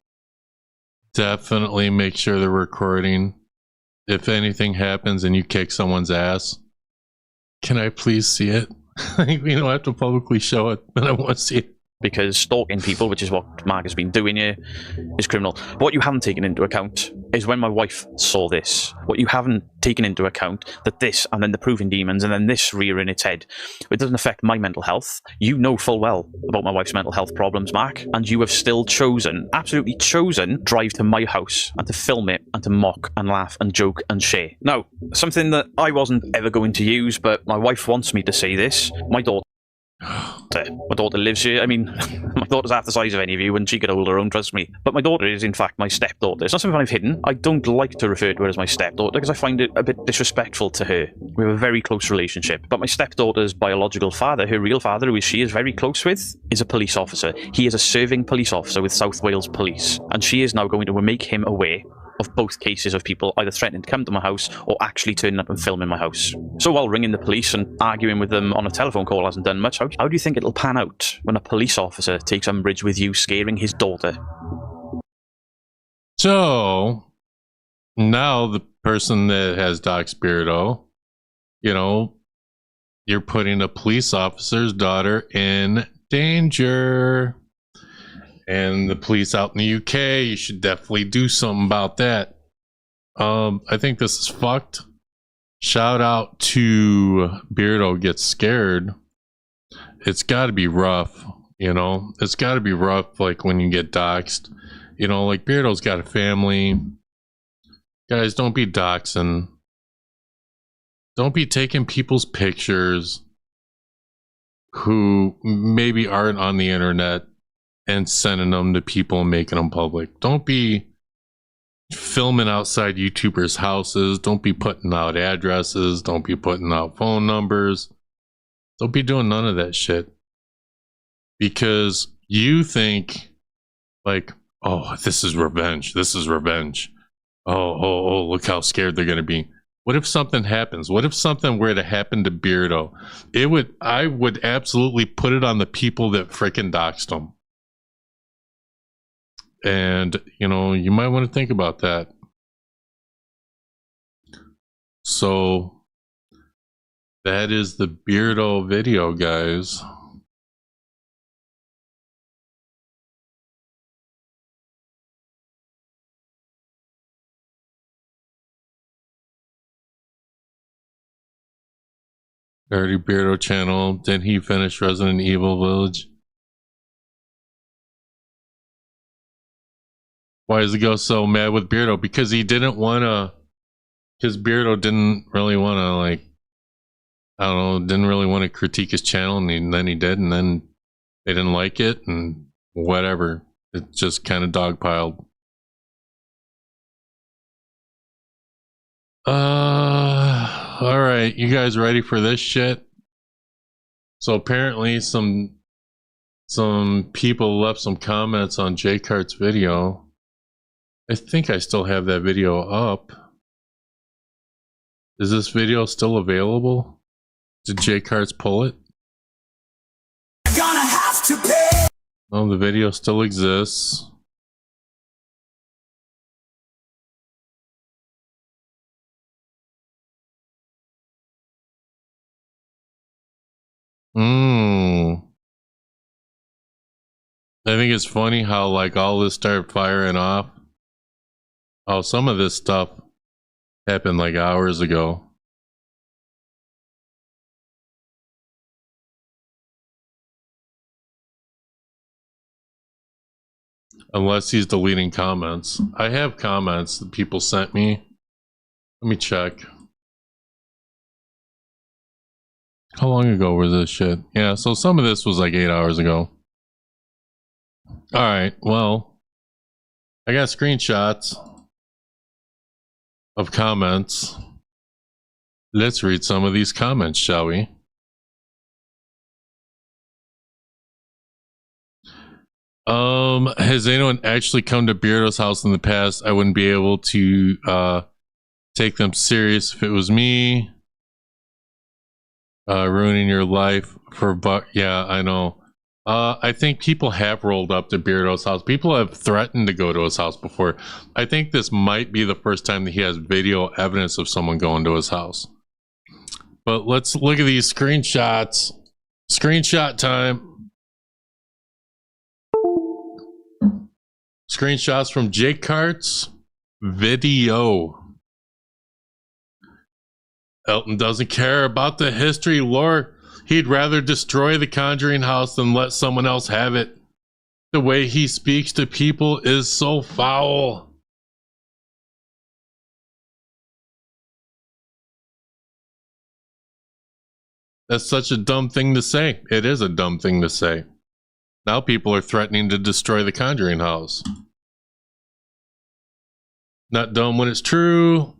Definitely make sure they're recording. If anything happens and you kick someone's ass, can I please see it? We don't have to publicly show it, but I want to see it. Because stalking people, which is what Mark has been doing here, is criminal. But what you haven't taken into account is when my wife saw this. What you haven't taken into account, that this, and then the proving demons, and then this rearing its head, it doesn't affect my mental health. You know full well about my wife's mental health problems, Mark, and you have still chosen, absolutely chosen, drive to my house and to film it and to mock and laugh and joke and share. Now, something that I wasn't ever going to use, but my wife wants me to say this. My daughter lives here. I mean, my daughter's half the size of any of you, and she could hold her own, trust me. But my daughter is, in fact, my stepdaughter. It's not something I've hidden. I don't like to refer to her as my stepdaughter because I find it a bit disrespectful to her. We have a very close relationship. But my stepdaughter's biological father, her real father, who she is very close with, is a police officer. He is a serving police officer with South Wales Police. And she is now going to make him aware of both cases of people either threatening to come to my house or actually turning up and filming my house. So while ringing the police and arguing with them on a telephone call hasn't done much, how do you think it'll pan out when a police officer takes umbrage with you scaring his daughter? So now the person that has doxed Beardo, you know, you're putting a police officer's daughter in danger. And the police out in the UK, you should definitely do something about that. I think this is fucked. shout out to Beardo Gets Scared. It's got to be rough, you know. It's got to be rough, like when you get doxxed. You know, like Beardo's got a family. Guys, don't be doxing. Don't be taking people's pictures who maybe aren't on the internet and sending them to people and making them public. Don't be filming outside YouTubers' houses. Don't be putting out addresses. Don't be putting out phone numbers. Don't be doing none of that shit. Because you think, like, oh, this is revenge. This is revenge. Oh, look how scared they're going to be. What if something happens? What if something were to happen to Beardo? I would absolutely put it on the people that frickin' doxed him. And, you know, you might want to think about that. So, that is the Beardo video, guys. Dirty Beardo channel. Did he finish Resident Evil Village? Why is the ghost so mad with Beardo? Because he didn't want to. Because Beardo didn't really want to, like, I don't know, didn't really want to critique his channel, and then he did, and then they didn't like it, and whatever. It just kind of dogpiled. All right, you guys ready for this shit? So apparently some people left some comments on J-Cart's video. I think I still have that video up. Is this video still available? Did J-Carts pull it? Gonna have to pay. Oh, the video still exists. I think it's funny how, like, all this started firing off. Oh, some of this stuff happened like hours ago. Unless he's deleting comments. I have comments that people sent me. Let me check. How long ago was this shit? Yeah, so some of this was like 8 hours ago. Alright, well, I got screenshots of comments. Let's read some of these comments, shall we? Has anyone actually come to Beardo's house in the past? I wouldn't be able to take them serious if it was me. Ruining your life for yeah, I know. I think people have rolled up to Beardo's house. People have threatened to go to his house before. I think this might be the first time that he has video evidence of someone going to his house. But let's look at these screenshots. Screenshot time. Screenshots from J-Cart's video. Elton doesn't care about the history, lore. He'd rather destroy the Conjuring house than let someone else have it. The way he speaks to people is so foul. That's such a dumb thing to say. It is a dumb thing to say. Now people are threatening to destroy the Conjuring house. Not dumb when it's true.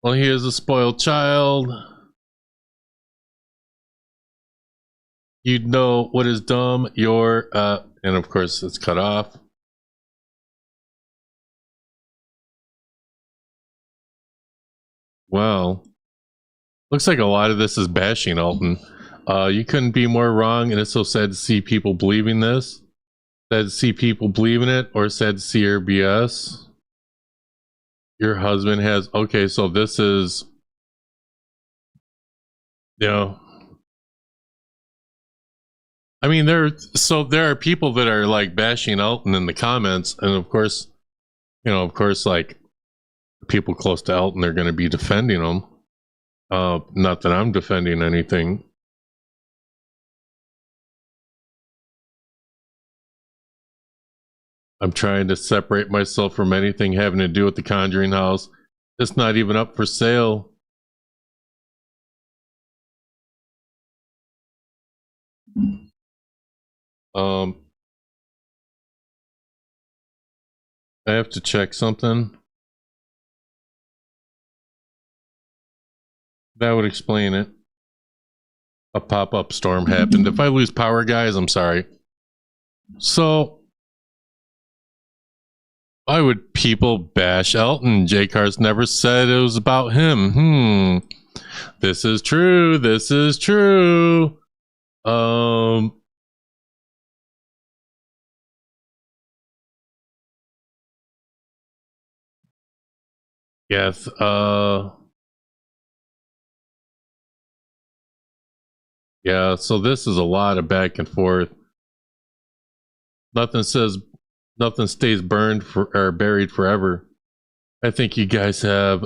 Well, he is a spoiled child. You know what is dumb? You're, and of course it's cut off. Well, looks like a lot of this is bashing Alton. You couldn't be more wrong, and it's so sad to see people believing this. Sad to see people believing it, or sad to see your BS. Your husband has, okay, so this is, you know, I mean, there are people that are like bashing Elton in the comments, and of course, you know, like people close to Elton, they're going to be defending him. Not that I'm defending anything. I'm trying to separate myself from anything having to do with the Conjuring House. It's not even up for sale. I have to check something. That would explain it. A pop-up storm happened. If I lose power, guys, I'm sorry. So, why would people bash Elton? J-Cars never said it was about him. This is true. This is true. Yes, yeah, so this is a lot of back and forth. Nothing stays burned or buried forever. I think you guys have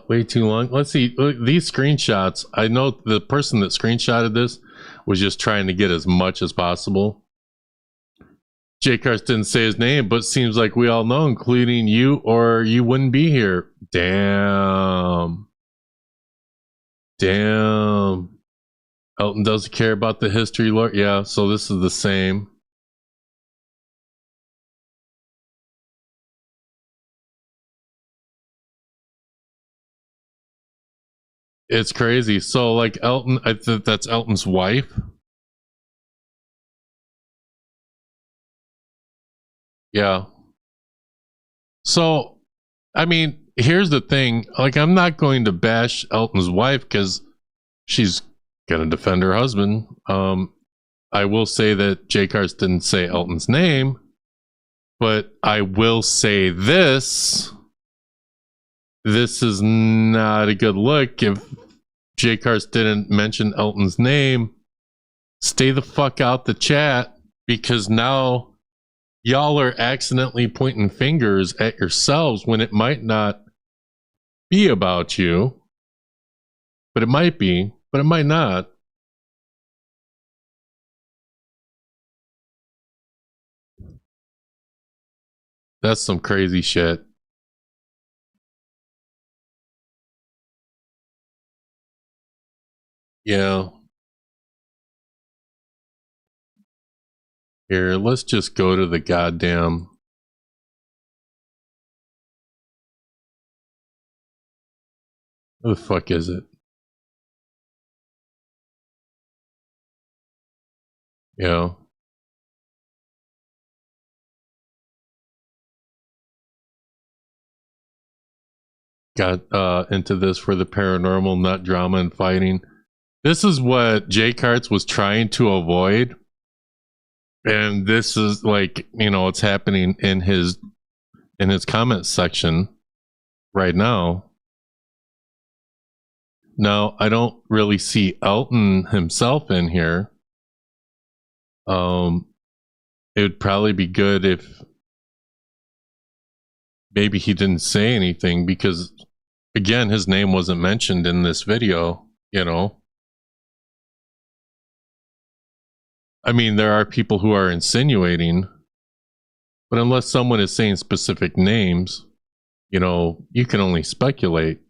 way too long. Let's see, these screenshots. I know the person that screenshotted this was just trying to get as much as possible. J-Cars didn't say his name, but seems like we all know, including you, or you wouldn't be here. Damn. Elton doesn't care about the history lore. Yeah, so this is the same. It's crazy. So, like, Elton, I think that's Elton's wife. Yeah. So, I mean, here's the thing. Like, I'm not going to bash Elton's wife because she's gonna defend her husband. I will say that J-Cars didn't say Elton's name, but I will say this. This is not a good look. If J-Cars didn't mention Elton's name, stay the fuck out the chat, because now y'all are accidentally pointing fingers at yourselves when it might not be about you. But it might be, but it might not. That's some crazy shit. Yeah. Here, let's just go to the goddamn... Who the fuck is it? Yeah. Got into this for the paranormal, not drama and fighting. This is what J-Carts was trying to avoid. And this is like, you know, it's happening in his comment section right now. Now, I don't really see Elton himself in here. It would probably be good if maybe he didn't say anything, because again, his name wasn't mentioned in this video, you know. I mean, there are people who are insinuating, but unless someone is saying specific names, you know, you can only speculate.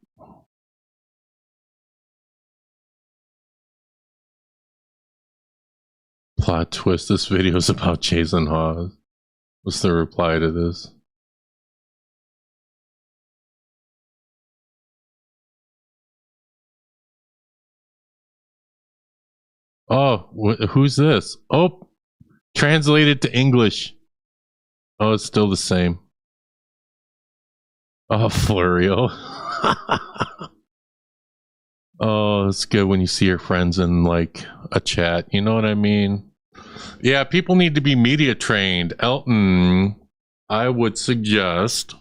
Plot twist, this video is about Jason Hawes. What's the reply to this? Oh, who's this? Oh, translated to English. Oh, it's still the same. Oh, Florio. Oh, it's good when you see your friends in like a chat. You know what I mean? Yeah, people need to be media trained. Elton, I would suggest,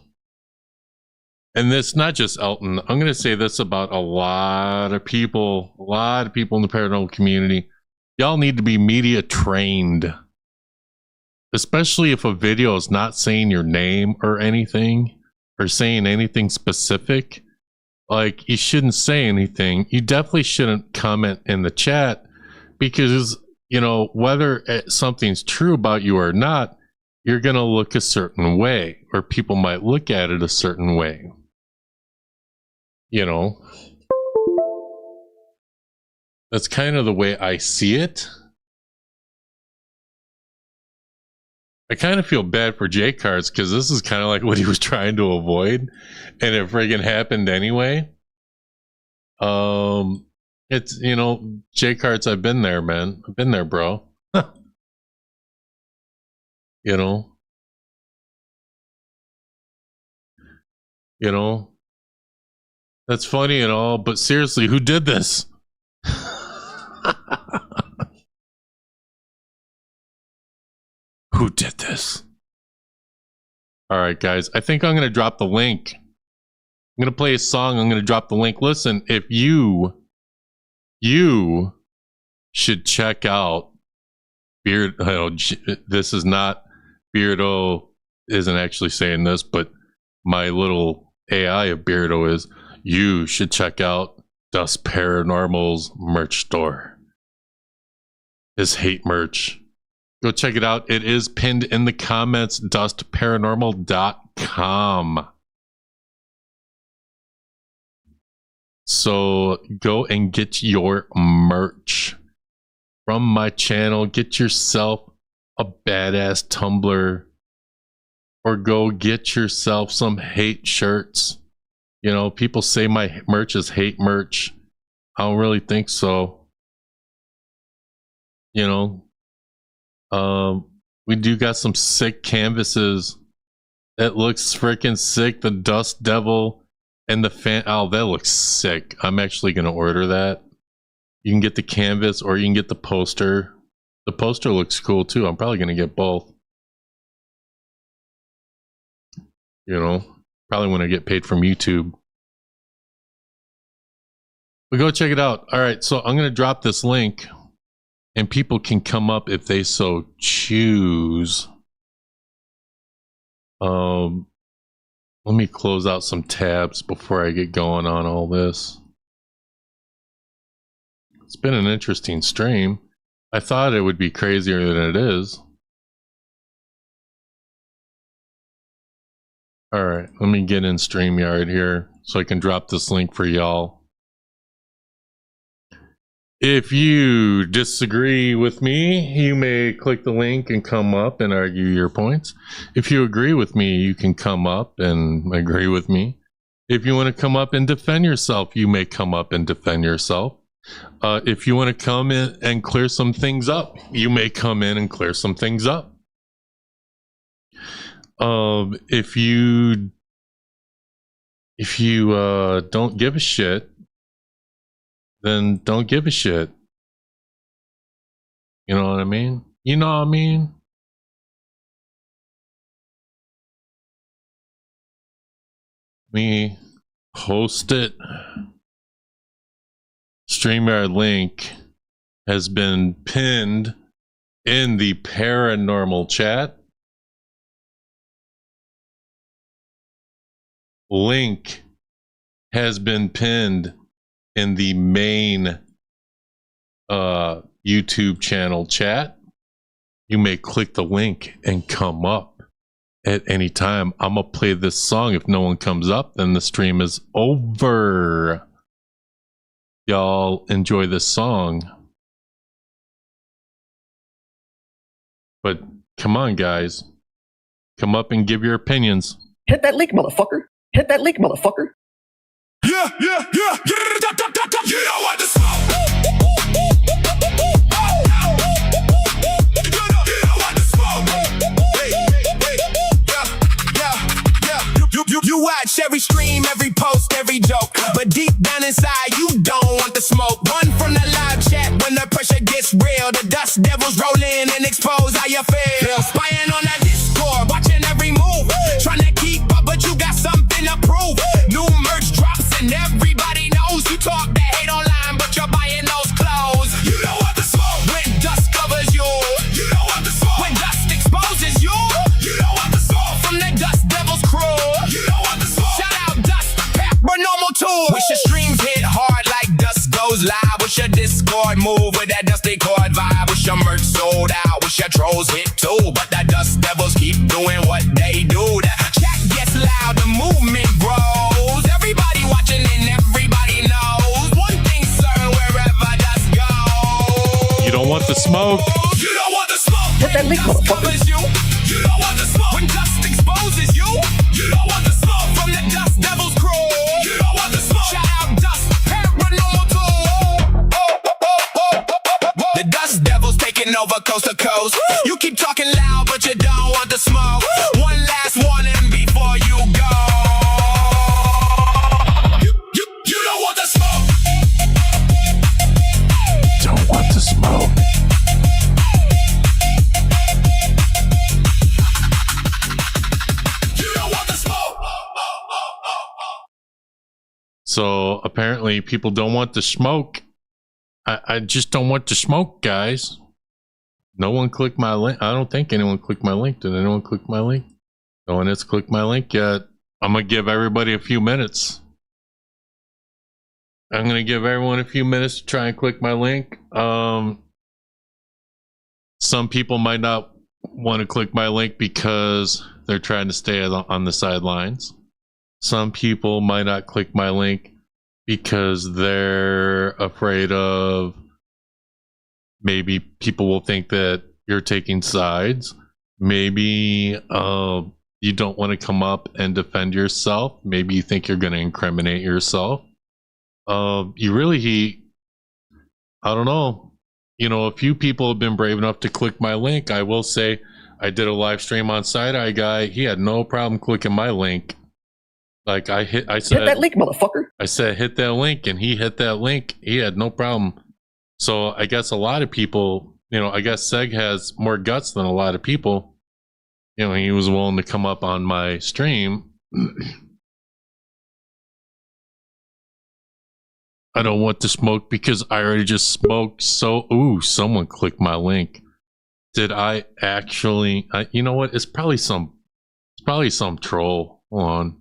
and this not just Elton, I'm going to say this about a lot of people in the paranormal community. Y'all need to be media trained, especially if a video is not saying your name or anything, or saying anything specific. like, you shouldn't say anything. You definitely shouldn't comment in the chat because, you know, whether something's true about you or not, you're going to look a certain way, or people might look at it a certain way. You know, that's kind of the way I see it. I kind of feel bad for J Cards because this is kind of like what he was trying to avoid, and it friggin' happened anyway. It's, you know, J Cards, I've been there, man. I've been there, bro. You know, that's funny and all, but seriously, who did this? Who did this? All right, guys, I think I'm going to drop the link. I'm going to play a song. I'm going to drop the link. Listen, if you should check out Beardo. This is not, Beardo isn't actually saying this, but my little AI of Beardo is, you should check out Dust Paranormal's merch store. His hate merch. Go check it out. It is pinned in the comments, dustparanormal.com. So go and get your merch from my channel. Get yourself a badass tumbler, or go get yourself some hate shirts. You know, people say my merch is hate merch. I don't really think so. You know, we do got some sick canvases. That looks freaking sick. The Dust Devil and the fan. Oh, that looks sick. I'm actually going to order that. You can get the canvas or you can get the poster. The poster looks cool too. I'm probably going to get both. You know, probably when I get paid from YouTube. But go check it out. All right, so I'm going to drop this link. And people can come up if they so choose. Let me close out some tabs before I get going on all this. It's been an interesting stream. I thought it would be crazier than it is. All right, let me get in StreamYard here so I can drop this link for y'all. If you disagree with me, you may click the link and come up and argue your points. If you agree with me, you can come up and agree with me. If you want to come up and defend yourself, you may come up and defend yourself. If you want to come in and clear some things up, you may come in and clear some things up. If you don't give a shit, then don't give a shit. You know what I mean? You know what I mean? Me post it. StreamYard link has been pinned in the Paranormal chat. Link has been pinned in the main YouTube channel chat. You may click the link and come up at any time. I'm gonna play this song. If no one comes up, then the stream is over. Y'all enjoy this song. But come on, guys. Come up and give your opinions. Hit that link, motherfucker. Hit that link, motherfucker. Yeah. You know what to smoke. You watch every stream, every post, every joke, but deep down inside you don't want the smoke. One from the live chat when the pressure gets real. The dust devils roll in and expose how you feel. Spying on that Discord, watching every move, trying to keep up, but you got something to prove. New merch drops and everybody knows you talk that hate online, but you're buying those clothes. You know what the smoke. When dust covers you, you know what the smoke. When dust exposes you, you know what the smoke. From the dust devils crew, you know what the smoke. Shout out Dust Paranormal Tour. boy move with that dusty chord vibe. Wish your merch sold out, wish your trolls hit too. But the dust devils keep doing what they do. The chat gets loud, the movement grows. Everybody watching and everybody knows. One thing's certain, wherever dust goes. You don't want the smoke. You don't want the smoke. Hit that link, motherfucker. You don't want the smoke. When dust exposes you. You don't want the smoke from the dust devil's crew. You don't want the smoke. Shout out dust, paranormal too. The dust devil's taking over coast to coast. You keep talking loud, but you don't want the smoke. One last warning before you go. You don't want the smoke. Don't want the smoke. So apparently people don't want the smoke. I just don't want the smoke, guys. No one clicked my link. I don't think anyone clicked my link. Did anyone click my link? No one has clicked my link yet. I'm going to give everybody a few minutes. I'm going to give everyone a few minutes to try and click my link. Some people might not want to click my link because they're trying to stay on the sidelines. Some people might not click my link because they're afraid of maybe people will think that you're taking sides. Maybe you don't want to come up and defend yourself. Maybe you think you're going to incriminate yourself. You really, I don't know. You know, a few people have been brave enough to click my link. I will say I did a live stream on Side Eye Guy. He had no problem clicking my link. Like I said, hit that link, motherfucker. I said, hit that link, and he hit that link. He had no problem. So I guess a lot of people, you know, I guess Seg has more guts than a lot of people. You know, he was willing to come up on my stream. I don't want to smoke because I already just smoked. So, ooh, someone clicked my link. Did I actually? You know what? It's probably some troll. Hold on.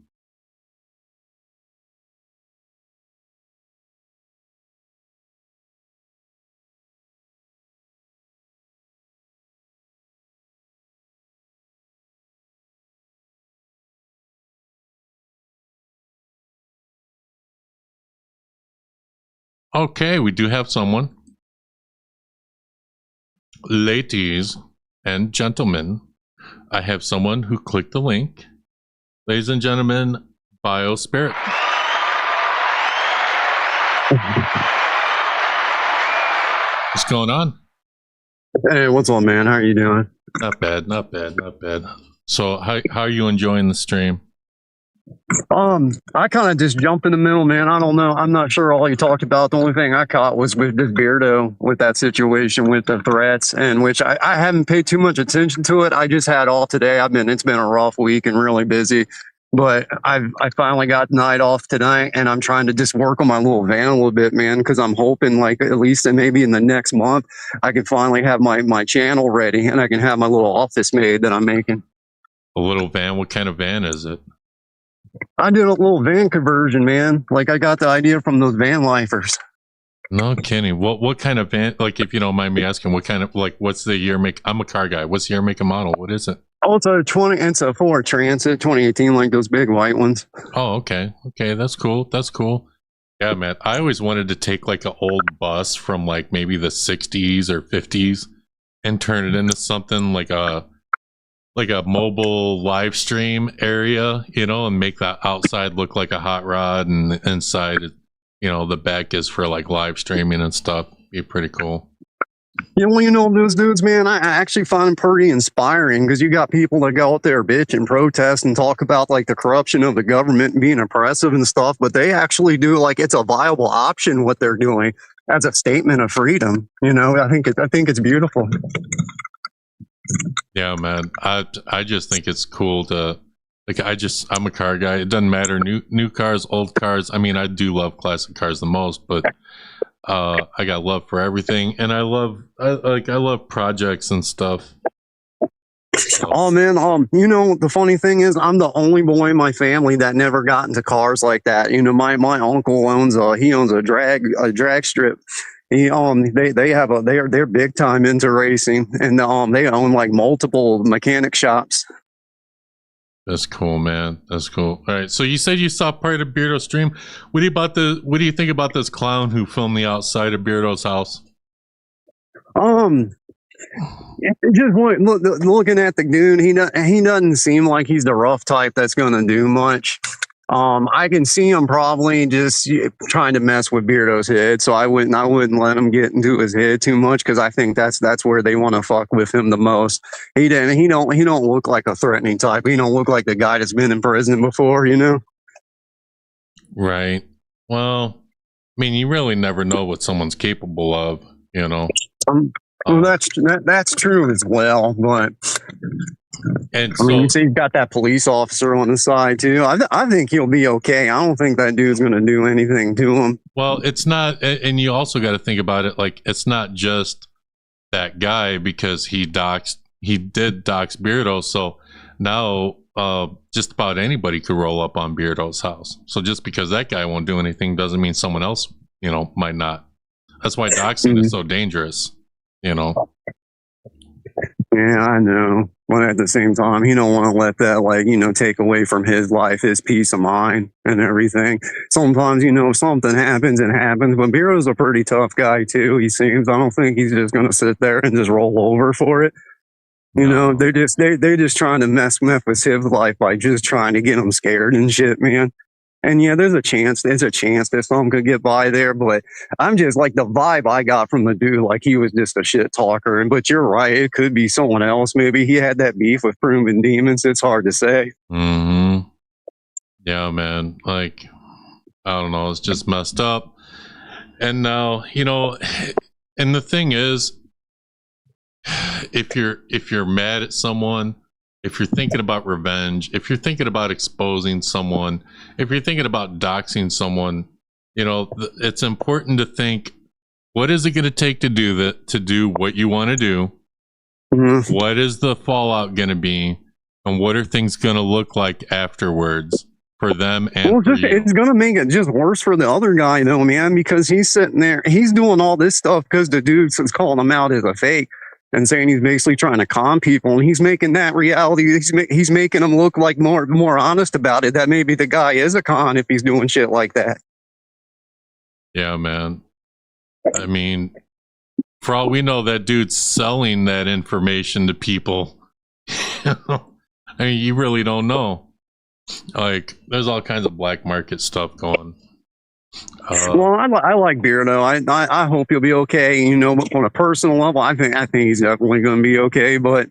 Okay, we do have someone. Ladies and gentlemen, I have someone who clicked the link. Ladies and gentlemen, Bio Spirit. What's going on? Hey, what's on, man? How are you doing? Not bad, not bad, not bad. So how are you enjoying the stream? I kind of just jumped in the middle, man. I don't know. I'm not sure all you talked about. The only thing I caught was with this Beardo, with that situation with the threats, and which I haven't paid too much attention to it. I just had all today. It's been a rough week and really busy, but I finally got night off tonight, and I'm trying to just work on my little van a little bit, man, because I'm hoping like at least maybe in the next month I can finally have my channel ready and I can have my little office made that I'm making. A little van? What kind of van is it? I did a little van conversion, man. Like I got the idea from those van lifers. No kidding. What kind of van? Like, if you don't mind me asking, what kind of, like, what's the year make? I'm a car guy. What's the year make and model? What is it? Oh, it's a Ford Transit 2018, like those big white ones. Oh, okay. Okay, that's cool. That's cool. Yeah, man. I always wanted to take like an old bus from like maybe the 60s or 50s and turn it into something like a mobile live stream area, you know, and make that outside look like a hot rod, and inside, you know, the back is for like live streaming and stuff. Be pretty cool. Yeah, well, you know, those dudes, man, I actually find them pretty inspiring, because you got people that go out there bitch and protest and talk about like the corruption of the government and being oppressive and stuff, but they actually do, like, it's a viable option what they're doing as a statement of freedom. You know, I think it's beautiful. Yeah, man. I just think it's cool to, like, I'm a car guy. It doesn't matter, new cars, old cars. I mean, I do love classic cars the most, but I got love for everything, and I love projects and stuff. Oh man, you know, the funny thing is, I'm the only boy in my family that never got into cars like that. You know, my uncle owns a drag strip They're big time into racing, and they own like multiple mechanic shops. That's cool, man. That's cool. All right. So you said you saw part of Beardo's stream. What do you think about this clown who filmed the outside of Beardo's house? Just looking at the dude, he doesn't seem like he's the rough type that's gonna do much. I can see him probably just trying to mess with Beardo's head, so I wouldn't let him get into his head too much, because I think that's where they want to fuck with him the most. He don't look like a threatening type. He don't look like the guy that's been in prison before, you know? Right. Well, I mean, you really never know what someone's capable of, you know. Well, that's true as well, but. And I mean, you see, you've got that police officer on the side too. I think he'll be okay. I don't think that dude's going to do anything to him. Well, it's not, and you also got to think about it. Like, it's not just that guy, because he did dox Beardo. So now, just about anybody could roll up on Beardo's house. So just because that guy won't do anything doesn't mean someone else, might not. That's why doxing is so dangerous, Yeah, I know. But at the same time, he don't want to let that, take away from his life, his peace of mind and everything. Sometimes, something happens, it happens. But Beardo's a pretty tough guy, too, he seems. I don't think he's just going to sit there and just roll over for it. They're just trying to mess with his life by just trying to get him scared and shit, man. And yeah, there's a chance that something could get by there, but I'm just like, the vibe I got from the dude, like he was just a shit talker. But you're right, it could be someone else. Maybe he had that beef with Proven Demons. It's hard to say. Mm-hmm. Yeah, man. Like, I don't know. It's just messed up. And now, and the thing is, if you're mad at someone, if you're thinking about revenge, if you're thinking about exposing someone, if you're thinking about doxing someone, it's important to think, what is it going to take to do that, to do what you want to do? Mm-hmm. What is the fallout going to be? And what are things going to look like afterwards for them and for you? It's going to make it just worse for the other guy, though, man, because he's sitting there, he's doing all this stuff because the dude's calling him out as a fake. And saying he's basically trying to con people, and he's making that reality. He's making them look like more honest about it. That maybe the guy is a con if he's doing shit like that. Yeah, man. I mean, for all we know, that dude's selling that information to people. I mean, you really don't know. Like, there's all kinds of black market stuff going. Well, I like Beardo. I hope he'll be okay. But on a personal level, I think he's definitely going to be okay. But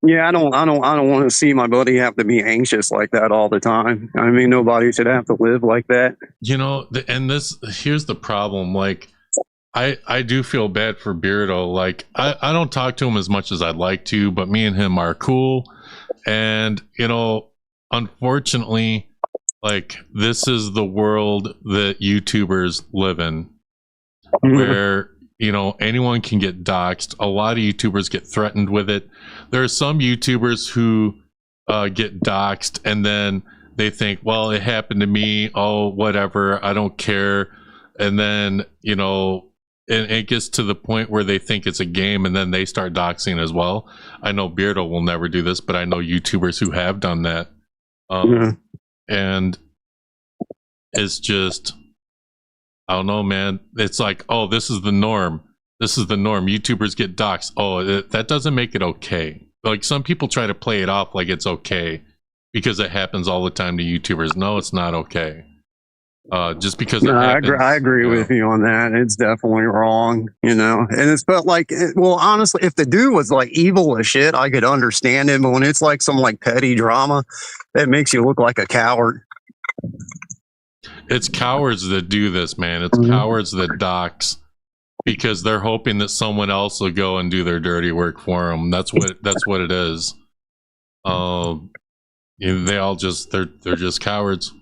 yeah, I don't want to see my buddy have to be anxious like that all the time. I mean, nobody should have to live like that. Here's the problem. Like, I do feel bad for Beardo. Like, I don't talk to him as much as I'd like to, but me and him are cool. And unfortunately, like, this is the world that YouTubers live in, where, anyone can get doxxed. A lot of YouTubers get threatened with it. There are some YouTubers who get doxxed, and then they think, well, it happened to me. Oh, whatever. I don't care. And then, and it gets to the point where they think it's a game, and then they start doxing as well. I know Beardo will never do this, but I know YouTubers who have done that. And it's just, I don't know, man. It's like, oh, this is the norm. This is the norm. YouTubers get doxxed. Oh, that doesn't make it okay. Like, some people try to play it off like it's okay because it happens all the time to YouTubers. No, it's not okay. Just because it happens, I agree with you on that. It's definitely wrong, and it's, but like, well, honestly, if the dude was like evil as shit, I could understand it. But when it's like some like petty drama, that makes you look like a coward. It's cowards that do this, man. It's cowards that dox because they're hoping that someone else will go and do their dirty work for them. That's what it is. They all just they're just cowards.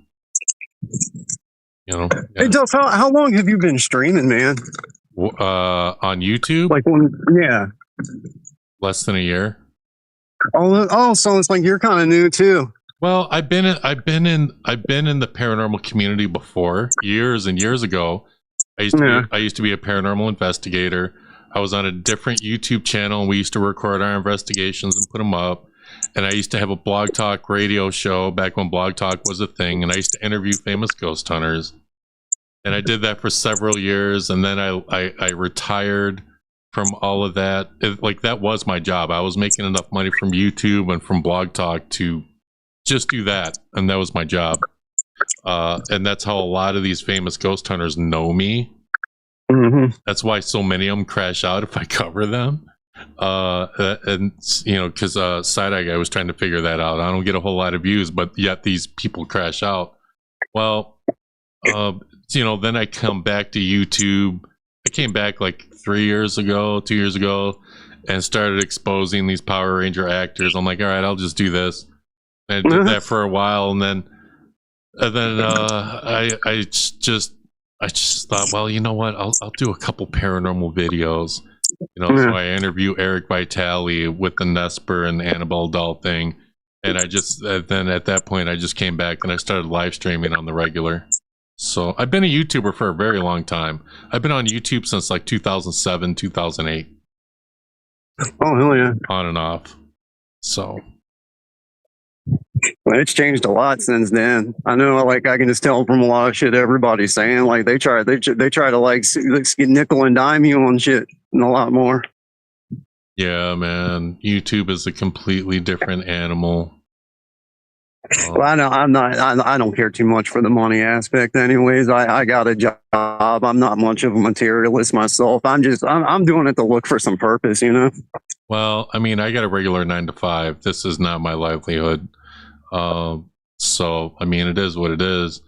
Yeah. Hey, Duff, how long have you been streaming, man? On YouTube? Yeah. Less than a year. Oh, so it's like you're kind of new too. Well, I've been in the paranormal community before, years and years ago, I used to be a paranormal investigator. I was on a different YouTube channel, and we used to record our investigations and put them up. And I used to have a Blog Talk radio show back when Blog Talk was a thing, and I used to interview famous ghost hunters. And I did that for several years, and then I retired from all of that. That was my job. I was making enough money from YouTube and from Blog Talk to just do that, and that was my job. And that's how a lot of these famous ghost hunters know me. Mm-hmm. That's why so many of them crash out if I cover them. And because Side Eye Guy was trying to figure that out. I don't get a whole lot of views, but yet these people crash out. Well, then I come back to YouTube. I came back like 2 years ago, and started exposing these Power Ranger actors. I'm like, all right, I'll just do this. And I did that for a while, and then I just thought, well, you know what? I'll do a couple paranormal videos. So I interview Eric Vitale with the Nesper and the Annabelle doll thing, and then at that point I just came back and I started live streaming on the regular. So I've been a YouTuber for a very long time. I've been on YouTube since like 2007, 2008. Oh, hell yeah. On and off. So. Well, it's changed a lot since then. I know, like, I can just tell from a lot of shit everybody's saying. Like, they try to like nickel and dime you on shit and a lot more. Yeah, man. YouTube is a completely different animal. Well, I don't care too much for the money aspect anyways. I got a job. I'm not much of a materialist myself. I'm doing it to look for some purpose, Well, I mean, I got a regular 9 to 5. This is not my livelihood. So I mean, it is what it is.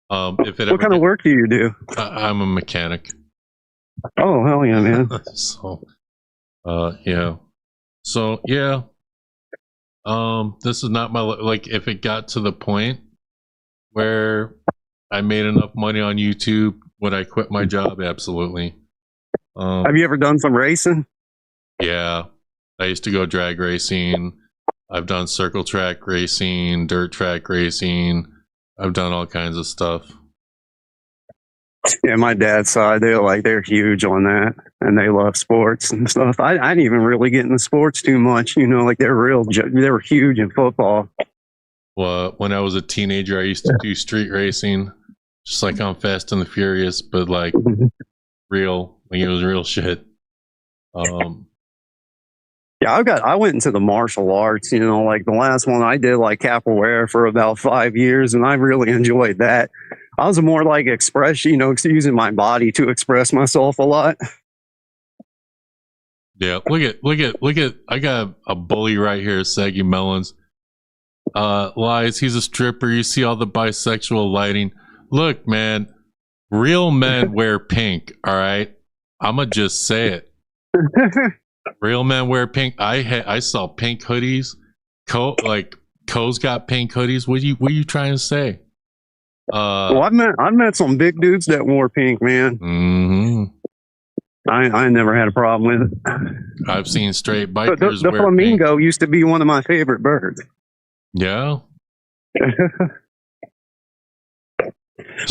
What kind of work do you do? I'm a mechanic. Oh, hell yeah, man. Yeah. So yeah. This is not my, if it got to the point where I made enough money on YouTube, would I quit my job? Absolutely. Have you ever done some racing? Yeah. I used to go drag racing. I've done circle track racing, dirt track racing. I've done all kinds of stuff. Yeah, my dad's side, they're huge on that, and they love sports and stuff. I didn't even really get into sports too much, they were huge in football. Well, when I was a teenager, I used to do street racing, just like on Fast and the Furious, but real, it was real shit. Yeah, I went into the martial arts, the last one I did capoeira for about 5 years, and I really enjoyed that. I was more using my body to express myself a lot. Yeah, look at, I got a bully right here, Saggy Melons. Lies, he's a stripper. You see all the bisexual lighting. Look, man, real men wear pink, all right? I'ma just say it. Real men wear pink. I saw pink hoodies. Co's got pink hoodies. What are you trying to say? Well, I've met some big dudes that wore pink, man. Mm-hmm. I never had a problem with it. I've seen straight bikers the wear flamingo pink. used to be one of my favorite birds. Yeah.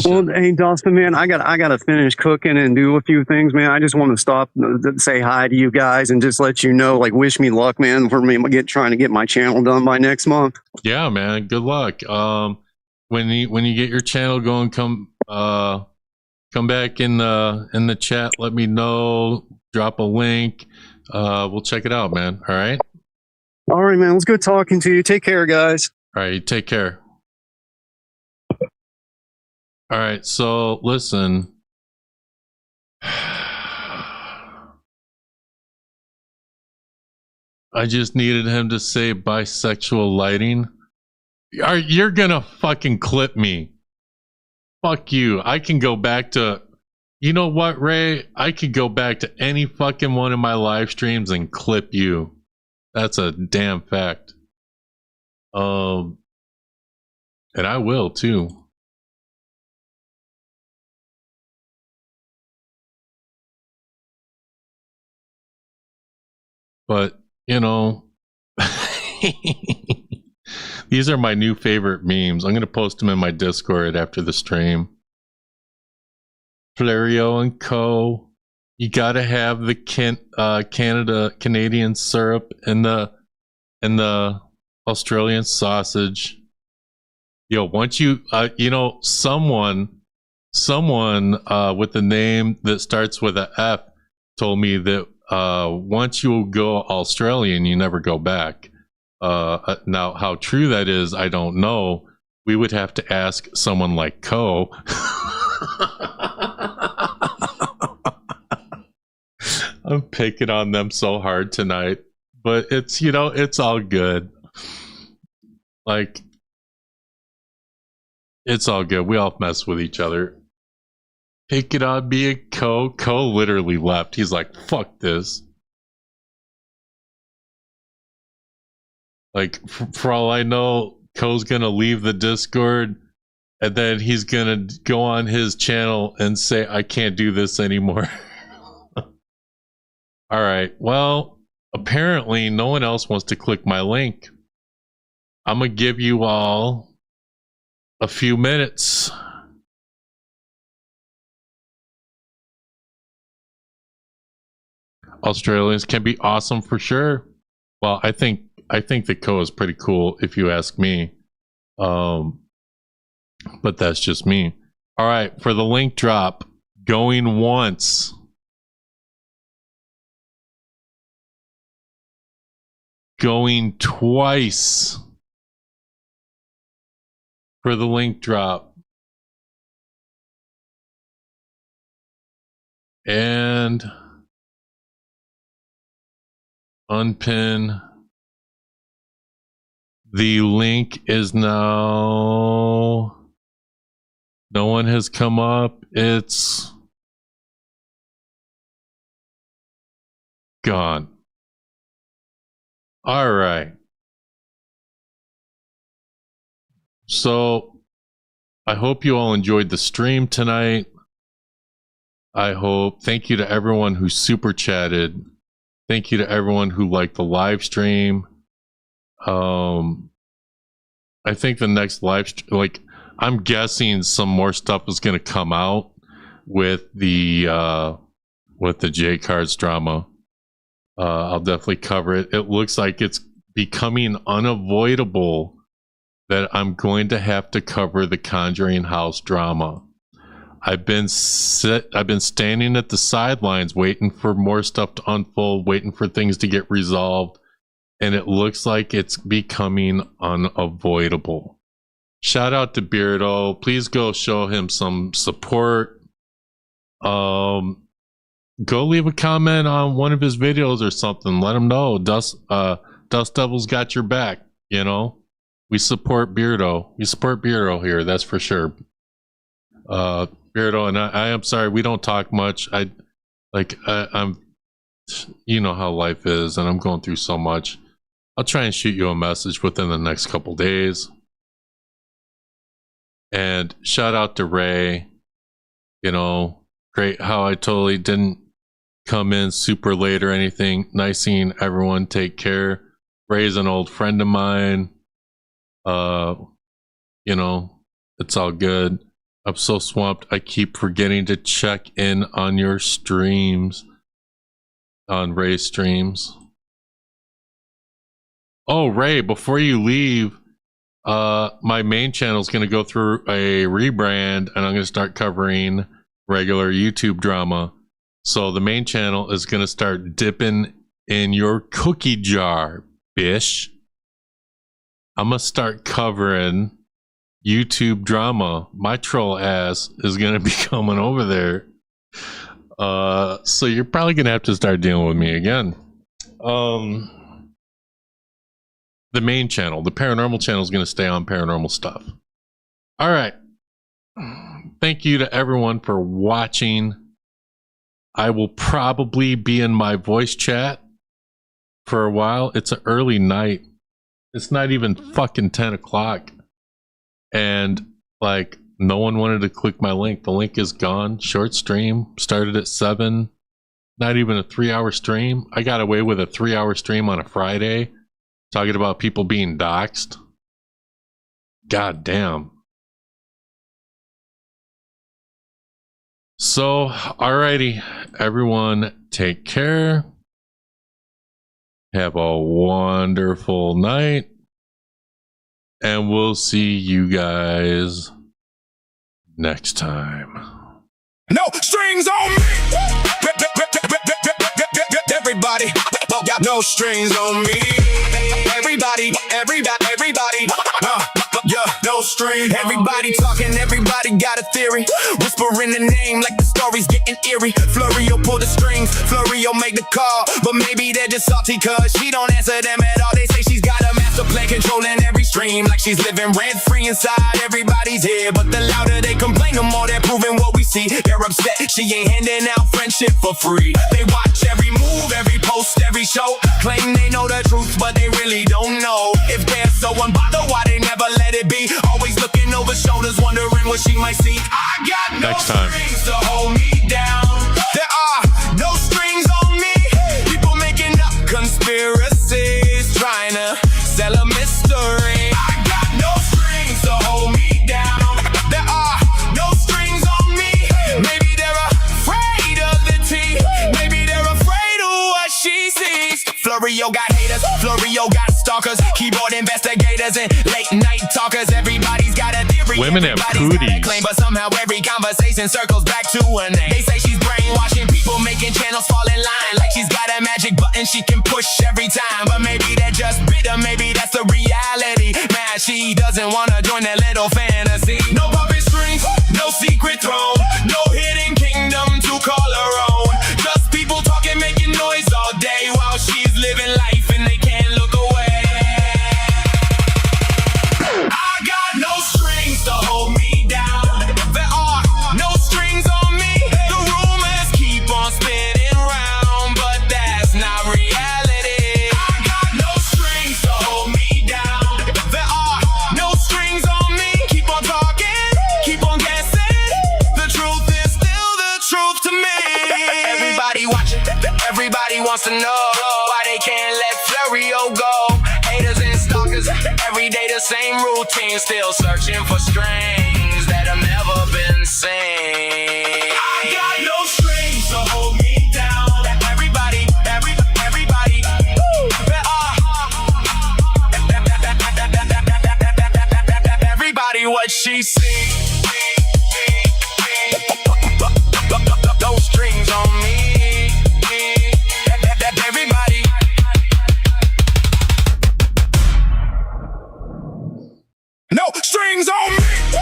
Well, hey, Dustin, man, I gotta finish cooking and do a few things, man. I just want to stop, say hi to you guys, and just let you know, wish me luck, man, for me trying to get my channel done by next month. Yeah, man. Good luck. When you get your channel going, come back in the chat. Let me know. Drop a link. We'll check it out, man. All right. All right, man. Let's go talking to you. Take care, guys. All right. Take care. All right. So listen. I just needed him to say bisexual lighting. You're gonna fucking clip me. Fuck you. I can go back to, you know what, Ray? I could go back to any fucking one of my live streams and clip you. That's a damn fact. And I will too. But, these are my new favorite memes. I'm going to post them in my Discord after the stream. Flario and Co. You gotta have the Canadian syrup and the Australian sausage. Yo, once you someone with a name that starts with a F told me that once you go Australian, you never go back. Now, how true that is, I don't know. We would have to ask someone like Co. I'm picking on them so hard tonight, but it's all good. Like, it's all good. We all mess with each other. Pick it on me and Co. Co literally left. He's like, fuck this. Like, for all I know, Co's gonna leave the Discord and then he's gonna go on his channel and say, I can't do this anymore. All right. Well, apparently no one else wants to click my link. I'm gonna give you all a few minutes. Australians can be awesome for sure. Well, I think the Co is pretty cool if you ask me. But that's just me. All right, for the link drop, going once. Going twice. For the link drop. And unpin. The link is now... No one has come up. It's gone. All right. So I hope you all enjoyed the stream tonight. Thank you to everyone who super chatted. Thank you to everyone who liked the live stream. I think the next live stream, I'm guessing some more stuff is going to come out with the J Cards drama. I'll definitely cover it. It looks like it's becoming unavoidable that I'm going to have to cover the Conjuring House drama. I've been standing at the sidelines waiting for more stuff to unfold, waiting for things to get resolved, and it looks like it's becoming unavoidable. Shout out to Beardo. Please go show him some support. Go leave a comment on one of his videos or something. Let him know Dust Devil's got your back. We support Beardo. We support Beardo here. That's for sure. Beardo and I am sorry we don't talk much. I'm you know how life is, and I'm going through so much. I'll try and shoot you a message within the next couple days. And shout out to Ray. Great how I totally didn't come in super late or anything. Nice seeing everyone. Take care. Ray's an old friend of mine. It's all good. I'm so swamped. I keep forgetting to check in on your streams. On Ray's streams. Oh, Ray, before you leave, my main channel is going to go through a rebrand, and I'm going to start covering regular YouTube drama. So the main channel is going to start dipping in your cookie jar, bish. I'm going to start covering YouTube drama. My troll ass is going to be coming over there. So you're probably going to have to start dealing with me again. The main channel, the paranormal channel, is going to stay on paranormal stuff. All right. Thank you to everyone for watching. I will probably be in my voice chat for a while. It's an early night. It's not even fucking 10 o'clock. And no one wanted to click my link. The link is gone. Short stream started at 7. Not even a 3-hour stream. I got away with a 3-hour stream on a Friday. Talking about people being doxxed. God damn. So, alrighty, everyone, take care. Have a wonderful night. And we'll see you guys next time. No strings on me. Everybody got no strings on me. Everybody. Yeah, no strings. Everybody talking, everybody got a theory. Whispering the name like the story's getting eerie. Florio pull the strings, Florio make the call. But maybe they're just salty cause she don't answer them at all. They say she's got a master plan controlling every stream, like she's living rent free inside everybody's head. But the louder they complain, the more they're proving what we see. They're upset she ain't handing out friendship for free. They watch every move, every post, every show. Claim they know the truth, but they really don't know. If they're so unbothered, why they never let it be? Always looking over shoulders, wondering what she might see. I got no strings to hold me down. There are no strings on me. People making up conspiracies, trying to sell a mystery. I got no strings to hold me down. There are no strings on me. Maybe they're afraid of the tea. Maybe they're afraid of what she sees. Florio got haters, Florio got stalkers, keyboard investigators and late night talkers. Everybody's got a theory. Women have cooties. Claim, but somehow every conversation circles back to her name. They say she's brainwashing people, making channels fall in line, like she's got a magic button she can push every time. But maybe they're just bitter, maybe that's the reality. Man, she doesn't wanna join that little fantasy. No puppet strings, no secret throne, no hidden kingdom to call her own. Just people talking, making noise all day while she's living life and they can't look away. I got no strings to hold me down. There are no strings on me. The rumors keep on spinning round, but that's not reality. I got no strings to hold me down. There are no strings on me. Keep on talking, keep on guessing. The truth is still the truth to me. Everybody watching, everybody wants to know why they can't let Florio go. Haters and stalkers, every day the same routine, still searching for strings that have never been seen.